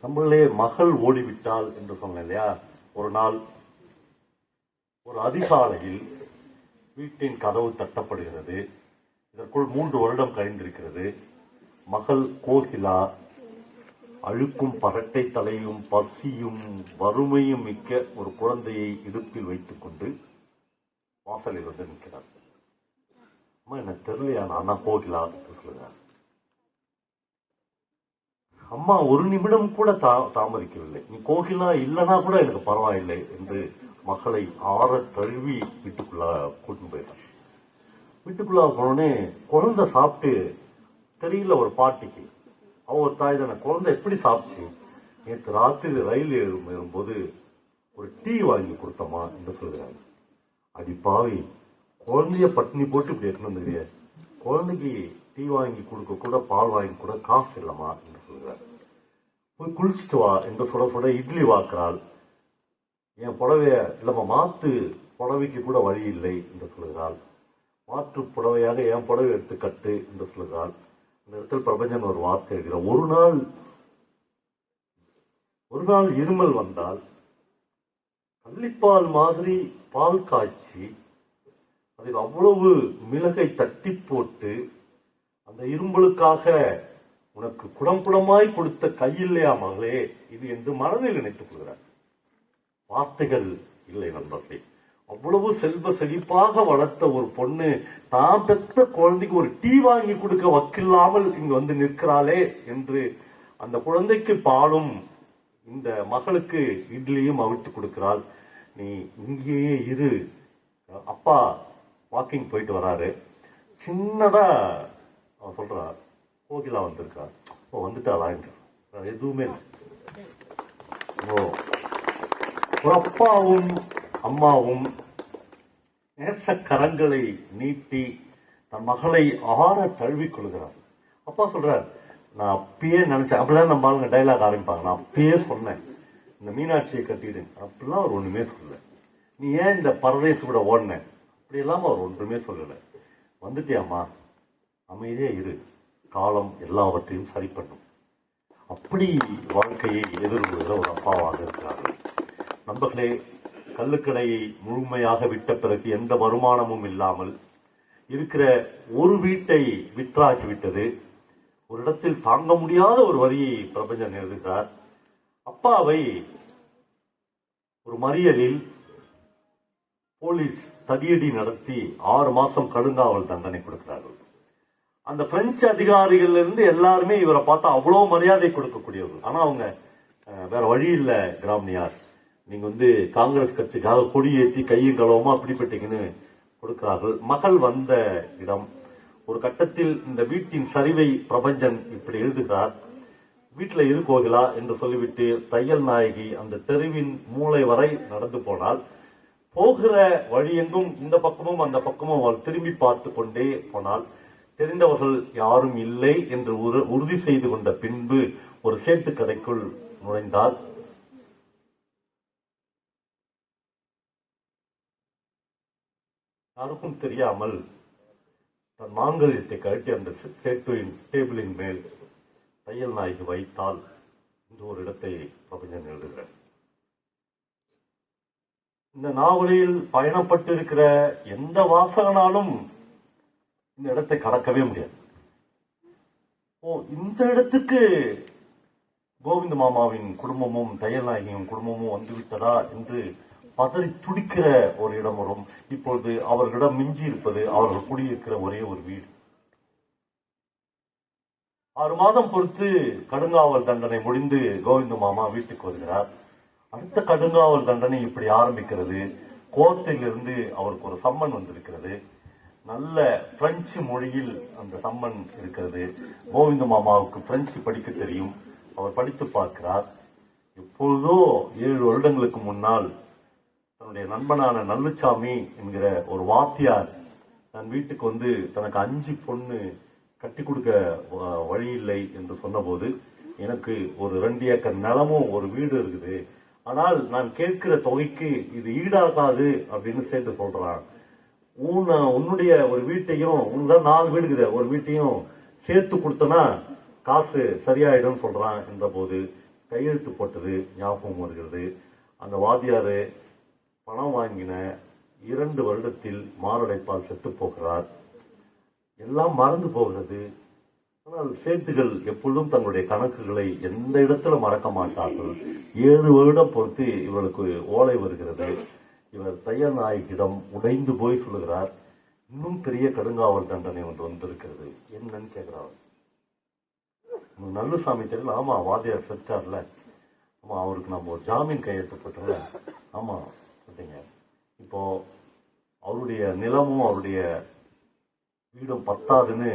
[SPEAKER 4] நம்மளே மகள் ஓடிவிட்டால் என்று சொன்னேன் இல்லையா, ஒரு நாள் ஒரு அதிகாலையில் வீட்டின் கதவு தட்டப்படுகிறது. இதற்குள் 3 வருடம் கழிந்திருக்கிறது. மகள் கோகிலா அழுக்கும் பரட்டை தலையும் பசியும் வறுமையும் மிக்க ஒரு குழந்தையை இடுப்பில் வைத்துக் கொண்டு வாசலில் வந்து நிற்கிறார். அம்மா எனக்கு தெரியலையா, நானா கோகிலா சொல்லுங்க. அம்மா ஒரு நிமிடம் கூட தாமதிக்கவில்லை. நீ கோகிலா இல்லைன்னா கூட எனக்கு பரவாயில்லை என்று மகளை ஆற தழுவி வீட்டுக்குள்ள கூட்டிட்டு போயிட்டான். வீட்டுக்குள்ள போனோடனே குழந்தை சாப்பிட்டு தெரியல ஒரு பாட்டிக்கு. அவ ஒரு தாய் தானே, குழந்தை எப்படி சாப்பிச்சு, நேற்று ராத்திரி ரயில் ஏறும்போது ஒரு டீ வாங்கி கொடுத்தமா என்று சொல்கிறாங்க. அடி பாவி, குழந்தைய பட்டினி போட்டு இப்படி எடுத்துன்னு வந்துக்கிறிய, குழந்தைக்கு டீ வாங்கி கொடுக்க கூட பால் வாங்கி கூட காசு இல்லமா என்று சொல்கிறார். போய் குளிச்சுட்டு வா என்று சுட இட்லி வாக்குறாள். என் புடவைய இல்லம்மா, மாத்து புடவைக்கு கூட வழி இல்லை என்று சொல்கிறாள். மாற்று புடவையாக என் புடவை எடுத்து கட்டு என்று சொல்கிறாள். இந்த இடத்தில் பிரபஞ்சன் ஒரு வார்த்தை எழுதுகிறார். ஒரு நாள் இருமல் வந்தால் கள்ளிப்பால் மாதிரி பால் காய்ச்சி அதில் அவ்வளவு மிளகை தட்டி போட்டு அந்த இரும்பலுக்காக உனக்கு குடம்புடமாய் கொடுத்த கையில்லையா மகளே இது என்று மனதில் நினைத்துக் கொள்கிறார். வார்த்தைகள் இல்லை நண்பர்களே. அவ்வளவு செல்வ செழிப்பாக வளர்த்த ஒரு பொண்ணு தான் பெத்த குழந்தைக்கு ஒரு டீ வாங்கி கொடுக்க வக்கில்லாமல் இங்கு வந்து நிற்கிறாளே என்று அந்த குழந்தைக்கு பாலும் இந்த மகளுக்கு இட்லியும் அவிட்டு கொடுக்கிறாள். நீ இங்கேயே இரு, அப்பா வாக்கிங் போயிட்டு வராரு. சின்னதா அவன் சொல்றா, கோகிலா வந்திருக்கா, வந்துட்டாளா என்று எதுவுமே இல்லை. ஒரு அப்பாவும் அம்மாவும் நேச கரங்களை நீட்டி தன் மகளை ஆற தழுவிக் கொள்கிறார். அப்பா சொல்றார், நான் அப்பயே நினைச்சேன், அப்படிதான் நம்ம ஆளுங்க டைலாக் ஆரம்பிப்பாங்க, நான் அப்பயே சொன்னேன் இந்த மீனாட்சியை கட்டிடு, அப்படிலாம் அவர் ஒண்ணுமே சொல்லல. நீ ஏன் இந்த பரதேசு கூட ஓடின, அப்படி இல்லாம அவர் ஒன்றுமே சொல்லல. வந்துட்டியாமா, அமைதியா இரு, காலம் எல்லாவற்றையும் சரி பண்ணும். அப்படி வாழ்க்கையை எதிர்கொள்கிற ஒரு அப்பாவாக இருக்கிறார்கள். நண்பர்களே, கள்ளுக்கடையை முழுமையாக விட்ட பிறகு எந்த வருமானமும் இல்லாமல் இருக்கிற ஒரு வீட்டை விற்றாக்கி விட்டது. ஒரு இடத்தில் தாங்க முடியாத ஒரு வரியை பிரபஞ்சன் எழுதுகிறார். அப்பாவை ஒரு மறியலில் போலீஸ் தடியடி நடத்தி 6 மாசம் கடுங்காவல் தண்டனை கொடுக்கிறார்கள். அந்த பிரெஞ்சு அதிகாரிகள் இருந்து எல்லாருமே இவரை பார்த்தா அவ்வளவு மரியாதை கொடுக்கக்கூடியவர்கள். ஆனா அவங்க வேற வழி இல்ல கிராமணியார், நீங்க காங்கிரஸ் கட்சிக்காக கொடி ஏற்றி கையும் களவுமா அப்படிப்பட்டீங்கன்னு கொடுக்கிறார்கள். மகள் வந்த இடம். ஒரு கட்டத்தில் இந்த வீட்டின் சரிவை பிரபஞ்சன் இப்படி எழுதுகிறார். வீட்டுல இரு கோகிலா என்று சொல்லிவிட்டு தையல் நாயகி அந்த தெருவின் மூளை வரை நடந்து போனால் போகிற வழியெங்கும் இந்த பக்கமும் அந்த பக்கமும் அவள் திரும்பி பார்த்து கொண்டே போனால் தெரிந்தவர்கள் யாரும் இல்லை என்று உறுதி செய்து கொண்ட பின்பு ஒரு சேட்டு கடைக்குள் நுழைந்தார். யாருக்கும் தெரியாமல் தன் மாங்கல்யத்தை கழட்டி அந்த சேட்டுவின் டேபிளின் மேல் தையல் நாய்க்கு வைத்தால் இந்த ஒரு இடத்தை பிரபஞ்சன் எழுதுகிறார். இந்த நாவலில் பயணப்பட்டிருக்கிற எந்த வாசகனாலும் இந்த இடத்தை கடக்கவே முடியாது. இந்த இடத்துக்கு கோவிந்த மாமாவின் குடும்பமும் தையல் நாயகியின் குடும்பமும் வந்துவிட்டதா என்று பதறி துடிக்கிற ஒரு இடம் வரும். இப்பொழுது அவர்களிடம் மிஞ்சி இருப்பது அவர்கள் குடியிருக்கிற ஒரே ஒரு வீடு. 6 மாதம் பொறுத்து கடுங்காவல் தண்டனை முடிந்து கோவிந்த மாமா வீட்டுக்கு வருகிறார். அடுத்த கடுங்காவல் தண்டனை இப்படி ஆரம்பிக்கிறது. கோர்ட்டிலிருந்து அவருக்கு ஒரு சம்மன் வந்திருக்கிறது. நல்ல பிரெஞ்சு மொழியில் அந்த சம்மன் இருக்கிறது. கோவிந்த மாமாவுக்கு பிரெஞ்சு படிக்க தெரியும். அவர் படித்து பார்க்கிறார். எப்பொழுதோ 7 வருடங்களுக்கு முன்னால் தன்னுடைய நண்பனான நல்லுச்சாமி என்கிற ஒரு வாத்தியார் தன் வீட்டுக்கு தனக்கு 5 பொண்ணு கட்டி கொடுக்க வழி இல்லை என்று சொன்னபோது, எனக்கு ஒரு 2 ஏக்கர் நிலமும் ஒரு வீடு இருக்குது, ஆனால் நான் கேட்கிற தொகைக்கு இது ஈடாகாது அப்படின்னு சேர்த்து சொல்றான். உன்னுடைய ஒரு வீட்டையும் உனதான் 4 வீடு இருக்குது, ஒரு வீட்டையும் சேர்த்து கொடுத்தனா காசு சரியாயிடும் சொல்றான் என்ற போது கையெழுத்து போட்டது ஞாபகம் வருகிறது. அந்த வாத்தியாரு பணம் வாங்கின 2 வருடத்தில் மாரடைப்பால் செத்து போகிறார். எல்லாம் மறந்து போகிறது. ஆனால் சேட்டுகள் எப்பொழுதும் தங்களுடைய கணக்குகளை எந்த இடத்துல மறக்க மாட்டார்கள். 7 வருடம் பொறுத்து இவருக்கு ஓலை வருகிறது. இவர் தையல் நாயகிடம் உடைந்து போய் சொல்லுகிறார், இன்னும் பெரிய கடுங்காவல் தண்டனை ஒன்று வந்திருக்கிறது, என்னன்னு கேட்கிறார். நல்லுசாமி தெரியல. ஆமா, வாத்தியார் செத்தார்ல, ஆமா, அவருக்கு நம்ம ஒரு ஜாமீன் கையெழுத்து போட்டோம்ல, ஆமா சொல்றீங்க. இப்போ அவருடைய நிலமும் அவருடைய வீடும் பத்தாதுன்னு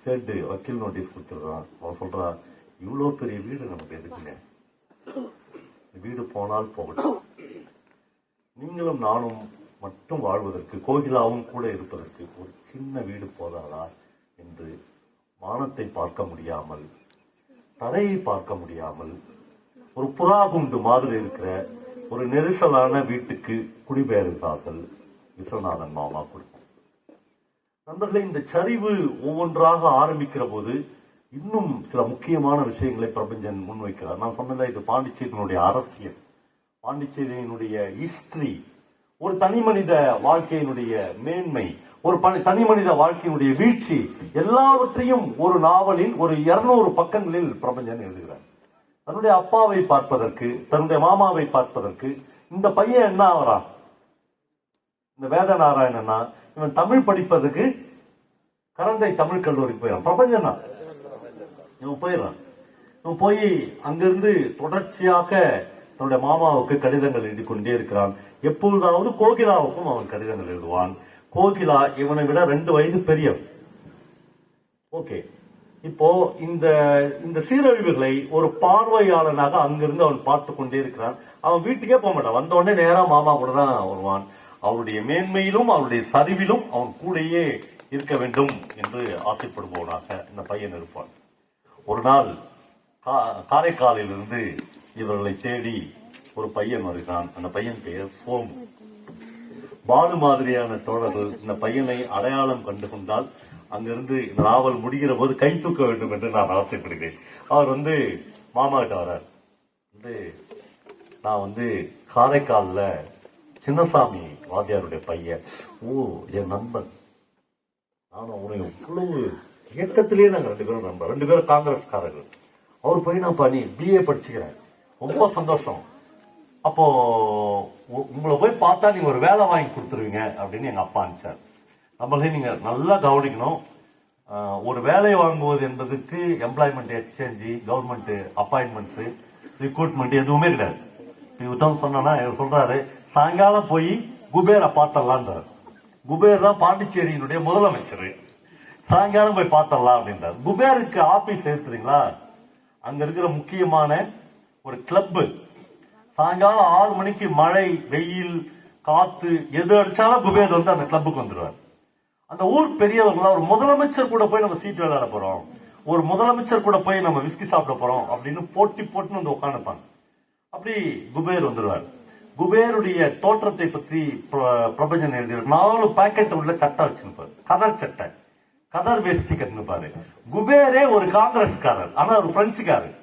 [SPEAKER 4] சேட்டு வக்கீல் நோட்டீஸ் கொடுத்துருக்கான். அவன் சொல்றான், இவ்வளவு பெரிய வீடு நமக்கு எதுக்குங்க, வீடு போனால் போகட்டும், நீங்களும் நானும் மட்டும் வாழ்வதற்கு, கோகிலாவும் கூட இருப்பதற்கு ஒரு சின்ன வீடு போதாதா என்று வானத்தை பார்க்க முடியாமல், தரையை பார்க்க முடியாமல், ஒரு புறாகுண்டு மாதிரி இருக்கிற ஒரு நெரிசலான வீட்டுக்கு குடிபெயர்ந்தார்கள் விஸ்வநாதன் மாமா குடும்பம். நண்பர்களே, இந்த சரிவு ஒவ்வொன்றாக ஆரம்பிக்கிற போது இன்னும் சில முக்கியமான விஷயங்களை பிரபஞ்சன் முன்வைக்கிறார். நான் சொன்னதை, இது பாண்டிச்சேரியினுடைய அரசியல், பாண்டிச்சேரியினுடைய ஹிஸ்டரி, ஒரு தனி மனித வாழ்க்கையினுடைய மேன்மை, ஒரு தனி மனித வாழ்க்கையினுடைய வீழ்ச்சி, எல்லாவற்றையும் ஒரு நாவலில் ஒரு 200 பக்கங்களில் பிரபஞ்சன் எழுதுகிறார். தன்னுடைய அப்பாவை பார்ப்பதற்கு, தன்னுடைய மாமாவை பார்ப்பதற்கு இந்த பையன் என்ன ஆகிறான், இந்த வேத நாராயணனா, இவன் தமிழ் படிப்பதுக்கு கரந்தை தமிழ் கல்லூரிக்கு போயிடான். பிரபஞ்சன் தான் இவன் போயிடறான். இவன் போய் அங்கிருந்து தொடர்ச்சியாக தன்னுடைய மாமாவுக்கு கடிதங்கள் எழுதி கொண்டே இருக்கிறான். எப்பொழுதாவது கோகிலாவுக்கும் அவன் கடிதங்கள் எழுதுவான். கோகிலா இவனை விட 2 வயது பெரியவன். ஓகே, இப்போ இந்த சீரழிவுகளை ஒரு பார்வையாளனாக அங்கிருந்து அவன் பார்த்து கொண்டே இருக்கிறான். அவன் வீட்டுக்கே போக மாட்டான். வந்த உடனே நேரா மாமா கூட தான் வருவான். அவருடைய மேன்மையிலும் அவருடைய சரிவிலும் அவன் கூடயே இருக்க வேண்டும் என்று ஆசைப்படுபவனாக இந்த பையன் இருப்பான். ஒரு நாள் காரைக்காலிலிருந்து இவர்களை தேடி ஒரு பையன் வருகிறான். அந்த பையன் பெயர் சோமு. பாலு மாதிரியான தோழர்கள் இந்த பையனை அடையாளம் கண்டு கொண்டால் அங்கிருந்து இந்த நாவல் முடிகிற போது கை தூக்க வேண்டும் என்று நான் ஆசைப்படுகிறேன். அவர் மாமா கிட்ட வர்றார். நான் காரைக்காலில் சின்னசாமி வாத்தியாருடைய பையன். ஓ, என் நண்பன். நானும் அவனை இவ்வளவு இயக்கத்திலேயே நாங்க 2 பேரும் நண்பர். 2 பேரும் காங்கிரஸ்காரர்கள். அவர் பையனாப்பா நீ BA படிச்சுக்கிறேன், ரொம்ப சந்தோஷம். அப்போ உங்களை போய் பார்த்தா நீங்க ஒரு வேலை வாங்கி கொடுத்துருவீங்க அப்படின்னு எங்க அப்பா அனுப்பிச்சார். நம்மளே நீங்க நல்லா கவனிக்கணும். ஒரு வேலை வாங்குவது என்பதுக்கு employment exchange, government appointments, recruitment எதுவுமே கிடையாது. இவர்தான் சொன்னா இவர் சொல்றாரு, சாயங்காலம் போய் குபேரை பார்த்தலான்றார். குபேர் தான் பாண்டிச்சேரியினுடைய முதலமைச்சர். சாயங்காலம் போய் பார்த்தலாம் அப்படின்றார். குபேருக்கு ஆபீஸ் எடுத்துறீங்களா? அங்க இருக்கிற முக்கியமான ஒரு கிளப். சாயங்காலம் 6 மணிக்கு மழை, வெயில், காத்து எது அடிச்சாலும் குபேர் வந்து அந்த கிளப்புக்கு வந்துடுவார். அந்த ஊர் பெரியவர்களா ஒரு முதலமைச்சர் கூட போய் நம்ம சீட் விளையாட போறோம், ஒரு முதலமைச்சர் கூட போய் நம்ம விஸ்கி சாப்பிட போறோம் அப்படின்னு போட்டுன்னு வந்து உட்காந்துப்பாங்க. அப்படி குபேர் வந்துடுவார். குபேருடைய தோற்றத்தை பற்றி பிரபஞ்சன் எழுதிய 4 பாக்கெட் உள்ள சட்டை வச்சிருப்பாரு. கதர் சட்டை, கதர் வேஷ்டி கட்டினுப்பாரு. குபேரே ஒரு காங்கிரஸ்காரர், ஆனா ஒரு பிரெஞ்சுக்காரர்.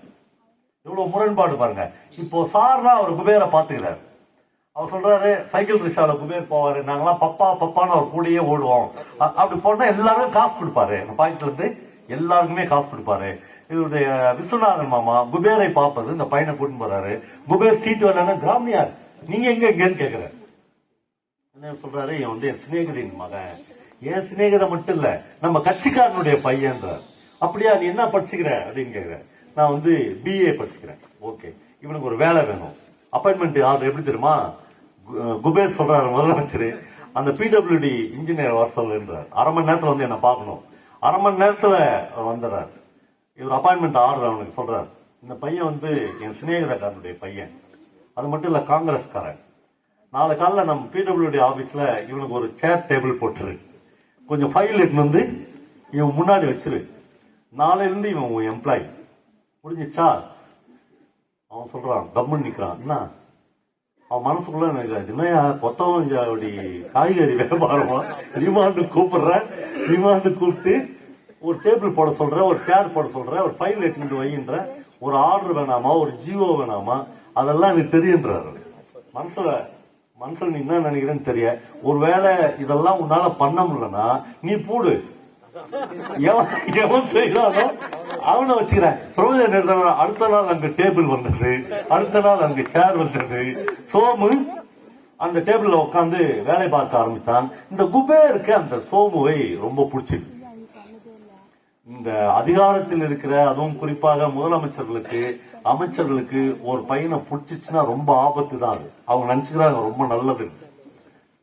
[SPEAKER 4] எவ்வளவு முரண்பாடு பாருங்க. இப்போ சார்னா அவர் குபேரை பாத்துக்கிறார். அவர் சொல்றாரு, சைக்கிள் ரிக்ஷால குபேர் போவாரு, நாங்கெல்லாம் பப்பா பப்பான்னு அவர் கூடயே ஓடுவோம். அப்படி போனா எல்லாரும் காசு கொடுப்பாரு. அந்த பாக்கெட்ல இருந்து எல்லாருக்குமே காசு கொடுப்பாரு. இவருடைய விஸ்வநாதன் மாமா குபேரை பார்ப்பது இந்த பையனை கூட்டின்னு போறாரு. குபேர் சீட்டு வரலன்னா, கிராமியார் நீங்க எங்கன்னு கேக்குற. என்ன சொல்றாரு, இவன் வந்து என் சிநேகிதின் மகன். என் சிநேகிதம் மட்டும் இல்ல, நம்ம கட்சிக்காரனுடைய பையன்றார். அப்படியா, நீ என்ன படிச்சுக்கிற அப்படின்னு கேக்குற. நான் வந்து BA படிச்சுக்கிறேன். ஓகே, இவனுக்கு ஒரு வேலை வேணும். அப்பாயின்மெண்ட் ஆர்டர் எப்படி தெரியுமா? குபேர் சொல்றாரு முதலமைச்சர், அந்த PWD இன்ஜினியர் வர சொல்லுன்றார். 1/2 மணி நேரத்துல வந்து என்ன பார்க்கணும். 1/2 மணி நேரத்துல வந்துடுறாரு. இவர் அப்பாயின்மெண்ட் ஆர்டர் அவனுக்கு சொல்றாரு, இந்த பையன் வந்து என் சிநேகிதக்காரனுடைய பையன், அது மட்டும் இல்ல காங்கிரஸ்காரன். நாளை காலைல நம்ம PWD ஆபீஸ்ல இவனுக்கு ஒரு சேர் டேபிள் போட்டுரு, கொஞ்சம் ஃபைல் எடுத்து வந்து இவன் முன்னாடி வச்சிரு, நாளையில இருந்து இவன் உன் எம்ப்ளாய். முடிஞ்சிச்சா? அவன் சொல்றான், கம்முன்னு நிக்கிறான். என்ன அவன் மனசுக்குள்ள என்னையா கொத்தவஞ்சாவடி காய்கறி வியாபாரமா, ரிமாண்டு கூப்பிடுற, ரிமாண்டு கூப்பிட்டு ஒரு டேபிள் போட சொல்ற, ஒரு சேர் போட சொல்ற, ஒரு ஃபைல் எடுத்துட்டு வைன்ற, ஒரு ஆர்டர் வேணாமா, ஒரு ஜிஓ வேணாமா, அதெல்லாம் எனக்கு தெரியுன்றாரு. மனசுல நீ என்ன நினைக்கிறேன்னு தெரிய. ஒருவேளை இதெல்லாம் உன்னால பண்ண முடியலன்னா நீ போடு, எவன் செய்யறானோ அவனை வச்சுக்கிறேன். அடுத்த நாள் அங்க டேபிள் வந்தது, அடுத்த நாள் அங்க சேர் வந்தது. சோமு அந்த டேபிள்ல உட்காந்து வேலை பார்க்க ஆரம்பிச்சான். இந்த குபேருக்கு அந்த சோமுவை ரொம்ப பிடிச்சிருக்கு. இந்த அதிகாரத்தில் இருக்கிற, அதுவும் குறிப்பாக முதலமைச்சர்களுக்கு, அமைச்சர்களுக்கு ஒரு பையனை பிடிச்சிச்சுன்னா ரொம்ப ஆபத்து தான். அது அவங்க நினைச்சுக்கிறாங்க ரொம்ப நல்லது.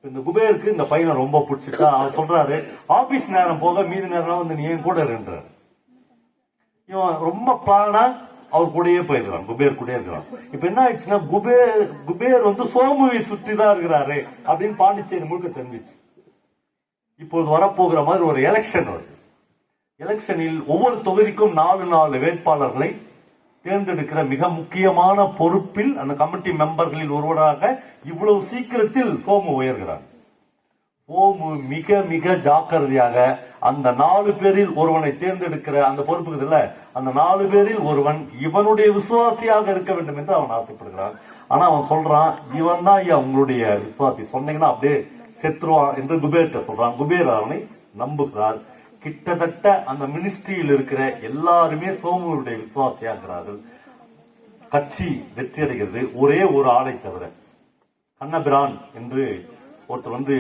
[SPEAKER 4] இந்த குபேருக்கு இந்த பையனை ரொம்ப பிடிச்சிட்டா அவர் சொல்றாரு, ஆபீஸ் நேரம் போக மீதி நேரம் வந்து நீ ஏன் கூட இருன்றாரு. இவன் ரொம்ப பிளானா அவர் கூடயே போயிருக்கிறான், குபேர் கூட இருக்கிறான். இப்ப என்ன ஆயிடுச்சுன்னா, குபேர் வந்து சோமுவை சுற்றி தான் இருக்கிறாரு அப்படின்னு பாண்டிச்சேரி முழுக்க தெரிஞ்சிச்சு. இப்போது வரப்போகிற மாதிரி ஒரு எலெக்ஷன் வருது. எலெக்ஷனில் ஒவ்வொரு தொகுதிக்கும் 4 வேட்பாளர்களை தேர்ந்தெடுக்கிற மிக முக்கியமான பொறுப்பில் அந்த கமிட்டி மெம்பர்களில் ஒருவராக இவ்வளவு சீக்கிரத்தில் சோமு உயர்கிறார். சோமு மிக மிக ஜாக்கிரதையாக அந்த 4 பேரில் ஒருவனை தேர்ந்தெடுக்கிற அந்த பொறுப்புக்கு இல்ல, அந்த 4 பேரில் ஒருவன் இவனுடைய விசுவாசியாக இருக்க வேண்டும் என்று அவன் ஆசைப்படுகிறான். ஆனா அவன் சொல்றான், இவன் தான் ஐயா உங்களுடைய விசுவாசி, சொன்னீங்கன்னா அப்படியே செத்துருவான் என்று குபேர்கிட்ட சொல்றான். குபேர் அவனை நம்புகிறார். கிட்டத்தட்ட அந்த மினிஸ்ட்ரியில் இருக்கிற எல்லாருமே சோமுடைய விசுவாசியாகிறார்கள். கட்சி வெற்றி அடைகிறது. ஒரே ஒரு ஆளை தவிர, கண்ணபிரான் என்று ஒருத்தர் வந்து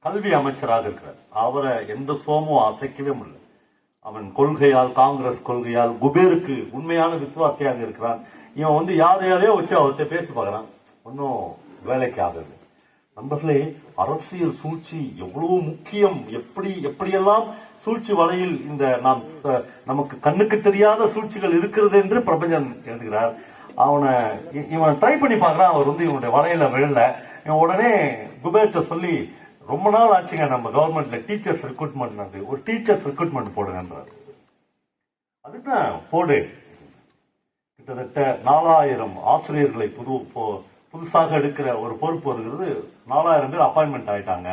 [SPEAKER 4] கல்வி அமைச்சராக இருக்கிறார். அவரை எந்த சோமும் அசைக்கவே முடியல. அவன் கொள்கையால், காங்கிரஸ் கொள்கையால் குபேருக்கு உண்மையான விசுவாசியாக இருக்கிறான். இவன் வந்து யாரையோ வச்சு அவர்கிட்ட பேசி பார்க்கறான், ஒன்னும் வேலைக்கு ஆகுது. நண்பர்களே, அரசியல் சூழ்ச்சி எவ்வளவு முக்கியம், எப்படியெல்லாம் சூழ்ச்சி வலையில் இந்த நமக்கு கண்ணுக்கு தெரியாத சூழ்ச்சிகள் இருக்கிறது என்று பிரபஞ்சன் எழுதுகிறார். இவன் ட்ரை பண்ணி பார்க்கறான். அவர் வந்து இவனுடைய வலையில விழல. இவன் உடனே குபேர்ட்ட சொல்லி, ரொம்ப நாள் ஆச்சுங்க நம்ம கவர்மெண்ட்ல டீச்சர்ஸ் ரெக்ரூட்மெண்ட், ஒரு டீச்சர்ஸ் ரெக்ரூட்மெண்ட் போடுங்கன்றார். அதுதான் போடு. கிட்டத்தட்ட 4000 ஆசிரியர்களை புதுசாக எடுக்கிற ஒரு பொறுப்பு வருகிறது. 4000 பேர் அப்பாயின்மெண்ட் ஆயிட்டாங்க.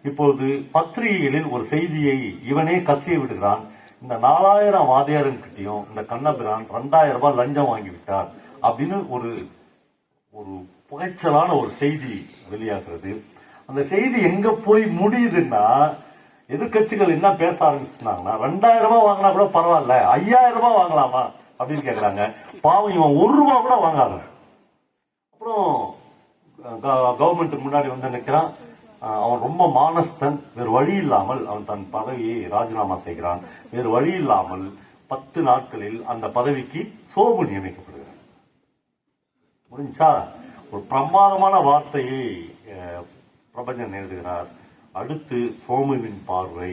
[SPEAKER 4] இப்போது பத்திரிகைகளில் ஒரு செய்தியை இவனே கசிய விடுகிறான். இந்த 4000 வாதியாரன்கிட்டையும் இந்த கண்ணபிரான் 2000 ரூபாய் லஞ்சம் வாங்கி விட்டார் அப்படின்னு ஒரு புகைச்சலான ஒரு செய்தி வெளியாகிறது. அந்த செய்தி எங்க போய் முடியுதுன்னா, எதிர்கட்சிகள் என்ன பேச ஆரம்பிச்சுட்டாங்கன்னா, 2000 ரூபாய் வாங்கினா கூட பரவாயில்ல, 5000 ரூபாய் வாங்கலாமா அப்படின்னு கேக்குறாங்க. பாவம், இவன் 1 ரூபாய் கூட வாங்காத. அப்புறம் கவர்மெண்ட்டுக்கு முன்னாடி வந்து நிற்கிறான். அவன் ரொம்ப மானஸ்தன். வேறு வழி இல்லாமல் அவன் தன் பதவியை ராஜினாமா செய்கிறான். வேறு வழி இல்லாமல் 10 நாட்களில் அந்த பதவிக்கு சோபு நியமிக்கப்படுகிறார். முடிஞ்சா ஒரு பிரமாதமான வார்த்தையை பிரபஞ்சன் எழுதுகிறார். அடுத்து சோமுவின் பார்வை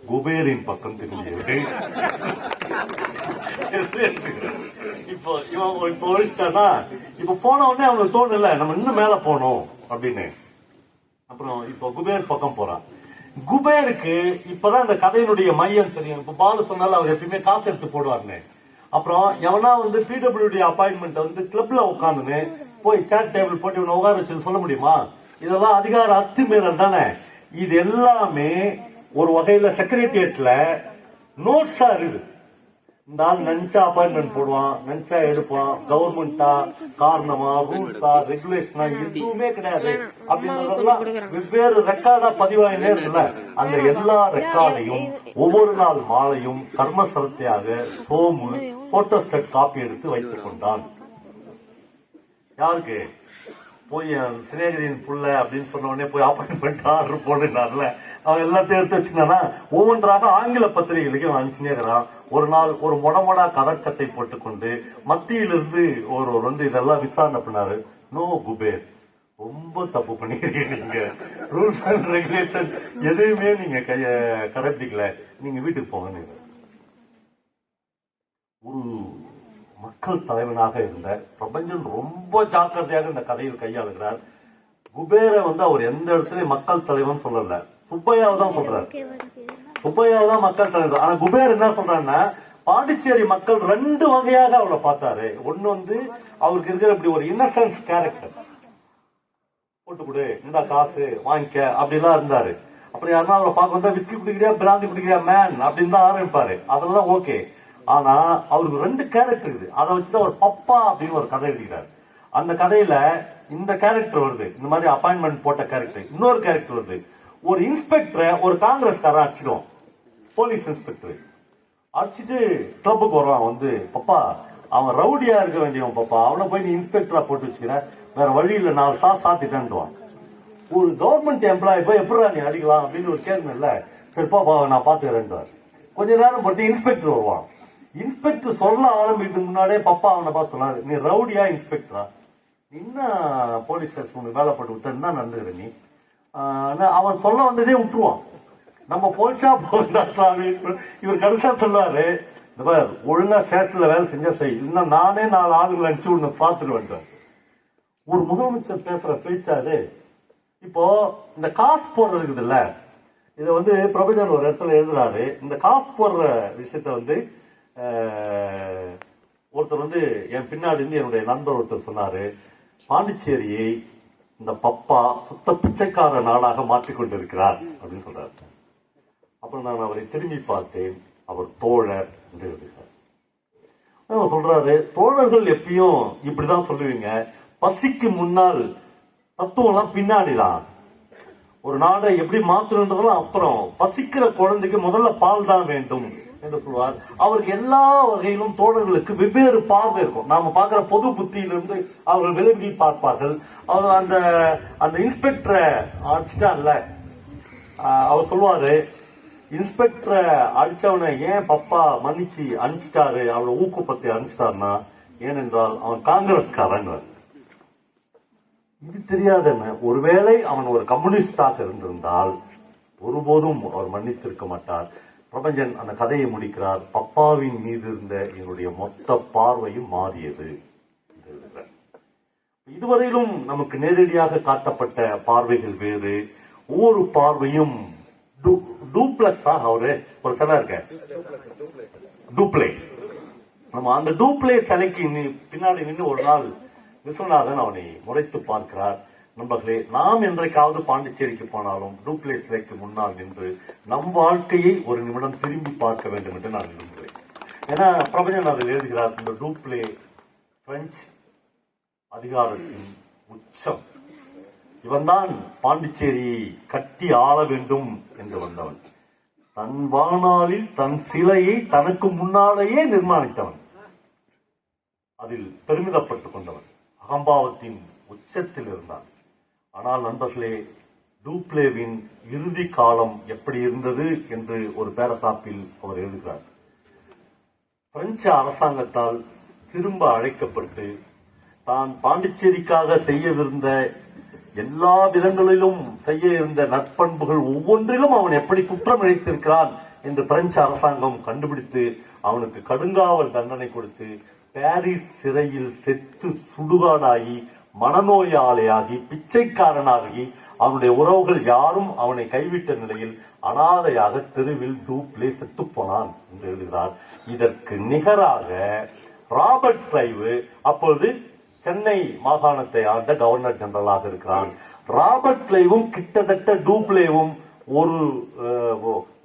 [SPEAKER 4] குபேரின் பக்கம் திரும்பியது. இப்போ ஒழிச்சிட்டானா, இப்ப போன உடனே அவனுக்கு தோணல நம்ம இன்னும் மேல போனோம் அப்படின்னு. அப்புறம் இப்போ குபேர் பக்கம் போறான். குபேருக்கு இப்பதான் இந்த கதையினுடைய மையம் தெரியும். இப்ப பாலு சொன்னாலும் அவர் எப்பயுமே காசு எடுத்து போடுவாருன்னு. அப்புறம் எவனா வந்து பிடபிள்யூடி அப்பாயின்மெண்ட் வந்து கிளப்ல உட்காந்துன்னு போய் சேர் டேபிள் போட்டு இவனை உட்கார வச்சு சொல்ல முடியுமா? இதெல்லாம் அதிகார அத்துமீறல் தானே. இது எல்லாமே ஒரு வகையில செக்ரட்டரியேட்ல நோட்ஸா இருக்குது. இந்த ஆள் நினைச்சா அப்பாயின்மெண்ட் போடுவான், நினைச்சா எடுப்பான். கவர்மெண்டா, காரணமா, ரூல்ஸா, ரெகுலேஷனா எதுவுமே கிடையாது. அப்படின்றதெல்லாம் வெவ்வேறு ரெக்கார்டா பதிவாயினே இருக்குல்ல. அந்த எல்லா ரெக்கார்டையும் ஒவ்வொரு நாள் மாலையும் கர்மசரத்தையாக சோமு போட்டோஸ்டேட் காப்பி எடுத்து வைத்துக் கொண்டான். யாருக்கு? போய் சிநேகிதியின் புள்ள அப்படின்னு சொன்ன உடனே போய் அப்பாயின்மெண்ட் ஆர்டர் போடுனார்ல, அவன் எல்லாத்தையும் எடுத்து வச்சுக்கினா ஒவ்வொன்றாக ஆங்கில பத்திரிகைகளுக்கு அவன் அனுப்பிச்சுனேகிறான். ஒரு நாள் ஒரு மொடமொடா கதர் சட்டை போட்டுக்கொண்டு மத்தியிலிருந்து ஒருவர் வந்து இதெல்லாம் விசாரணை பண்ணாரு. நோ குபேர், ரொம்ப தப்பு பண்ணிக்கிறீங்க. நீங்க ரூல்ஸ் அண்ட் ரெகுலேஷன் எதுவுமே நீங்க கடைபிடிக்கல, நீங்க வீட்டுக்கு போங்க. ஒரு மக்கள் தலைவனாக இருந்த பிரபஞ்சன் ரொம்ப ஜாக்கிரதையாக இந்த கதையில் கையாளுகிறார். குபேரை வந்து அவர் எந்த இடத்துலயும் மக்கள் தலைவன் சொல்லல, சுப்பையாவை தான் சொல்றாரு. சுப்பையாவை தான் மக்கள் தலைவர். ஆனா குபேர் என்ன சொல்றாருன்னா, பாண்டிச்சேரி மக்கள் 2 வகையாக அவளை பார்த்தாரு. ஒண்ணு வந்து அவருக்கு இருக்கிற இப்படி ஒரு இன்னசென்ஸ் கேரக்டர், போட்டு கொடு, இந்த காசு வாங்கிக்க அப்படிலாம் இருந்தாரு. அப்புறம் யாருன்னா அவரை பார்க்க வந்தா விஸ்கி குடிக்கிறியா, பிராந்தி குடிக்கிறியா மேன் அப்படின்னு தான் ஆரம்பிப்பாரு. அதெல்லாம் ஓகே. ஆனா அவருக்கு 2 கேரக்டர் இருக்குது. அதை வச்சுதான் ஒரு பப்பா அப்படின்னு ஒரு கதை எழுதிக்கிறார். அந்த கதையில இந்த கேரக்டர் வருது, இந்த மாதிரி அப்பாயின்மெண்ட் போட்ட கேரக்டர். இன்னொரு கேரக்டர் வருது, ஒரு இன்ஸ்பெக்டரை ஒரு காங்கிரஸ்காரன் அடிச்சிடுவான். போலீஸ் இன்ஸ்பெக்டர் அடிச்சுட்டு கிளப்புக்கு வருவான். வந்து பப்பா அவன் ரவுடியா இருக்க வேண்டியவன் பப்பா, அவனை போய் நீ இன்ஸ்பெக்டரா போட்டு வச்சுக்கிற, வேற வழி இல்ல, 4 சாத்திட்டான்டுவான். ஒரு கவர்மெண்ட் எம்ப்ளாயி போய் எப்படா நீ அடிக்கலாம் அப்படின்னு ஒரு கேள்வி இல்ல. சரிப்பா நான் பாத்துக்கிறேன். கொஞ்ச நேரம் பொறுத்து இன்ஸ்பெக்டர் வருவான். இன்ஸ்பெக்டர் சொல்ல ஆரம்பிக்கிறதுக்கு முன்னாடியே பப்பா அவனை பார்த்து சொன்னாரு, நீ ரவுடியா இன்ஸ்பெக்டரா, என்ன போலீஸ் ஸ்டேஷன் வேலை போட்டு விட்ட என்ன நடந்துக்கிற நீ? அவன் சொல்ல வந்ததே விட்டுருவான். நம்ம போலீஸா போறாரு. இவர் கடைசியா சொல்லுவாரு, இந்த மாதிரி ஒழுங்கா ஸ்டேஷன்ல வேலை செஞ்சா செய், இன்னும் நானே 4 ஆளுங்களை அனுப்பிச்சு உன்னை பார்த்துட்டு வந்தேன். ஒரு முதலமைச்சர் பேசுற பேச்சாது. இப்போ இந்த காசு போடுறது இருக்குது இல்ல, இதை வந்து பிரபஞ்சன் ஒரு இடத்துல எழுதுறாரு. இந்த காசு போடுற விஷயத்த வந்து ஒருத்தர் வந்து என் பின்னாடி இருந்து என்னுடைய நண்பர் ஒருத்தர் சொன்னாரு, பாண்டிச்சேரியை இந்த பப்பா சுத்த பிச்சைக்கார நாடாக மாற்றிக்கொண்டிருக்கிறார் அப்படின்னு சொல்றாரு. அப்புறம் நான் அவரை திரும்பி பார்த்தேன். அவர் தோழர் என்று எழுதுகிறார். சொல்றாரு, தோழர்கள் எப்பயும் இப்படிதான் சொல்லுவீங்க, பசிக்கு முன்னால் தத்துவம் எல்லாம் பின்னாடிதான். ஒரு நாடை எப்படி மாற்றணுன்றதெல்லாம் அப்புறம், பசிக்கிற குழந்தைக்கு முதல்ல பால் தான் வேண்டும் என்று சொல்வார். அவருக்கு எல்லா வகையிலும் தோழர்களுக்கு வெவ்வேறு பார்வை இருக்கும். நாம பாக்குற பொது புத்தியிலிருந்து அவர்கள் விலகி பார்ப்பார்கள். அவர் அந்த இன்ஸ்பெக்டரை அடிச்சிட்டான்ல, அவர் சொல்வாரு, இன்ஸ்பெக்டரை அடிச்சவனை ஏன் பப்பா மன்னிச்சு அனுப்பிச்சிட்டாரு, அவளை ஊக்கப்படுத்தி அனுப்பிச்சிட்டாருன்னா, ஏனென்றால் அவன் காங்கிரஸ்காரன். இது தெரியாத ஒருவேளை அவன் ஒரு கம்யூனிஸ்டாக இருந்திருந்தால் ஒருபோதும் அவர் மன்னித்திருக்க மாட்டார். பிரபஞ்சன் அந்த கதையை முடிக்கிறார். பப்பாவின் மீது இருந்த என்னுடைய மொத்த பார்வையும் மாறியது. இதுவரையிலும் நமக்கு நேரடியாக காட்டப்பட்ட பார்வைகள் வேறு. ஒவ்வொரு பார்வையும் டூப்ளெக்ஸா அவரு ஒரு சிலை இருக்க டூப்ளே. நம்ம அந்த டூப்ளே சிலைக்கு பின்னாடி நின்று ஒரு நாள் விஸ்வநாதன் அவனை முறைத்து பார்க்கிறார். நண்பர்களே, நாம் என்றைக்காவது பாண்டிச்சேரிக்கு போனாலும் டூப்ளே சிலைக்கு முன்னால் நின்று நம் வாழ்க்கையை ஒரு நிமிடம் திரும்பி பார்க்க வேண்டும் என்று நான் விரும்புகிறேன். ஏன்னா பிரபஞ்சன் அதில் எழுதுகிறார், இந்த டூப்ளே பிரெஞ்சு அதிகாரத்தின் உச்சம். இவன்தான் பாண்டிச்சேரியை கட்டி ஆள வேண்டும் என்று வந்தவன். தன் வாழ்நாளில் தன் சிலையை தனக்கு முன்னாலேயே நிர்மாணித்தவன். அதில் பெருமிதப்பட்டுக் கொண்டவன். அகம்பாவத்தின் உச்சத்தில் இருந்தான். ஆனால் நண்பர்களே, டூப்ளேவின் இறுதி காலம் எப்படி இருந்தது என்று ஒரு பேராகிராஃபில் அவர் எழுதுகிறார். பிரெஞ்சு அரசாங்கத்தால் திரும்ப அழைக்கப்பட்டு தான் பாண்டிச்சேரிக்காக செய்யவிருந்த எல்லா விதங்களிலும் செய்ய இருந்த நற்பண்புகள் ஒவ்வொன்றிலும் அவன் எப்படி குற்றம் இழைத்திருக்கிறான் என்று பிரெஞ்சு அரசாங்கம் கண்டுபிடித்து அவனுக்கு கடுங்காவல் தண்டனை கொடுத்து பாரிஸ் சிறையில் செத்து சுடுகாடாகி மனநோயாளியாகி பிச்சைக்காரனாகி அவனுடைய உறவுகள் யாரும் அவனை கைவிட்ட நிலையில் அனாதையாக தெருவில் டூப்ளே செத்து போனான் என்று எழுதுகிறார். இதற்கு நிகராக ராபர்ட் கிளைவ் அப்பொழுது சென்னை மாகாணத்தை ஆண்ட கவர்னர் ஜெனரலாக இருக்கிறான். ராபர்ட் கிளைவும் கிட்டத்தட்ட டூப்ளேவும்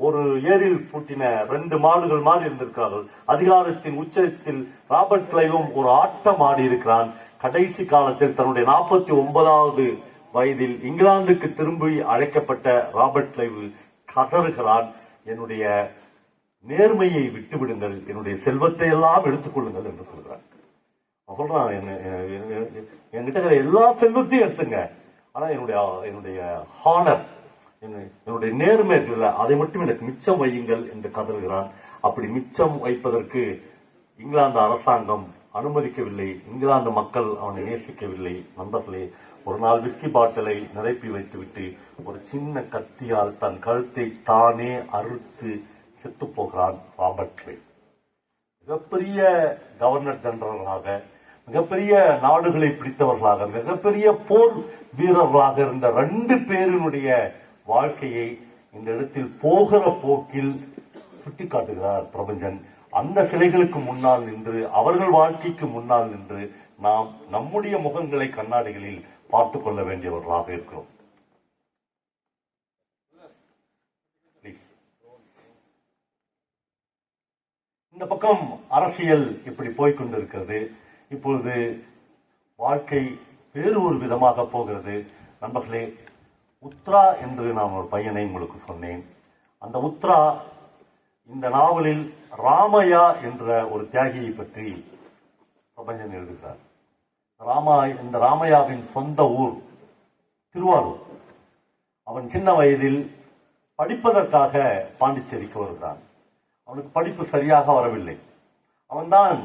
[SPEAKER 4] ஒரு ஏரியில் பூட்டின 2 மாடுகள் மாதிரி இருந்திருக்கிறார்கள். அதிகாரத்தின் உச்சத்தில் ராபர்ட் கிளைவும் ஒரு ஆட்டம் ஆடி இருக்கிறான். கடைசி காலத்தில் தன்னுடைய 49வது வயதில் இங்கிலாந்துக்கு திரும்பி அழைக்கப்பட்ட ராபர்ட் கிளைவ் கதறுகிறான், என்னுடைய நேர்மையை விட்டுவிடுங்கள், என்னுடைய செல்வத்தை எல்லாம் எடுத்துக் கொள்ளுங்கள் என்று சொல்கிறான். சொல்றான், என்கிட்ட இருக்கிற எல்லா செல்வத்தையும் எடுத்துங்க, ஆனா என்னுடைய ஹானர், என்னுடைய நேர்மை இருக்குல்ல, அதை மட்டும் எனக்கு மிச்சம் வையுங்கள் என்று கதறுகிறான். அப்படி மிச்சம் வைப்பதற்கு இங்கிலாந்து அரசாங்கம் அனுமதிக்கவில்லை. இங்கிலாந்து மக்கள் அவனை நேசிக்கவில்லை. நண்பர்களே, ஒரு நாள் விஸ்கி பாட்டிலை நிரப்பி வைத்துவிட்டு ஒரு சின்ன கத்தியால் தன் கழுத்தை தானே அறுத்து செத்து போகிறான் ராபர்ட் கிளைவ். மிகப்பெரிய கவர்னர் ஜெனரலாக, மிகப்பெரிய நாடுகளை பிடித்தவர்களாக, மிகப்பெரிய போர் வீரர்களாக இருந்த 2 பேரினுடைய வாழ்க்கையை இந்த இடத்தில் போகிற போக்கில் சுட்டிக்காட்டுகிறார் பிரபஞ்சன். அந்த சிலைகளுக்கு முன்னால் நின்று, அவர்கள் வாழ்க்கைக்கு முன்னால் நின்று நாம் நம்முடைய முகங்களை கண்ணாடிகளில் பார்த்துக் கொள்ள வேண்டியவர்களாக இருக்கிறோம். இந்த பக்கம் அரசியல் இப்படி போய்கொண்டிருக்கிறது. இப்பொழுது வாழ்க்கை வேறு ஒரு விதமாக போகிறது. நண்பர்களே, உத்ரா என்று நான் ஒரு பையனை உங்களுக்கு சொன்னேன். அந்த உத்ரா இந்த நாவலில் ராமையா என்ற ஒரு தியாகியை பற்றி பிரபஞ்சன் எழுதுகிறார். இந்த ராமையாவின் சொந்த ஊர் திருவாரூர். அவன் சின்ன வயதில் படிப்பதற்காக பாண்டிச்சேரிக்கு வருகிறான். அவனுக்கு படிப்பு சரியாக வரவில்லை. அவன்தான்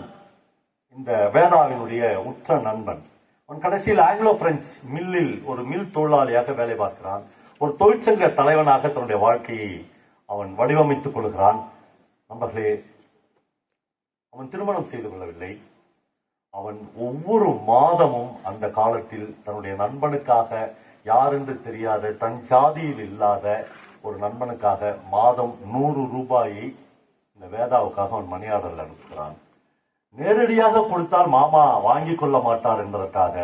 [SPEAKER 4] இந்த வேதாவினுடைய உற்ற நண்பன். அவன் கடைசியில் ஆங்கிலோ பிரெஞ்சு மில்லில் ஒரு மில் தொழிலாளியாக வேலை பார்க்கிறான். ஒரு தொழிற்சங்க தலைவனாக தன்னுடைய வாழ்க்கையை அவன் வடிவமைத்துக் கொள்கிறான். நண்பர்களே, அவன் திருமணம் செய்து கொள்ளவில்லை. அவன் ஒவ்வொரு மாதமும் அந்த காலத்தில் தன்னுடைய நண்பனுக்காக, யாரென்று தெரியாத தன் சாதியில் இல்லாத ஒரு நண்பனுக்காக மாதம் 100 ரூபாயை இந்த வேதாவுக்காக அவன் மணி ஆர்டரில் அனுப்புகிறான். நேரடியாக கொடுத்தால் மாமா வாங்கிக் கொள்ள மாட்டார் என்பதற்காக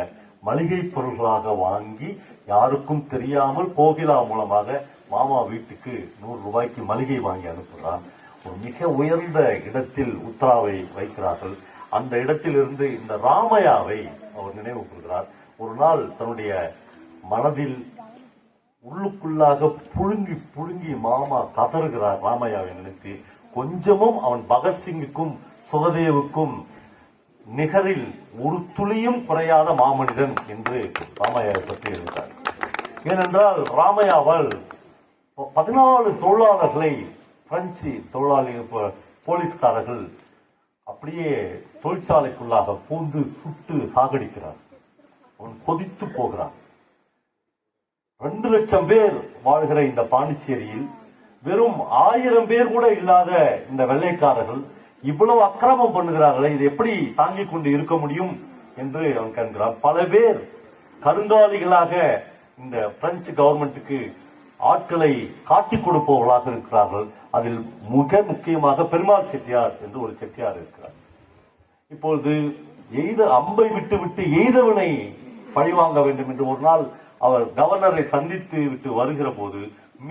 [SPEAKER 4] மளிகை பொருள்களாக வாங்கி யாருக்கும் தெரியாமல் கோகிலா மூலமாக மாமா வீட்டுக்கு 100 ரூபாய்க்கு மளிகை வாங்கி அனுப்புகிறான். ஒரு மிக உயர்ந்த இடத்தில் உத்ராவை வைக்கிறார்கள். அந்த இடத்திலிருந்து இந்த ராமையாவை அவர் நினைவு கூறுகிறார். ஒரு நாள் தன்னுடைய மனதில் உள்ளுக்குள்ளாக புழுங்கி புழுங்கி மாமா கதறுகிறார் ராமையாவை நினைத்து. கொஞ்சமும் அவன் பகத்சிங்குக்கும் சுகதேவுக்கும் நிகரில் ஒரு துளியும் குறையாத மாமனிதன் என்று ராமையாவை பற்றி எழுதினார். ஏனென்றால் ராமையாவால் 14 தொழிலாளர்களை பிரெஞ்சு போலீஸ்காரர்கள் அப்படியே தொழிற்சாலைக்குள்ளாக பூந்து சுட்டு சாகடிக்கிறார். அவன் கொதித்து போகிறான். 2 லட்சம் பேர் வாழ்கிற இந்த பாண்டிச்சேரியில் வெறும் 1000 பேர் கூட இல்லாத இந்த வெள்ளைக்காரர்கள் இவ்வளவு அக்கிரமம் பண்ணுகிறார்களே, இது எப்படி தாங்கிக் கொண்டு இருக்க முடியும் என்று அவன் காண்கிறான். பல பேர் கருங்காலிகளாக இந்த பிரெஞ்சு கவர்மெண்ட்டுக்கு ஆட்களை காட்டிக் கொடுப்பவர்களாக இருக்கிறார்கள். அதில் மிக முக்கியமாக பெருமாள் செட்டியார் என்று ஒரு செட்டியார் இருக்கிறார். இப்பொழுது அம்பை விட்டு எய்தவனை பழிவாங்க வேண்டும் என்று ஒரு நாள் அவர் கவர்னரை சந்தித்து விட்டு வருகிற போது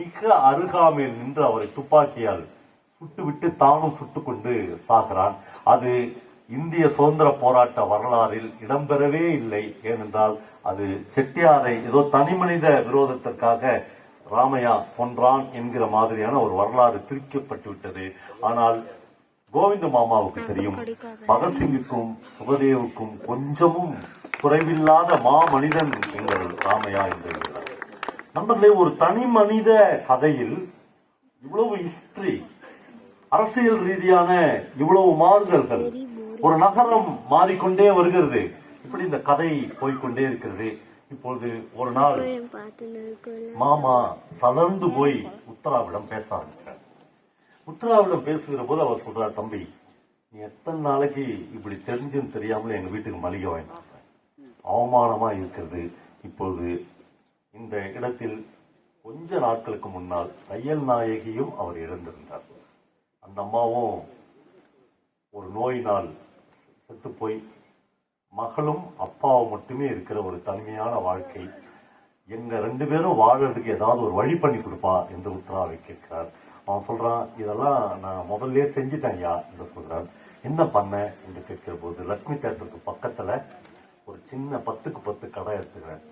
[SPEAKER 4] மிக அருகாமையில் நின்று அவரை துப்பாக்கியால் சுட்டுவிட்டு தானும் சுட்டுக் கொண்டு சாகிறான். அது இந்திய சுதந்திர போராட்ட வரலாறில் இடம்பெறவே இல்லை. ஏனென்றால் அது செட்டியாரை ஏதோ தனி மனித விரோதத்திற்காக ராமையா கொன்றான் என்கிற மாதிரியான ஒரு வரலாறு திரிக்கப்பட்டு விட்டது. ஆனால் கோவிந்த மாமாவுக்கு தெரியும், பகத்சிங்குக்கும் சுகதேவுக்கும் கொஞ்சமும் குறைவில்லாத மனிதன் எங்கள் ராமையா என்று. நண்பர்களே, ஒரு தனி மனித கதையில் இவ்வளவு ஹிஸ்டரி, அரசியல் ரீதியான இவ்வளவு மாறுதல்கள், ஒரு நகரம் மாறிக்கொண்டே வருகிறது. இப்படி இந்த கதை போய்கொண்டே இருக்கிறது. இப்பொழுது ஒரு நாள் மாமா தளர்ந்து போய் உத்தராவிடம் பேச ஆரம்பிக்கிறார். உத்தராவிடம் பேசுகிற போது அவர் சொல்றார், தம்பி, நீ எத்தனை நாளைக்கு இப்படி தெரிஞ்சுன்னு தெரியாமல எங்க வீட்டுக்கு மளிகை வாங்கினாங்க, அவமானமா இருக்கிறது. இப்பொழுது இந்த இடத்தில் கொஞ்ச நாட்களுக்கு முன்னால் தையல் நாயகியும் அவர் இழந்திருந்தார். அந்த அம்மாவும் ஒரு நோயினால் செத்து போய் மகளும் அப்பாவும் மட்டுமே இருக்கிற ஒரு தனிமையான வாழ்க்கை. எங்க 2 பேரும் வாழறதுக்கு ஏதாவது ஒரு வழி பண்ணி கொடுப்பா என்று உத்தராவை கேட்கிறார். அவன் சொல்றான், இதெல்லாம் நான் முதல்ல செஞ்சுட்டேன் ஐயா என்று சொல்றான். என்ன பண்ண என்று கேட்கிற போது, லட்சுமி தேட்டருக்கு பக்கத்துல ஒரு சின்ன 10க்கு 10 கடை எடுத்துக்கிறேன்.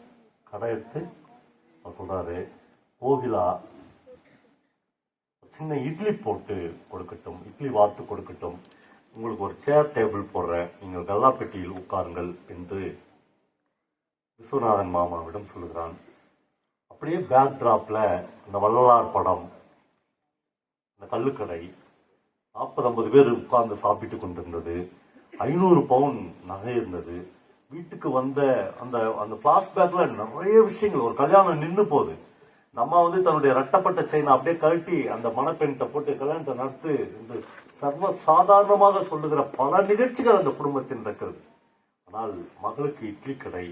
[SPEAKER 4] கடை எடுத்து அவர் சொல்றாரு, கோகிலா சின்ன இட்லி போட்டு கொடுக்கட்டும், இட்லி வார்த்து கொடுக்கட்டும், உங்களுக்கு ஒரு சேர் டேபிள் போடுறேன், நீங்கள் கல்லாப்பெட்டியில் உட்காருங்கள் என்று விஸ்வநாதன் மாமாவிடம் சொல்லுகிறான். அப்படியே பேக் டிராப்ல அந்த வள்ளலார் படம், அந்த கல்லுக்கடை, 40-50 பேர் உட்கார்ந்து சாப்பிட்டு கொண்டிருந்தது, 500 பவுன் நகை இருந்தது. வீட்டுக்கு வந்த அந்த அந்த பிளாஷ்பேக்ல நிறைய விஷயங்கள். ஒரு கல்யாணம் நின்று போகுது. இந்த அம்மா தன்னுடைய ரட்டப்பட்ட செயினை அப்படியே கழட்டி அந்த மணப்பெண்கிட்ட போட்டு கல்யாணத்தை நடத்து என்று சர்வ சாதாரணமாக சொல்லுகிற பல நிகழ்ச்சிகள் அந்த குடும்பத்தில் இருக்கிறது. ஆனால் மகளுக்கு இட்லி கடை,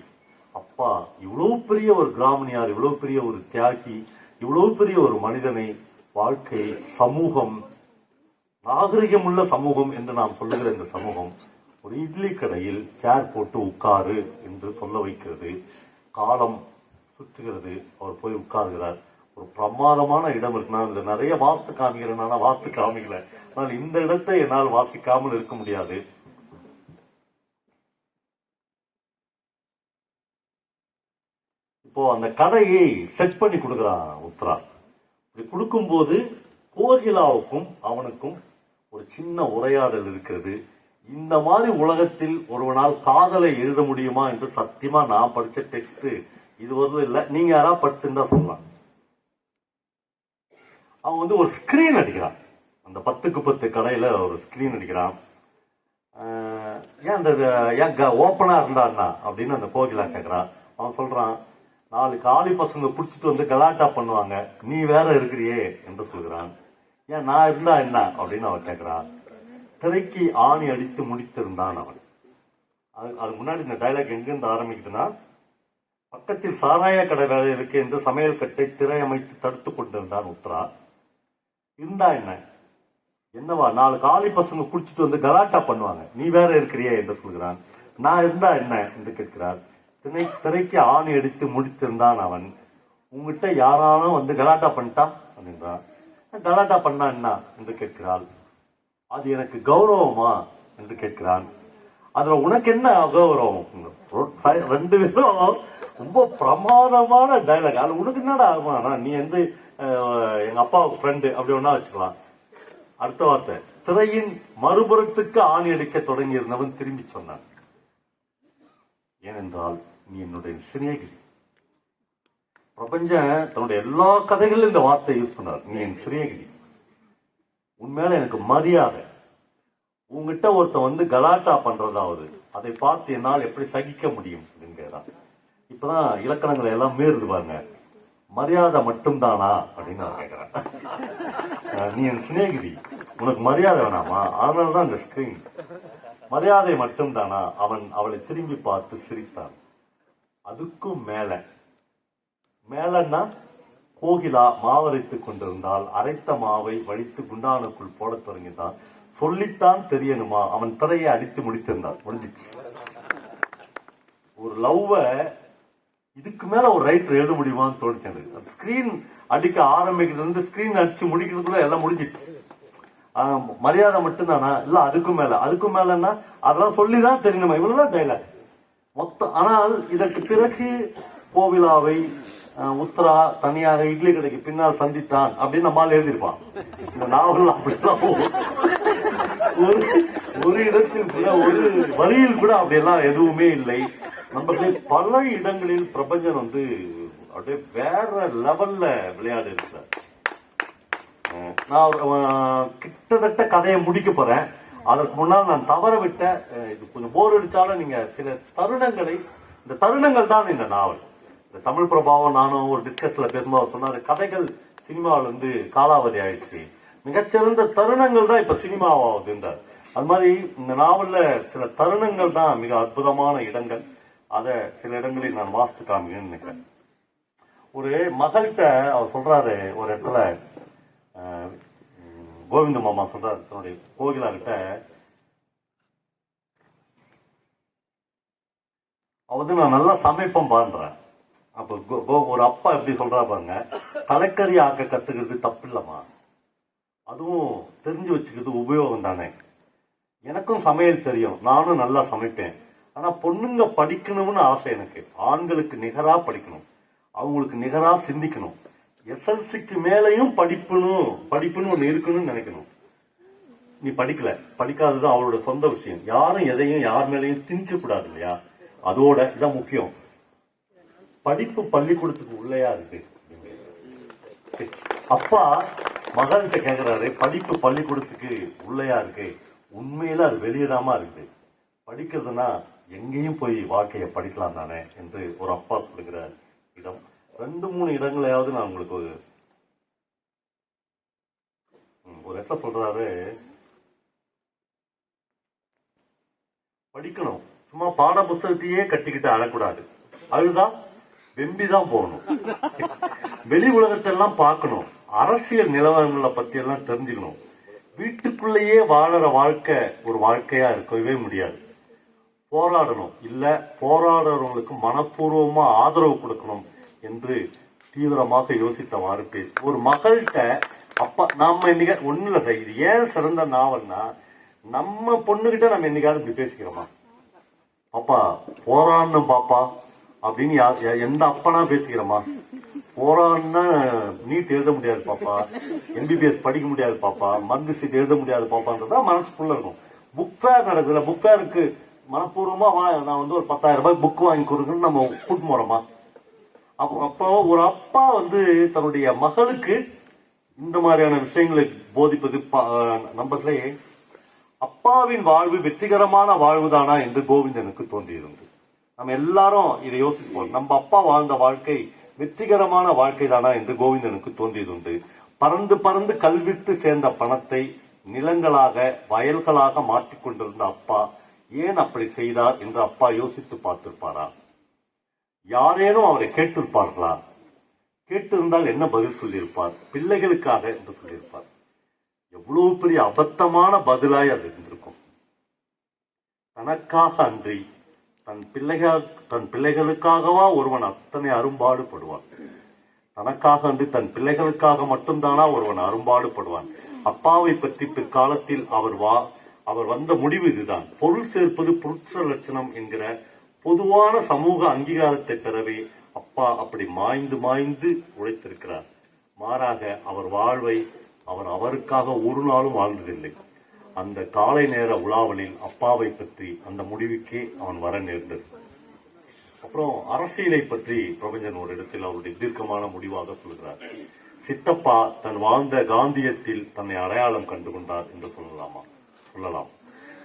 [SPEAKER 4] அப்பா இவ்வளவு பெரிய ஒரு கிராமணியார், இவ்வளவு பெரிய ஒரு தியாகி, இவ்வளவு பெரிய ஒரு மனிதனை, வாழ்க்கை, சமூகம், நாகரிகம் உள்ள சமூகம் என்று நாம் சொல்லுகிற இந்த சமூகம் ஒரு இட்லி கடையில் சேர் போட்டு உட்காரு என்று சொல்ல வைக்கிறது. காலம் சுற்றுகிறது, அவர் போய் உட்கார்கிறார். ஒரு பிரமாதமான இடம் இருக்கு. நான் இதுல நிறைய வாஸ்து காமிக்கிறேன், நான் வாஸ்து காமிக்கல. ஆனால் இந்த இடத்தை என்னால் வாசிக்காமல் இருக்க முடியாது. இப்போ அந்த கடையை செட் பண்ணி கொடுக்கிறான் உத்தரா. இப்படி கொடுக்கும் போது கோகிலாவுக்கும் அவனுக்கும் ஒரு சின்ன உரையாடல் இருக்கிறது. இந்த மாதிரி உலகத்தில் ஒருவனால் காதலை எழுத முடியுமா என்று சத்தியமா நான் படிச்ச டெக்ஸ்ட் இது வரலும் இல்ல. நீங்க யாராவது படிச்சிருந்தா சொல்லலாம். அவன் ஒரு ஸ்கிரீன் அடிக்கிறான். அந்த 10க்கு 10 கடையில ஒரு ஸ்கிரீன் அடிக்கிறான். ஏன் அந்த ஓப்பனா இருந்தான்னா அப்படின்னு அந்த கோகிலா கேட்கிறான். அவன் சொல்றான், 4 காளி பசங்க புடிச்சிட்டு வந்து கலாட்டா பண்ணுவாங்க, நீ வேற இருக்கிறியே என்று சொல்கிறான். ஏன் நான் இருந்தா என்ன அப்படின்னு அவன் கேட்கிறான். திரைக்கு ஆணி அடித்து முடித்திருந்தான் அவன். அது முன்னாடி இந்த டைலாக் எங்கிருந்து ஆரம்பிக்குதுன்னா, பக்கத்தில் சாராய கடை வேலை இருக்கு என்று சமையல் கட்டை திரை அமைத்து தடுத்து கொண்டிருந்தான் உத்தரா. இருந்தா என்ன, என்னவா 4 காளி பசங்க குடிச்சிட்டு வந்து கலாட்டா பண்ணுவாங்க, நீ வேற இருக்கிறியே என்று சொல்கிறான். நான் இருந்தா என்ன என்று கேட்கிறார். திரைக்கு ஆணி அடித்து முடித்திருந்தான் அவன். உங்ககிட்ட யாராலும் வந்து கலாட்டா பண்ணிட்டா அப்படின்றான். கலாட்டா பண்ணா என்ன என்று கேட்கிறாள். அது எனக்கு கௌரவமா என்று கேட்கிறான். அதுல உனக்கு என்ன அகௌரவம்? 2 பேரும் ரொம்ப பிரமாதமான டைலாக். அது உனக்கு என்னடா ஆகுமா, நீ எங்க அப்பாவுக்கு ஃப்ரெண்டு அப்படி ஒன்னா வச்சுக்கலாம். அடுத்த வார்த்தை, திரையின் மறுபுறத்துக்கு ஆணி அடிக்க தொடங்கி இருந்தவன் திரும்பி சொன்னான், ஏனென்றால் நீ என்னுடைய சிநேகிதி. பிரபஞ்சம் தன்னுடைய எல்லா கதைகளிலும் இந்த வார்த்தை யூஸ் பண்ணார், நீ என் சிநேகிதி, உண்மையில எனக்கு மரியாதை. உங்ககிட்ட ஒருத்தன் கலாட்டா பண்றதாவது அதை பார்த்து என்னால் எப்படி சகிக்க முடியும் அப்படிங்கிறான். இப்பதான் இலக்கணங்களை எல்லாம் மீறுது பாருங்க. மரியாதை மட்டும்தானா அப்படின்னு நான் கேட்கிறேன். நீ என் சிநேகிதி, உனக்கு மரியாதை வேணாமா? அதனாலதான் இந்த ஸ்கிரீன். மரியாதை மட்டும்தானா? அவளை திரும்பி பார்த்து சிரித்தான். அதுக்கும் மேலன்னா கோகிலா மாவரைத்துக் கொண்டிருந்தால் அரைத்த மாவை வலித்து குண்டானுக்குள் போட தொடங்கினான். சொல்லித்தான் தெரியணுமா? அவன் திரையை அடித்து முடித்திருந்தான், முடிஞ்சிச்சு. ஒரு லவ்வ இதுக்கு மேல ஒரு ரைட்டர் எழுத முடியுமான்னு தோணுச்சு. ஸ்கிரீன் அடிக்க ஆரம்பிக்கிறது ஸ்கிரீன் அடிச்சு முடிக்கிறதுக்குள்ள எல்லாம் முடிஞ்சிச்சு. மரியாதை மட்டும்தானா? இல்ல அதுக்கும் மேலன்னா அதெல்லாம் சொல்லிதான் தெரியணுமா? இவ்வளவுதான் டைலாக். ஆனால் இதற்கு பிறகு கோவிலாவை உத்தரா தனியாக இட்லி கடைக்கு பின்னால் சந்தித்தான் அப்படின்னு நம்மால் எழுதியிருப்பான். இந்த நாவல் அப்படிலாம் ஒரு இடத்தில் கூட ஒரு வரியில் கூட அப்படியெல்லாம் எதுவுமே இல்லை. நம்மளே பல இடங்களில் பிரபஞ்சன் அப்படியே வேற லெவல்ல விளையாடு இருக்கிறார். நான் கிட்டத்தட்ட கதையை முடிக்க போறேன். அதற்கு முன்னால் நான் தவற விட்ட இது கொஞ்சம் போர் அடிச்சாலும் நீங்க சில தருணங்களை, இந்த தருணங்கள் தான் இந்த நாவல். இந்த தமிழ் பிரபாவம் நானும் ஒரு டிஸ்கஷன்ல பேசும்போது சொன்னாரு, கதைகள் சினிமாவில காலாவதி ஆயிடுச்சு, மிகச்சிறந்த தருணங்கள் தான் இப்ப சினிமாவாகுதுன்றார். அது மாதிரி இந்த நாவல்ல சில தருணங்கள் தான் மிக அற்புதமான இடங்கள். அத சில இடங்களில் நான் வாசித்து காமிக்கணும்னு நினைக்கிறேன். ஒரு மகள்கிட்ட அவர் சொல்றாரு, ஒரு இடத்துல கோவிந்த மாமா சொல்றாரு தன்னுடைய கோகிலா கிட்ட, நான் நல்லா சமைப்பேன் பான்றேன். அப்ப ஒரு அப்பா எப்படி சொல்றா பாருங்க, தலைக்கறி ஆக்க கத்துக்கிறது தப்பு இல்லம்மா, அதுவும் தெரிஞ்சு வச்சுக்கிறது உபயோகம் தானே. எனக்கும் சமையல் தெரியும், நானும் நல்லா சமைப்பேன். ஆனா பொண்ணுங்க படிக்கணும்னு ஆசை எனக்கு. ஆண்களுக்கு நிகரா படிக்கணும், அவங்களுக்கு நிகரா சிந்திக்கணும். SLCக்கு மேலையும் படிப்புன்னு ஒண்ணு இருக்கணும்னு நினைக்கணும். நீ படிக்கல, படிக்காதது அவளோட சொந்த விஷயம். யாரும் எதையும் யார் மேலையும் திணிக்க கூடாது இல்லையா? அதோட இதான் முக்கியம். படிப்பு பள்ளிக்கூடத்துக்கு உள்ளேயா இருக்கு. அப்பா மகன்கிட்ட கேக்குறாரு, படிப்பு பள்ளிக்கூடத்துக்கு உள்ளேயா இருக்கு? உண்மையில அது வெளியேறாம இருக்குது. படிக்கிறதுனா எங்கேயும் போய் வாழ்க்கையை படிக்கலாம் தானே என்று ஒரு அப்பா சொல்லுகிற இடம். 2-3 இடங்களையாவது நான் உங்களுக்கு ஒரு இடத்துல சொல்றாரு, படிக்கணும், சும்மா பாட புஸ்தகத்தையே கட்டிக்கிட்டு அழக்கூடாது, அதுதான் வெம்பிதான் போகணும். வெளி உலகத்தெல்லாம் பார்க்கணும், அரசியல் நிலவரங்களை பத்தி எல்லாம் தெரிஞ்சுக்கணும். வீட்டுக்குள்ளேயே வாழற வாழ்க்கை ஒரு வாழ்க்கையா இருக்கவே முடியாது. போராடணும், இல்ல போராடுறவங்களுக்கு மனப்பூர்வமா ஆதரவு கொடுக்கணும் என்று தீவிரமாக யோசித்தவாறு பேர். ஒரு மகள்கிட்ட அப்பா, நாம என்னைக்கா ஒண்ணு இல்ல சார், இது ஏன் சிறந்த நாவல்னா, நம்ம பொண்ணுகிட்ட நம்ம என்னைக்காவது இப்படி பேசிக்கிறோமா? பாப்பா போராடணும் பாப்பா அப்படின்னு எந்த அப்பனா பேசிக்கிறோமா? போராடினா நீட் எழுத முடியாது பாப்பா, MBBS படிக்க முடியாது பாப்பா, மருந்து சீட் எழுத முடியாது பாப்பான்றதா மனசுக்குள்ள இருக்கும். புக் ஃபேர் நடக்குதுல, புக் ஃபேருக்கு மனப்பூர்வமா நான் ஒரு 10,000 ரூபாய் புக் வாங்கி கொடுக்குன்னு நம்ம கூட்டு போறோமா? அப்போ ஒரு அப்பா தன்னுடைய மகளுக்கு இந்த மாதிரியான விஷயங்களை போதிப்பது நம்பர்லே அப்பாவின் வாழ்வு வெற்றிகரமான வாழ்வுதானா என்று கோவிந்தனுக்கு தோன்றியிருந்தது. நம்ம எல்லாரும் இதை யோசிப்போம், நம்ம அப்பா வாழ்ந்த வாழ்க்கை வெற்றிகரமான வாழ்க்கை தானா என்று கோவிந்தனுக்கு தோன்றியதுண்டு. பறந்து பறந்து கல்வித்து சேர்ந்த பணத்தை நிலங்களாக வயல்களாக மாற்றிக்கொண்டிருந்த அப்பா ஏன் அப்படி செய்தார் என்று அப்பா யோசித்து பார்த்திருப்பாரா? யாரேனும் அவரை கேட்டிருப்பார்களா? கேட்டிருந்தால் என்ன பதில் சொல்லியிருப்பார்? பிள்ளைகளுக்காக என்று சொல்லியிருப்பார். எவ்வளவு பெரிய அபத்தமான பதிலாய் அது இருந்திருக்கும். தனக்காக அன்றி தன் பிள்ளைகளுக்காகவா ஒருவன் அத்தனை அரும்பாடுபடுவான்? தனக்காக அன்றி தன் பிள்ளைகளுக்காக மட்டும்தானா ஒருவன் அரும்பாடுபடுவான்? அப்பாவை பற்றி பிற்காலத்தில் அவர் வந்த முடிவு இதுதான். பொருள் சேர்ப்பது புருஷ லட்சணம் என்கிற பொதுவான சமூக அங்கீகாரத்தை பெறவே அப்பா அப்படி மாய்ந்து மாய்ந்து உழைத்திருக்கிறார். மாறாக அவர் வாழ்வை அவருக்காக ஒரு நாளும் வாழ்ந்ததில்லை. அந்த காலை நேர உலாவலில் அப்பாவை பற்றி அந்த முடிவுக்கே அவன் வர நேர்ந்தது. அப்புறம் அரசியலை பற்றி பிரபஞ்சன் ஒரு இடத்தில் அவருடைய தீர்க்கமான முடிவாக சொல்கிறார். சித்தப்பா தன் வாழ்ந்த காந்தியத்தில் தன்னை அடையாளம் கண்டுகொண்டார் என்று சொல்லலாம்.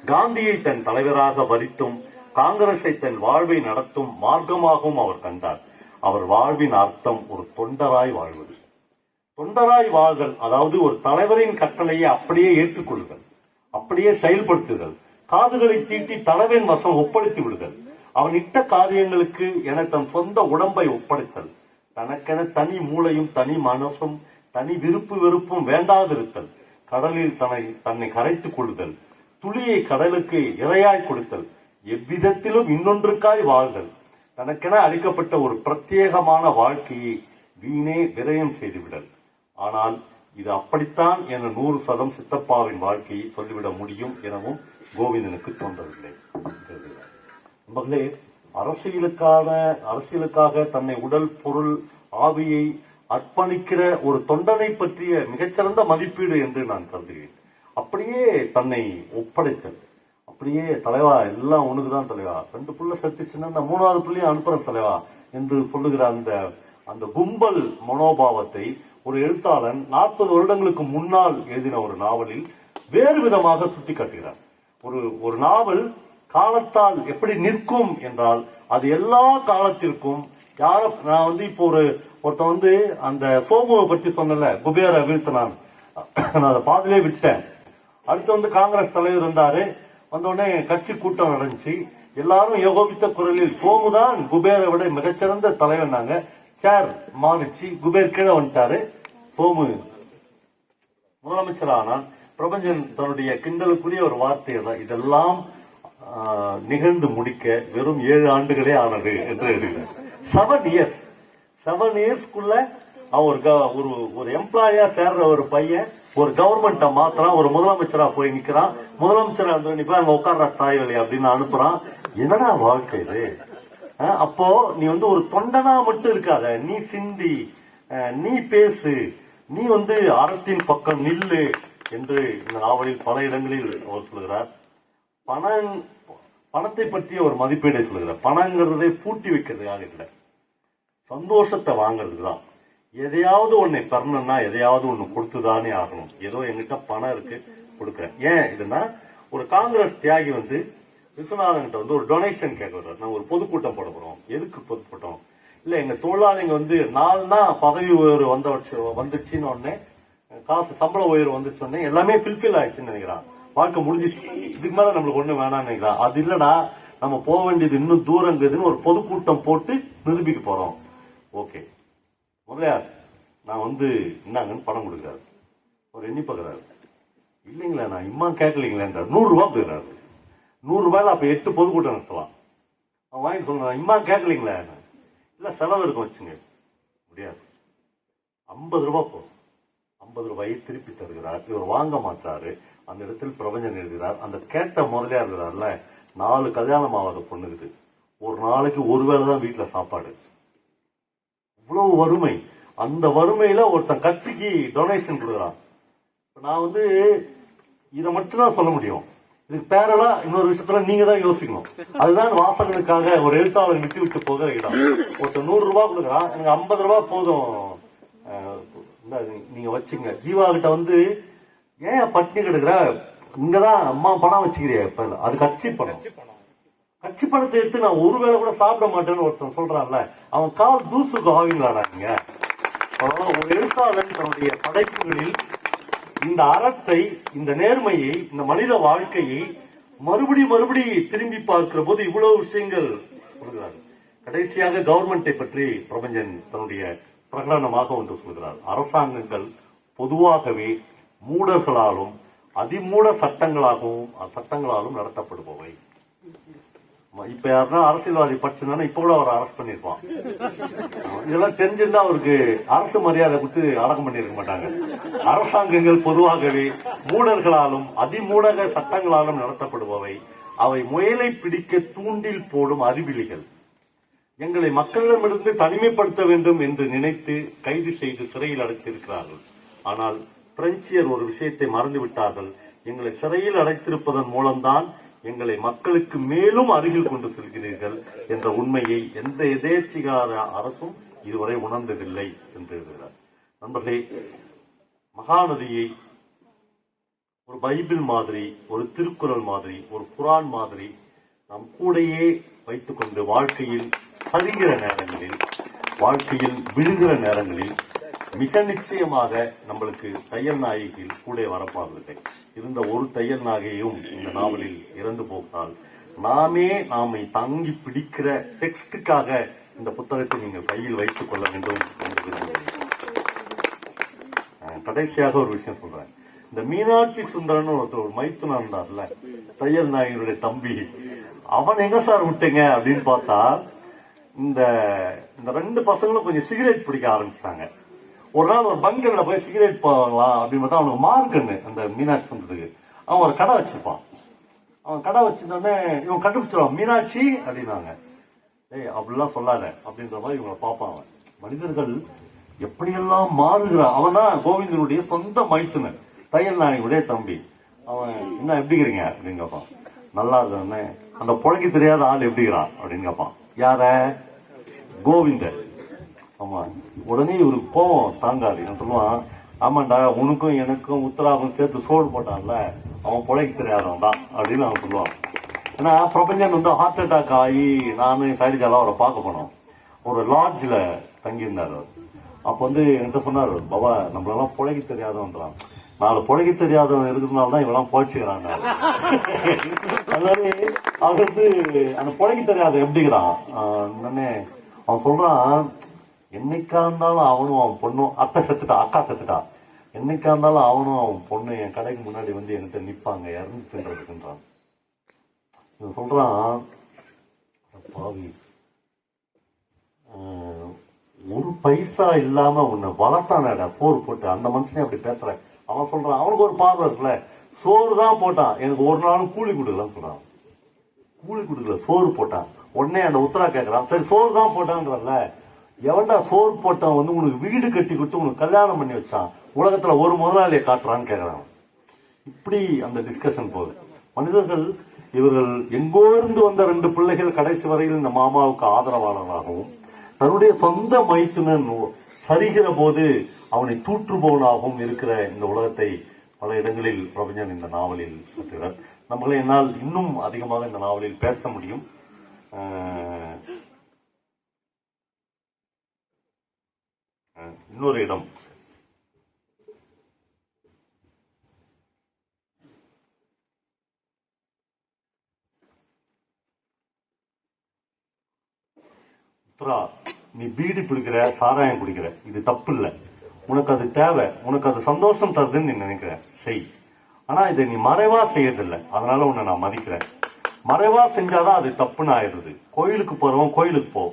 [SPEAKER 4] காந்தியை தன் தலைவராக வரித்தும் காங்கிரஸை தன் வாழ்வை நடத்தும் மார்க்கமாகவும் அவர் கண்டார். அவர் வாழ்வின் அர்த்தம் ஒரு தொண்டராய் வாழ்வது. தொண்டராய் வாழ்தல் அதாவது ஒரு தலைவரின் கட்டளையை அப்படியே ஏற்றுக்கொள்ளுதல், அப்படியே செயல்படுத்துதல், காதுகளை தீட்டி தலைவன் வசம் ஒப்படைத்து விடுதல், அவன் இட்ட காரியங்களுக்கு என தன் சொந்த உடம்பை ஒப்படைத்தல், தனக்கென தனி மூளையும் தனி மனசும் தனி விருப்பு வெறுப்பும் வேண்டாதிருத்தல், கடலில் தன்னை கரைத்துக் கொள்ளுதல், துளியை கடலுக்கு இரையாய் கொடுத்தல், எவ்விதத்திலும் இன்னொன்றுக்காய் வாழ்தல், தனக்கென அளிக்கப்பட்ட ஒரு பிரத்யேகமான வாழ்க்கையை வீணே விரயம் செய்துவிடல். ஆனால் இது அப்படித்தான் என 100% சித்தப்பாவின் வாழ்க்கையை சொல்லிவிட முடியும் எனவும் கோவிந்தனுக்கு தோன்றவில்லை. அரசியலுக்காக தன்னை உடல் பொருள் ஆவியை அர்ப்பணிக்கிற ஒரு தொண்டனை பற்றிய மிகச்சிறந்த மதிப்பீடு என்று நான் கருதுகிறேன். அப்படியே தன்னை ஒப்படைத்தல், அப்படியே தலைவா எல்லாம் உனக்குதான் தலைவா, 2 புள்ள செத்துச்சுன்னா நான் 3வது புள்ளையும் அனுப்புறேன் தலைவா என்று சொல்லுகிற அந்த கும்பல் மனோபாவத்தை ஒரு எழுத்தாளன் 40 வருடங்களுக்கு முன்னால் எழுதின ஒரு நாவலில் வேறு விதமாக சுட்டி காட்டுகிறார். ஒரு நாவல் காலத்தால் எப்படி நிற்கும் என்றால் அது எல்லா காலத்திற்கும் நான் இப்போ ஒருத்தன் அந்த சோமுவை பற்றி சொன்னல, குபேர வீழ்த்தினான், நான் அதை பாதிலே விட்டேன். அடுத்து காங்கிரஸ் தலைவர் இருந்தாரு, வந்தோடனே கட்சி கூட்டம் நடந்துச்சு, எல்லாரும் ஏகோபித்த குரலில் சோமுதான் குபேரை விட மிகச்சிறந்த தலைவர் நாங்க, சேர் மாறிச்சு, குபேர் கீழே வந்துட்டாரு, சோமு முதலமைச்சர் ஆனால். பிரபஞ்சன் தன்னுடைய கிண்டலுக்குரிய ஒரு வார்த்தை தான், இதெல்லாம் நிகழ்ந்து முடிக்க வெறும் 7 ஆண்டுகளே ஆனது என்று எழுதுகிறார். 7 இயர்ஸ்க்குள்ள ஒரு எம்ப்ளாயா சேர்ற ஒரு பையன் ஒரு கவர்மெண்ட்டை மாத்திரான், ஒரு முதலமைச்சரா போய் நிக்கிறான், முதலமைச்சரா நிப்பா அங்க உட்கார்ற தாய்வலி அப்படின்னு அனுப்புறான். என்னடா வாழ்க்கை இது? அப்போ நீ ஒரு தொண்டனா மட்டும் இருக்காத, நீ சிந்தி, நீ பேசு, நீ அறத்தின் பக்கம் நில்லு என்று இந்த நாவலில் பல இடங்களில் அவர் சொல்லுகிறார். பணத்தை பற்றிய ஒரு மதிப்பீடை சொல்லுகிறார். பணங்கிறதை பூட்டி வைக்கிறதுக்காக இல்லை, சந்தோஷத்தை வாங்கறதுக்கு தான். எதையாவது ஒன்னை பெறணும்னா எதையாவது ஒண்ணு கொடுத்துதானே ஆகணும். ஏதோ எங்கிட்ட பணம் இருக்கு கொடுக்கறேன். ஏன் இதுன்னா, ஒரு காங்கிரஸ் தியாகி விஸ்வநாதன் கிட்ட ஒரு டொனேஷன் கேட்கிறார். நான் ஒரு பொதுக்கூட்டம் போட போறோம். எதுக்கு பொதுக்கூட்டம்? இல்ல எங்க தொழிலாளிங்க 4 நாள் பதவி உயர்வு வந்துச்சுன்னு உடனே, காசு சம்பள உயர்வு வந்துச்சு உடனே எல்லாமே ஃபில்ஃபில் ஆயிடுச்சுன்னு நினைக்கிறான், வாழ்க்கை முடிஞ்சிச்சு, இதுக்கு மேல நம்மளுக்கு ஒண்ணு வேணாம்னு நினைக்கிறான். அது இல்லடா, நம்ம போக வேண்டியது இன்னும் தூரங்குதுன்னு ஒரு பொதுக்கூட்டம் போட்டு நிரூபிக்க போறோம். ஓகே, முதலியார் நான் என்னங்கன்னு பணம் கொடுக்குறாரு. ஒரு எண்ணி பார்க்கறாரு, இல்லைங்களா நான் இம்மா கேட்கலீங்களேன்றார். 100 ரூபாய் கொடுக்குறாரு. 100 ரூபாயில அப்ப 8 பொதுக்கூட்டம் நடத்தலாம். அவன் வாங்கி சொல்றான், இம்மா கேட்கலீங்களா? இல்ல செலவு இருக்கும் வச்சுங்க. முடியாது, 50 ரூபாய் போதும். 50 ரூபாயை திருப்பி தருகிறார். இவர் வாங்க மாட்டாரு. அந்த இடத்தில் பிரபஞ்சன் எழுதுகிறார், அந்த கேட்ட முதலியார் இருக்கிறார்ல, 4 கல்யாணம் ஆகாத பொண்ணுக்குது, ஒரு நாளைக்கு ஒருவேளை தான் வீட்டுல சாப்பாடு. இவ்வளவு வறுமை. அந்த வறுமையில ஒருத்தன் கட்சிக்கு டொனேஷன் கொடுக்குறான். நான் இதை மட்டும் தான் சொல்ல முடியும். இதுக்கு பேரலா இன்னொரு விஷயத்துல நீங்க தான் யோசிக்கணும். அதுதான் வாசகனுக்காக ஒரு எழுத்தாளர் விட்டு போகிற இடம். ஒருத்தர் 100 ரூபாய் கொடுக்குறான், எனக்கு 50 ரூபாய் போதும் நீங்க வச்சுங்க. ஜீவா கிட்ட ஏன் பட்டினி கிடக்குற, இங்கதான் அம்மா பணம் வச்சுக்கிறியா, இப்ப அது கட்சி பணம். கட்சி பணத்தை எடுத்து நான் ஒருவேளை கூட சாப்பிட மாட்டேன்னு ஒருத்தன் சொல்றான்ல, அவன் கால் தூசுக்கு ஆவீங்களாடா நீங்க. ஒரு எழுத்தாளன் தன்னுடைய படைப்புகளில் இந்த அறத்தை, இந்த நேர்மையை, இந்த மனித வாழ்க்கையை மறுபடி திரும்பி பார்க்கிற போது இவ்வளவு விஷயங்கள் சொல்கிறார். கடைசியாக கவர்மெண்டை பற்றி பிரபஞ்சன் தன்னுடைய பிரகடனமாக ஒன்று சொல்கிறார். அரசாங்கங்கள் பொதுவாகவே மூடர்களாலும் அதிமூட சட்டங்களாலும் நடத்தப்படுபவை. இப்ப யாருன்னா அரசியல்வாதி படிச்சிருந்தா இப்ப கூட அவர் அரெஸ்ட் பண்ணிருப்பான். இதெல்லாம் தெரிஞ்சிருந்தா அவருக்கு அரசு மரியாதை கொடுத்து அடக்கம் பண்ணிருக்க மாட்டாங்க. அரசாங்கங்கள் பொதுவாகவே மூடர்களாலும் அதிமூடக சட்டங்களாலும் நடத்தப்படுபவை. அவை முயலை பிடிக்க தூண்டில் போடும் அறிவிலிகள். எங்களை மக்களிடமிருந்து தனிமைப்படுத்த வேண்டும் என்று நினைத்து கைது செய்து சிறையில் அடைத்திருக்கிறார்கள். ஆனால் பிரெஞ்சியர் ஒரு விஷயத்தை மறந்துவிட்டார்கள். எங்களை சிறையில் அடைத்திருப்பதன் மூலம்தான் எங்களை மக்களுக்கு மேலும் அருகில் கொண்டு செல்கிறீர்கள் என்ற உண்மையை எந்த எதேச்சிகார அரசும் இதுவரை உணர்ந்ததில்லை என்று எழுதுகிறார். நண்பர்களே, மகாநதியை ஒரு பைபிள் மாதிரி, ஒரு திருக்குறள் மாதிரி, ஒரு குரான் மாதிரி நம் கூடையே வைத்துக் கொண்டு வாழ்க்கையில் சரிகிற நேரங்களில், வாழ்க்கையில் விழுகிற நேரங்களில் மிக நிச்சயமாக நம்மளுக்கு தையல் நாயகியில் கூட வரப்பார்வில்லை. இருந்த ஒரு தையல் நாயகியும் இந்த நாவலில் இறந்து போகிறால் நாமை தாங்கி பிடிக்கிற டெக்ஸ்டுக்காக இந்த புத்தகத்தை நீங்கள் கையில் வைத்துக் கொள்ள வேண்டும் என்று விரும்புகிறேன். கடைசியாக ஒரு விஷயம் சொல்றேன். இந்த மீனாட்சி சுந்தரன் ஒருத்தர் ஒரு மைத்துனா இருந்தார்ல, தையல் நாயகனுடைய தம்பி, அவன் எங்க சார் விட்டீங்க அப்படின்னு பார்த்தா, இந்த 2 பசங்களும் கொஞ்சம் சிகரெட் பிடிக்க ஆரம்பிச்சிட்டாங்க. ஒரு நாள் ஒரு பங்கர்ல போய் சிகரெட் போகலாம் அப்படின்னு பார்த்தா அவனுக்கு மார்க்குன்னு அந்த மீனாட்சி சுந்தரத்துக்கு அவன் ஒரு கடை வச்சிருப்பான். அவன் கடை வச்சிருந்தோடனே இவன் கண்டுபிடிச்சிருவான், மீனாட்சி அப்படின்னாங்க. ஏய் அப்படிலாம் சொல்லாத அப்படின்ற மாதிரி இவங்களை பார்ப்பான் அவன். மனிதர்கள் எப்படியெல்லாம் மாறுகிறான். அவன் தான் கோவிந்தனுடைய சொந்த மைத்துனன், தையல் நாயனுடைய தம்பி. அவன் என்ன எப்படிங்கிறீங்க அப்படின்னு கேட்பான். நல்லா இருக்கானே. அந்த புழைக்க தெரியாத ஆள் எப்படிங்கிறான் அப்படின்னு கேட்பான். யார? கோவிந்தன். ஆமா. உடனே இவருக்கு கோவம் தாங்காது. என்ன சொல்லுவான், ஆமாண்டா உனக்கும் எனக்கும் உத்தராவும் சேர்த்து சோறு போட்டான்ல, அவன் புழைக்க தெரியாதவன் தான் அப்படின்னு அவன் சொல்லுவான். ஏன்னா பிரபஞ்சன் வந்து ஹார்ட் அட்டாக் ஆகி நானும் சைடிஜாலாம் அவரை பார்க்க போனோம். ஒரு லாட்ஜ்ல தங்கியிருந்தாரு. அப்ப வந்து என்கிட்ட சொன்னாரு, பாபா நம்மளெல்லாம் புழைக்க தெரியாதவன்றான், 4 புழைக்க தெரியாதவன் இருக்கிறதுனால தான் இவெல்லாம் புழைச்சுக்கிறான். அதாவது அவன் வந்து அந்த புழைக்க தெரியாத எப்படிங்கிறான். அவன் சொல்றான், என்னைக்கா இருந்தாலும் அவனும் அவன் பொண்ணும், அத்தை செத்துட்டா, அக்கா செத்துட்டா, என்னைக்கா இருந்தாலும் அவனும் அவன் பொண்ணு என் கடைக்கு முன்னாடி வந்து என்கிட்ட நிப்பாங்க இறந்து தின்றதுக்குன்றான். இவன் சொல்றான், பாவி, ஒரு பைசா இல்லாம உன்னை வளர்த்தானடா சோறு போட்டு, அந்த மனுஷனே அப்படி பேசுற. அவன் சொல்றான், அவனுக்கு ஒரு பார்வை இருக்குல்ல, சோறு தான் போட்டான், எனக்கு ஒரு நாளும் கூலி கொடுக்கலாம் சொல்றான். கூலி கொடுக்கல, சோறு போட்டான். உடனே அந்த உத்தரா கேட்கறான், சரி சோறு தான் போட்டான்றல, எவன்டா சோறு போட்டான் வந்து உனக்கு வீடு கட்டி கொடுத்து உனக்கு கல்யாணம் பண்ணி வச்சான், உலகத்துல ஒரு முதலாளியை காட்டுறான்னு கேட்கறான். இப்படி அந்த டிஸ்கஷன் போகுது. மனிதர்கள் இவர்கள் எங்கோ இருந்து வந்த 2 பிள்ளைகள் கடைசி வரையில் இந்த மாமாவுக்கு ஆதரவாளராகவும், தன்னுடைய சொந்த மைத்துனன் சரிகிற போது அவனை தூற்றுபவனாகவும் இருக்கிற இந்த உலகத்தை பல இடங்களில் பிரபஞ்சன் இந்த நாவலில் கட்டுகிறார். நம்மளை என்னால் இன்னும் அதிகமாக இந்த நாவலில் பேச முடியும். இன்னொரு இடம், நீ பீடி பிடிக்கிற, சாராயம் குடிக்கிற, இது தப்பு இல்ல, உனக்கு அது தேவை, உனக்கு அது சந்தோஷம் தருதுன்னு நீ நினைக்கிற, செய். ஆனா இதை நீ மறைவா செய்யறதில்ல, அதனால உன்னை நான் மதிக்கிறேன். மறைவா செஞ்சாதான் அது தப்புன்னு ஆயிடுது. கோயிலுக்கு போறவன் கோயிலுக்கு போ,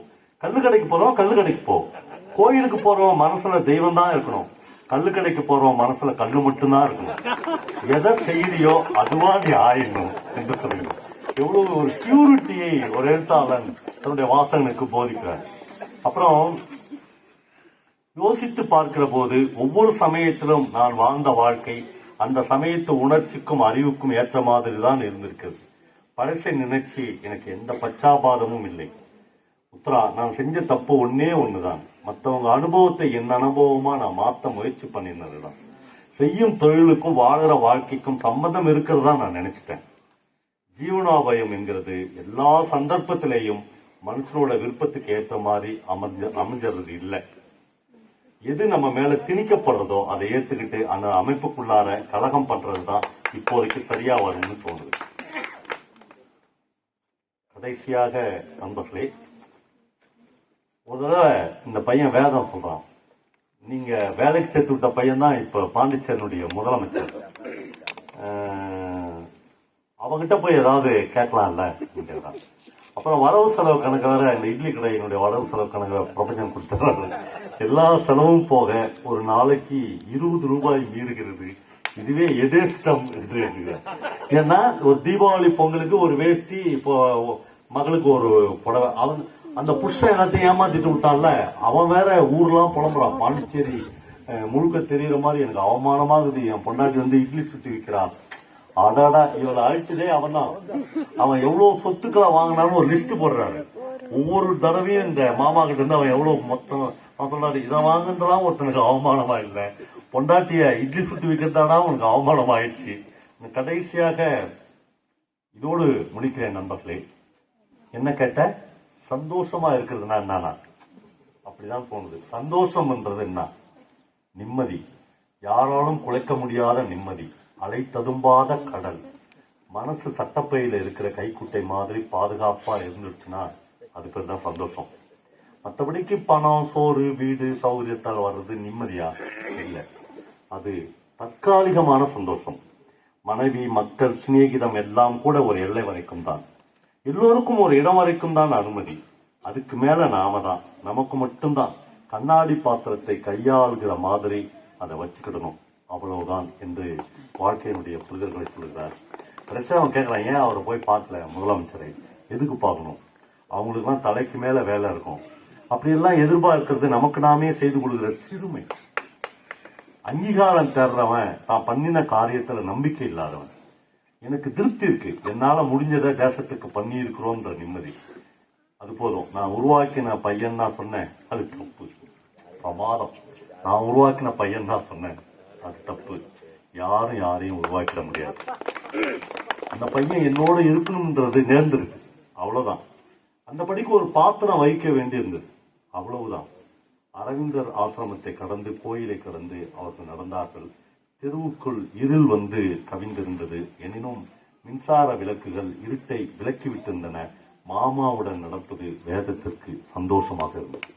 [SPEAKER 4] கல்லு கடைக்கு போறவன் கல்லு கடைக்கு போ. கோயிலுக்கு போறவன் மனசுல தெய்வம் தான் இருக்கணும், கல்லு கடைக்கு போறவன் மனசுல கல்லு மட்டும்தான் இருக்கணும். எதை செய்யறியோ அதுவா நீ ஆயிடணும் என்று சொல்லுங்க. எவ்வளவு ஒரு பியூரிட்டியை ஒரு எழுத்தாளன் தன்னுடைய வாசகனுக்கு போதிக்கிறார். அப்புறம் யோசித்து பார்க்கிற போது ஒவ்வொரு சமயத்திலும் நான் வாழ்ந்த வாழ்க்கை அந்த சமயத்து உணர்ச்சிக்கும் அறிவுக்கும் ஏற்ற மாதிரி தான் இருந்திருக்கிறது. பழசை நினைச்சு எனக்கு எந்த பச்சாபாதமும் இல்லை. உத்தரா, நான் செஞ்ச தப்பு ஒன்னே ஒண்ணுதான், மற்றவங்க அனுபவத்தை என் அனுபவமா நான் மாத்த முயற்சி பண்ணினதுதான். செய்யும் தொழிலுக்கும் வாழற வாழ்க்கைக்கும் சம்பந்தம் இருக்கிறதா நான் நினைச்சிட்டேன். ஜீவனாபயம் என்கிறது எல்லா சந்தர்ப்பத்திலையும் மனுஷனோட விருப்பத்துக்கு ஏற்ற மாதிரி அமைஞ்சறது இல்லை. எது நம்ம மேல திணிக்கப்படுறதோ அதை ஏத்துக்கிட்டு அந்த அமைப்புக்குள்ளார கலகம் பண்றதுதான் இப்போதைக்கு சரியா வரும்னு தோணுது. கடைசியாக நண்பர்களே, ஒரு தடவை இந்த பையன் வேதம் சொல்றான், நீங்க வேலைக்கு சேர்த்து விட்ட பையன் தான் இப்ப பாண்டிச்சேரியினுடைய முதலமைச்சர், அவங்கிட்ட போய் ஏதாவது கேட்கலாம்ல கேட்கலாம். அப்புறம் வரவு செலவு கணக்கு வேற, இந்த இட்லி கடையினுடைய வரவு செலவு கணக்கு பிரபஞ்சம் கொடுத்துறாரு. எல்லா செலவும் போக ஒரு நாளைக்கு 20 ரூபாய் மீறுகிறது. இதுவே எதேஷ்டம் என்று எழுதுகிறேன். ஏன்னா ஒரு தீபாவளி பொங்கலுக்கு ஒரு வேஷ்டி, இப்போ மகளுக்கு ஒரு புடவை, அவன் அந்த புருஷன் எல்லாத்தையும் ஏமாத்திட்டு விட்டான்ல, அவன் வேற ஊர்லாம் புலம்புறான், பாண்டிச்சேரி முழுக்க தெரியற மாதிரி எனக்கு அவமானமாகுது, என் பொண்டாட்டி வந்து இட்லி சுட்டி விற்கிறான், அடாடா இவளை அழிச்சதே அவன் தான், அவன் எவ்வளவு சொத்துக்களை வாங்கினாலும் ஒரு லிஸ்ட் போடுறாரு. ஒவ்வொரு தடவையும் இந்த மாமா கிட்ட இருந்து அவன் எவ்வளவு மொத்தம் அவன் சொல்றாரு, இதை வாங்குறதுலாம் ஒருத்தனுக்கு அவமானமா இல்லை, பொண்டாட்டிய இட்லி சுட்டி வைக்கிறதானா உனக்கு அவமானம் ஆயிடுச்சு. கடைசியாக இதோடு முடிக்கிறேன் நண்பர்களே. என்ன கேட்ட, சந்தோஷமா இருக்கிறதுனா என்னன்னா, அப்படிதான் தோணுது. சந்தோஷம்ன்றது என்ன? நிம்மதி, யாராலும் குலைக்க முடியாத நிம்மதி, அலை ததும்பாத கடல், மனசு சட்டப்பையில இருக்கிற கைக்குட்டை மாதிரி பாதுகாப்பா இருந்துச்சுன்னா அது பேர் தான் சந்தோஷம். மற்றபடிக்கு பணம், சோறு, வீடு, சௌகரியத்தால் வர்றது நிம்மதியா இல்லை, அது தற்காலிகமான சந்தோஷம். மனைவி, மக்கள், சிநேகிதம் எல்லாம் கூட ஒரு எல்லை வரைக்கும் தான், எல்லோருக்கும் ஒரு இடம் வரைக்கும் தான் அனுமதி. அதுக்கு மேல நாம தான், நமக்கு மட்டும்தான் கண்ணாடி பாத்திரத்தை கையாளுகிற மாதிரி அதை வச்சுக்கிடணும், அவ்வளவுதான் என்று வாழ்க்கையினுடைய புரிதல்களை சொல்லுகிறார். கடைசியா அவன் கேட்கறான், ஏன் அவரை போய் பார்க்கல முதலமைச்சரை, எதுக்கு பார்க்கணும்? அவங்களுக்குலாம் தலைக்கு மேல வேலை இருக்கும். அப்படியெல்லாம் எதிர்பார்க்கிறது நமக்கு நாமே செய்து கொள்கிற சிறுமை. அங்கீகாரம் தேடுறவன் தான் பண்ணின காரியத்துல நம்பிக்கை இல்லாதவன். எனக்கு திருப்தி இருக்கு, என்னால முடிஞ்சதை தேசத்துக்கு பண்ணி இருக்கிறோன்ற நிம்மதி, அது போதும். நான் உருவாக்கின பையன் தான் சொன்னேன், அது தப்பு. பிரமாதம், நான் உருவாக்கின பையன் தான் சொன்னேன், அது தப்பு. யாரும் யாரையும் உருவாக்கிட முடியாது. அந்த பையன் என்னோட இருக்கணும்ன்றது நேர்ந்திருக்கு, அவ்வளவுதான். அந்த படிக்கு ஒரு பாத்திரம் வைக்க வேண்டியிருந்தது, அவ்வளவுதான். அரவிந்தர் ஆசிரமத்தை கடந்து, கோயிலை கடந்து அவர்கள் நடந்தார்கள். தெருவுக்குள் இருள் வந்து கவிந்திருந்தது. எனினும் மின்சார விளக்குகள் இருட்டை விலக்கிவிட்டிருந்தன. மாமாவுடன் நடப்பது வேதத்திற்கு சந்தோஷமாக இருந்தது.